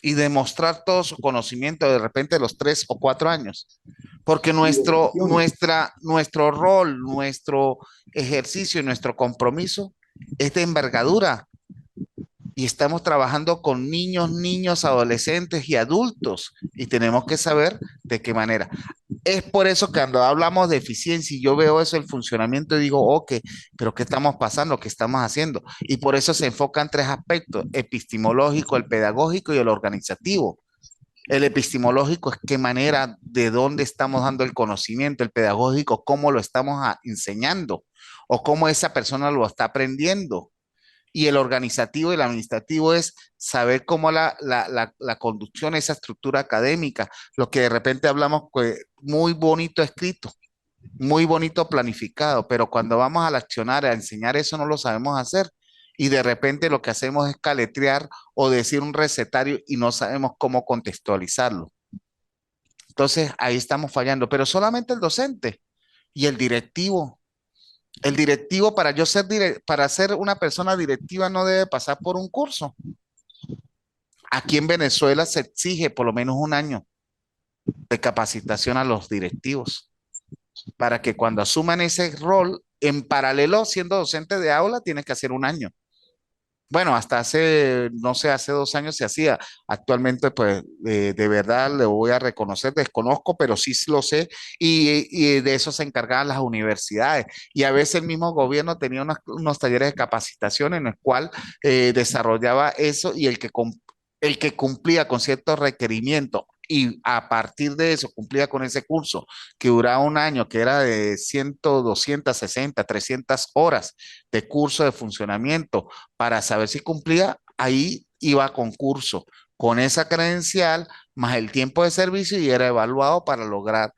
y demostrar todo su conocimiento de repente los 3 o 4 años? Porque Y vocación. nuestro rol, nuestro ejercicio y nuestro compromiso es de envergadura y estamos trabajando con niños, niños, adolescentes y adultos y tenemos que saber de qué manera. Es por eso que cuando hablamos de eficiencia y yo veo eso, el funcionamiento, y digo, ok, pero ¿qué estamos pasando? ¿Qué estamos haciendo? Y por eso se enfocan tres aspectos: epistemológico, el pedagógico y el organizativo. El epistemológico es qué manera, de dónde estamos dando el conocimiento; el pedagógico, cómo lo estamos enseñando o cómo esa persona lo está aprendiendo; y el organizativo y el administrativo es saber cómo la conducción, esa estructura académica, lo que de repente hablamos, pues, muy bonito escrito, muy bonito planificado, pero cuando vamos al accionar, a enseñar eso, no lo sabemos hacer. Y de repente lo que hacemos es caletrear o decir un recetario y no sabemos cómo contextualizarlo. Entonces ahí estamos fallando, pero solamente el docente y el directivo. El directivo, para yo ser para ser una persona directiva, no debe pasar por un curso. Aquí en Venezuela se exige por lo menos un año de capacitación a los directivos para que cuando asuman ese rol, en paralelo, siendo docente de aula, tienes que hacer un año. Bueno, hasta hace, no sé, hace 2 años se hacía. Actualmente, pues, de verdad le voy a reconocer, desconozco, pero sí lo sé, y de eso se encargaban las universidades. Y a veces el mismo gobierno tenía unos talleres de capacitación en el cual desarrollaba eso, y el que cumplía con ciertos requerimientos y a partir de eso cumplía con ese curso que duraba un año, que era de 100, 260, 300 horas de curso de funcionamiento para saber si cumplía, ahí iba a concurso con esa credencial más el tiempo de servicio y era evaluado para lograr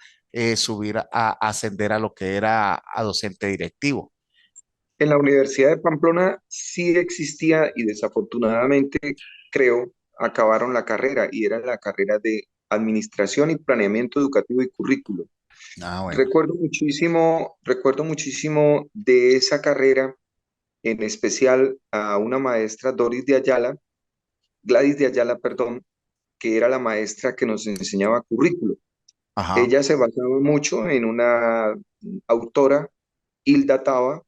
subir a ascender a lo que era a docente directivo. En la Universidad de Pamplona sí existía y desafortunadamente, creo, acabaron la carrera y era la carrera de Administración y Planeamiento Educativo y Currículo. Ah, bueno. Recuerdo muchísimo de esa carrera, en especial a una maestra, Gladys de Ayala, perdón, que era la maestra que nos enseñaba currículo. Ajá. Ella se basaba mucho en una autora, Hilda Taba,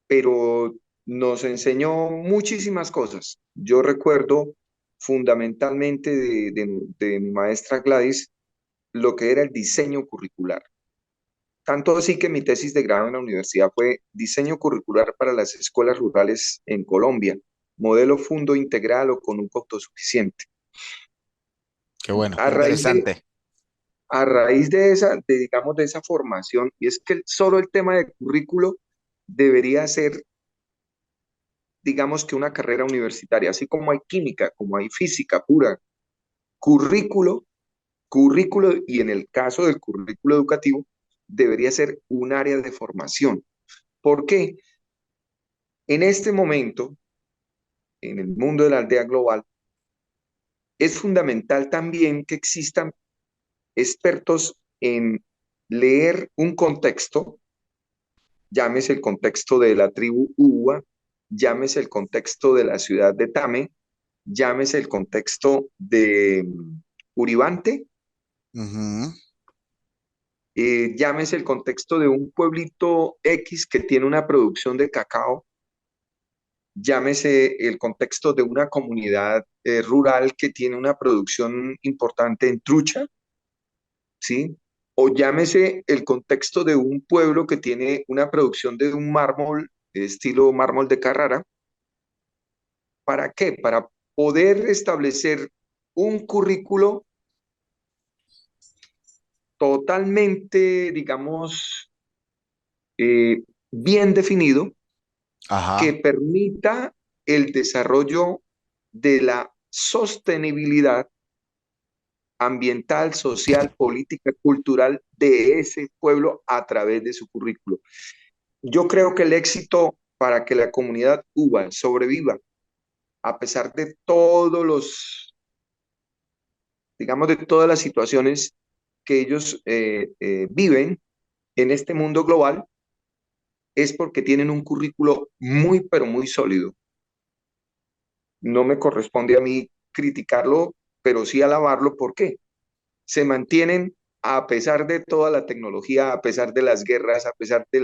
pero nos enseñó muchísimas cosas. Yo recuerdo fundamentalmente de mi maestra Gladys lo que era el diseño curricular. Tanto así que mi tesis de grado en la universidad fue diseño curricular para las escuelas rurales en Colombia, modelo fundo integral o con un costo suficiente. Qué bueno, A qué raíz de, interesante. a raíz de digamos, de esa formación, y es que solo el tema de currículo debería ser, digamos, que una carrera universitaria, así como hay química, como hay física pura, currículo, currículo, y en el caso del currículo educativo, debería ser un área de formación. ¿Por qué? En este momento, en el mundo de la aldea global, es fundamental también que existan expertos en leer un contexto, llámese el contexto de la tribu Uwa, llámese el contexto de la ciudad de Tame, llámese el contexto de Uribante, Ujú. llámese el contexto de un pueblito X que tiene una producción de cacao, llámese el contexto de una comunidad rural que tiene una producción importante en trucha, ¿sí? O llámese el contexto de un pueblo que tiene una producción de un mármol, estilo mármol de Carrara. ¿Para qué? Para poder establecer un currículo totalmente, digamos, bien definido, que Ajá. permita el desarrollo de la sostenibilidad ambiental, social, política, cultural de ese pueblo a través de su currículo. Yo creo que el éxito para que la comunidad UBA sobreviva, a pesar de todos los, digamos, de todas las situaciones que ellos viven en este mundo global, es porque tienen un currículo muy, pero muy sólido. No me corresponde a mí criticarlo, pero sí alabarlo. ¿Por qué? Se mantienen a pesar de toda la tecnología, a pesar de las guerras, a pesar de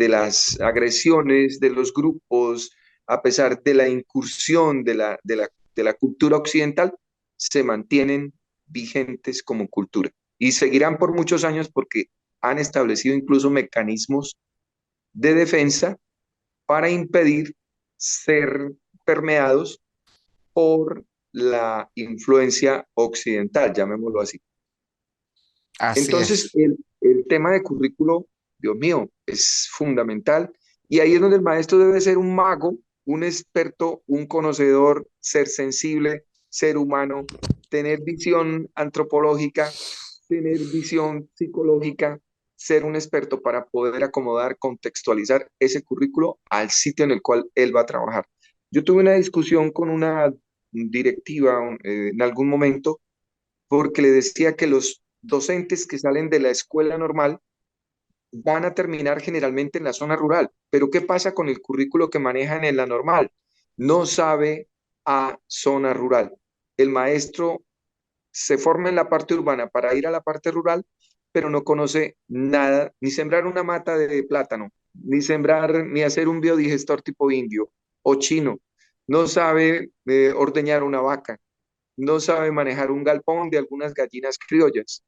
las agresiones de los grupos, a pesar de la incursión de la cultura occidental, se mantienen vigentes como cultura y seguirán por muchos años porque han establecido incluso mecanismos de defensa para impedir ser permeados por la influencia occidental, llamémoslo así. Así Entonces, es. el tema de currículo, Dios mío, es fundamental y ahí es donde el maestro debe ser un mago, un experto, un conocedor, ser sensible, ser humano, tener visión antropológica, tener visión psicológica, ser un experto para poder acomodar, contextualizar ese currículo al sitio en el cual él va a trabajar. Yo tuve una discusión con una directiva en algún momento porque le decía que los docentes que salen de la escuela normal van a terminar generalmente en la zona rural. Pero ¿qué pasa con el currículo que manejan en la normal? No sabe a zona rural. El maestro se forma en la parte urbana para ir a la parte rural, pero no conoce nada, ni sembrar una mata de plátano, ni sembrar, ni hacer un biodigestor tipo indio o chino. No sabe ordeñar una vaca, no sabe manejar un galpón de algunas gallinas criollas,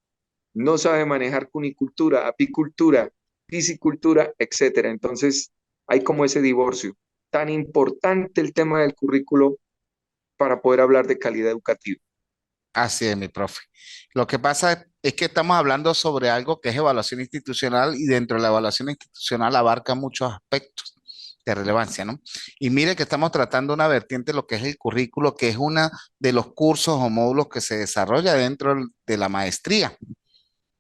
no sabe manejar cunicultura, apicultura, piscicultura, etcétera. Entonces, hay como ese divorcio. Tan importante el tema del currículo para poder hablar de calidad educativa. Así es, mi profe. Lo que pasa es que estamos hablando sobre algo que es evaluación institucional y dentro de la evaluación institucional abarca muchos aspectos de relevancia, ¿no? Y mire que estamos tratando una vertiente de lo que es el currículo, que es una de los cursos o módulos que se desarrolla dentro de la maestría.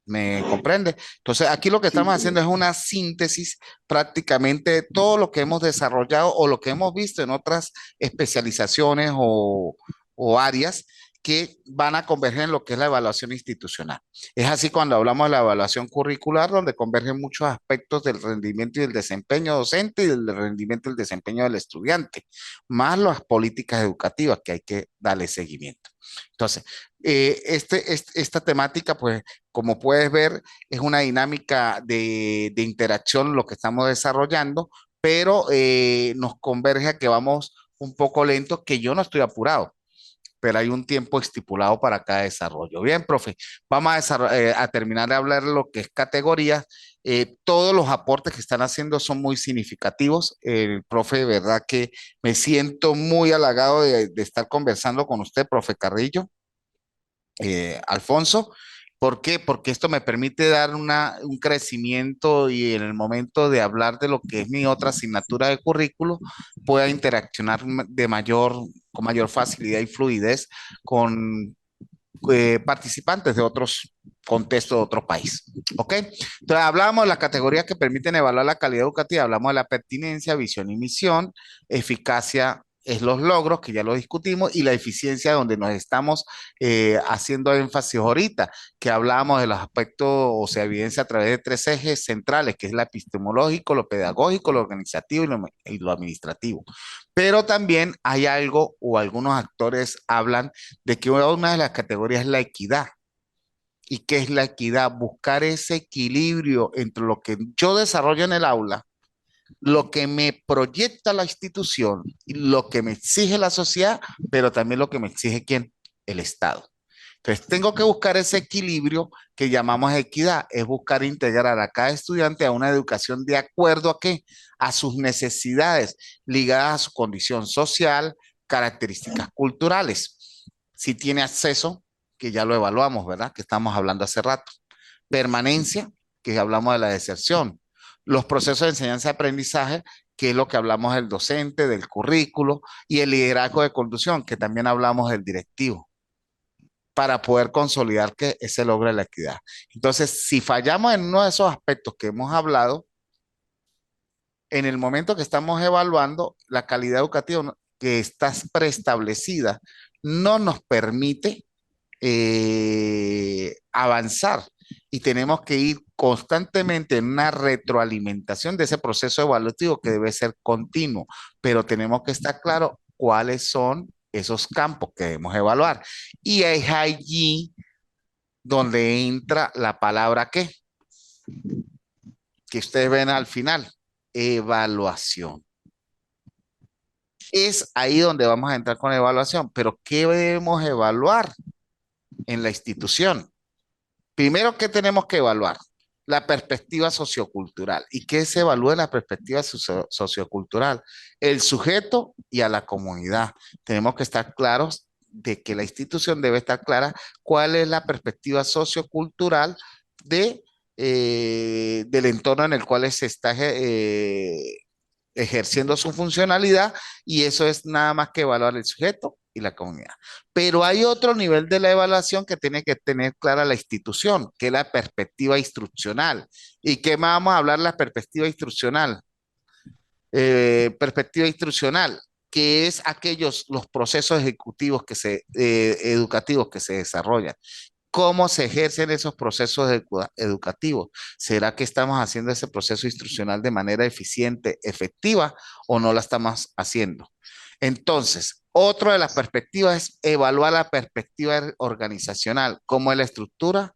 ¿Me comprende? Entonces, aquí lo que Sí, estamos señor. haciendo es una síntesis prácticamente de todo lo que hemos desarrollado o lo que hemos visto en otras especializaciones o áreas que van a converger en lo que es la evaluación institucional. Es así cuando hablamos de la evaluación curricular, donde convergen muchos aspectos del rendimiento y del desempeño docente y del rendimiento y el desempeño del estudiante, más las políticas educativas que hay que darle seguimiento. Entonces, esta temática, pues, como puedes ver, es una dinámica de interacción lo que estamos desarrollando, pero nos converge a que vamos un poco lento, que yo no estoy apurado, pero hay un tiempo estipulado para cada desarrollo. Bien, profe, vamos a terminar de hablar de lo que es categorías. Todos los aportes que están haciendo son muy significativos. El profe, de verdad que me siento muy halagado de estar conversando con usted, profe Carrillo. Alfonso. ¿Por qué? Porque esto me permite dar un crecimiento y en el momento de hablar de lo que es mi otra asignatura de currículo, pueda interaccionar con mayor facilidad y fluidez con participantes de otros contextos de otro país. ¿Ok? Entonces, hablamos de las categorías que permiten evaluar la calidad educativa, hablamos de la pertinencia, visión y misión, eficacia es los logros, que ya lo discutimos, y la eficiencia donde nos estamos haciendo énfasis ahorita, que hablamos de los aspectos, o sea, evidencia a través de tres ejes centrales, que es lo epistemológico, lo pedagógico, lo organizativo y lo administrativo. Pero también hay algo, o algunos actores hablan de que una de las categorías es la equidad. ¿Y qué es la equidad? Buscar ese equilibrio entre lo que yo desarrollo en el aula, lo que me proyecta la institución y lo que me exige la sociedad, pero también lo que me exige quién, el Estado. Entonces, tengo que buscar ese equilibrio que llamamos equidad, es buscar integrar a cada estudiante a una educación de acuerdo a qué, a sus necesidades ligadas a su condición social, características culturales. Si tiene acceso, que ya lo evaluamos, ¿verdad? Que estamos hablando hace rato. Permanencia, que hablamos de la deserción. Los procesos de enseñanza-aprendizaje, que es lo que hablamos del docente, del currículo, y el liderazgo de conducción, que también hablamos del directivo. para poder consolidar que se logre la equidad. Entonces, si fallamos en uno de esos aspectos que hemos hablado, en el momento que estamos evaluando, la calidad educativa que está preestablecida no nos permite avanzar y tenemos que ir constantemente en una retroalimentación de ese proceso evaluativo que debe ser continuo, pero tenemos que estar claros cuáles son esos campos que debemos evaluar. Y es allí donde entra la palabra que ustedes ven al final, evaluación. Es ahí donde vamos a entrar con evaluación, pero ¿qué debemos evaluar en la institución? Primero, ¿qué tenemos que evaluar? La perspectiva sociocultural. ¿Y qué se evalúa en la perspectiva sociocultural? El sujeto y a la comunidad. Tenemos que estar claros de que la institución debe estar clara cuál es la perspectiva sociocultural de, del entorno en el cual se está ejerciendo su funcionalidad y eso es nada más que evaluar el sujeto y la comunidad. Pero hay otro nivel de la evaluación que tiene que tener clara la institución, que es la perspectiva instruccional. ¿Y qué más vamos a hablar de la perspectiva instruccional? Perspectiva instruccional, que es aquellos, los procesos ejecutivos educativos que se desarrollan. ¿Cómo se ejercen esos procesos educativos? ¿Será que estamos haciendo ese proceso instruccional de manera eficiente, efectiva o no la estamos haciendo? Entonces, otra de las perspectivas es evaluar la perspectiva organizacional, cómo es la estructura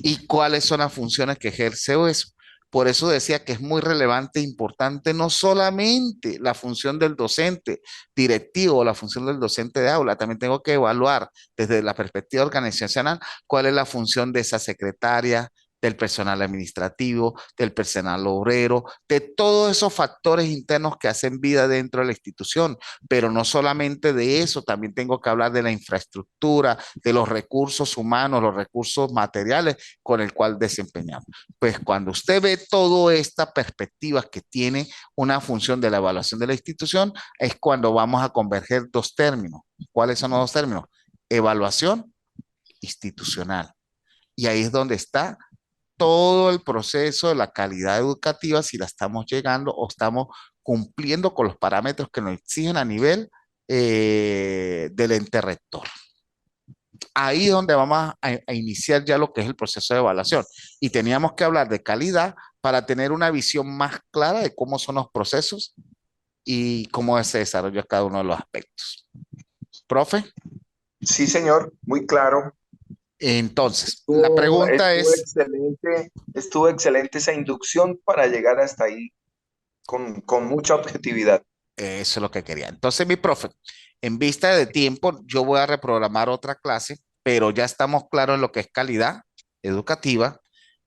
y cuáles son las funciones que ejerce eso. Por eso decía que es muy relevante e importante no solamente la función del docente directivo o la función del docente de aula, también tengo que evaluar desde la perspectiva organizacional cuál es la función de esa secretaria, del personal administrativo, del personal obrero, de todos esos factores internos que hacen vida dentro de la institución. Pero no solamente de eso, también tengo que hablar de la infraestructura, de los recursos humanos, los recursos materiales con el cual desempeñamos. Pues cuando usted ve toda esta perspectiva que tiene una función de la evaluación de la institución, es cuando vamos a converger dos términos. ¿Cuáles son los dos términos? Evaluación institucional. Y ahí es donde está todo el proceso de la calidad educativa, si la estamos llegando o estamos cumpliendo con los parámetros que nos exigen a nivel del ente rector. Ahí es donde vamos a iniciar ya lo que es el proceso de evaluación. Y teníamos que hablar de calidad para tener una visión más clara de cómo son los procesos y cómo se desarrolla cada uno de los aspectos. Profe, Sí, señor, muy claro. entonces, la pregunta es, Estuvo excelente esa inducción para llegar hasta ahí con mucha objetividad. eso es lo que quería. Entonces, mi profe, en vista de tiempo, yo voy a reprogramar otra clase, pero ya estamos claros en lo que es calidad educativa.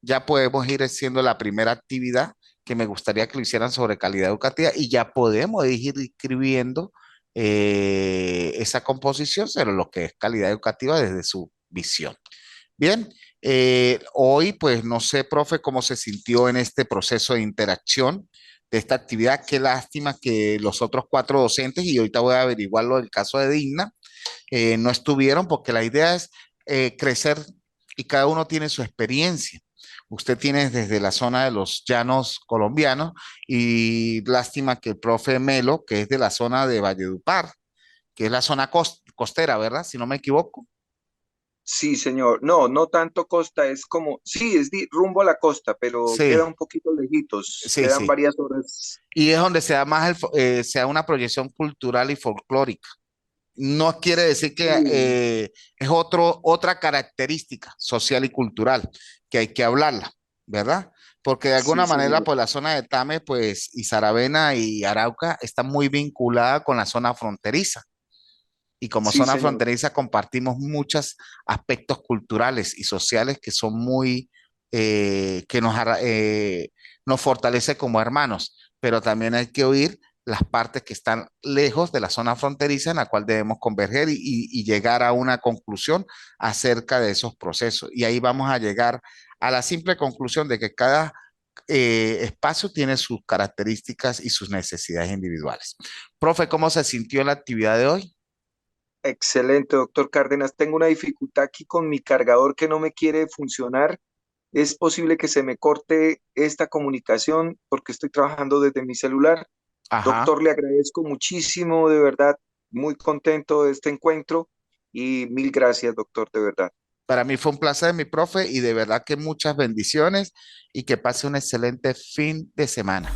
Ya podemos ir haciendo la primera actividad que me gustaría que lo hicieran sobre calidad educativa y ya podemos ir escribiendo esa composición sobre lo que es calidad educativa desde su visión. Bien, hoy pues no sé, profe, cómo se sintió en este proceso de interacción de esta actividad. Qué lástima que los otros cuatro docentes, y ahorita voy a averiguarlo del caso de Digna, no estuvieron porque la idea es crecer y cada uno tiene su experiencia. Usted tiene desde la zona de los llanos colombianos y lástima que el profe Melo, que es de la zona de Valledupar, que es la zona costera, ¿verdad? Si no me equivoco. Sí, señor. No, no tanto costa, es como, sí, rumbo a la costa, pero queda Sí, un poquito lejitos, sí, quedan sí. varias horas. Y es donde se da más se da una proyección cultural y folclórica. No quiere decir que Sí, es otra característica social y cultural que hay que hablarla, ¿verdad? Porque de sí, alguna manera, señor. pues la zona de Tame, pues, y Saravena y Arauca está muy vinculada con la zona fronteriza. Y como Sí, zona señor. fronteriza compartimos muchos aspectos culturales y sociales que son muy, que nos fortalece como hermanos, pero también hay que oír las partes que están lejos de la zona fronteriza en la cual debemos converger y llegar a una conclusión acerca de esos procesos. Y ahí vamos a llegar a la simple conclusión de que cada espacio tiene sus características y sus necesidades individuales. Profe, ¿cómo se sintió la actividad de hoy? Excelente, doctor Cárdenas. Tengo una dificultad aquí con mi cargador que no me quiere funcionar. Es posible que se me corte esta comunicación porque estoy trabajando desde mi celular. Ajá. Doctor, le agradezco muchísimo, de verdad, muy contento de este encuentro y mil gracias, doctor, de verdad. Para mí fue un placer, mi profe, y de verdad que muchas bendiciones y que pase un excelente fin de semana.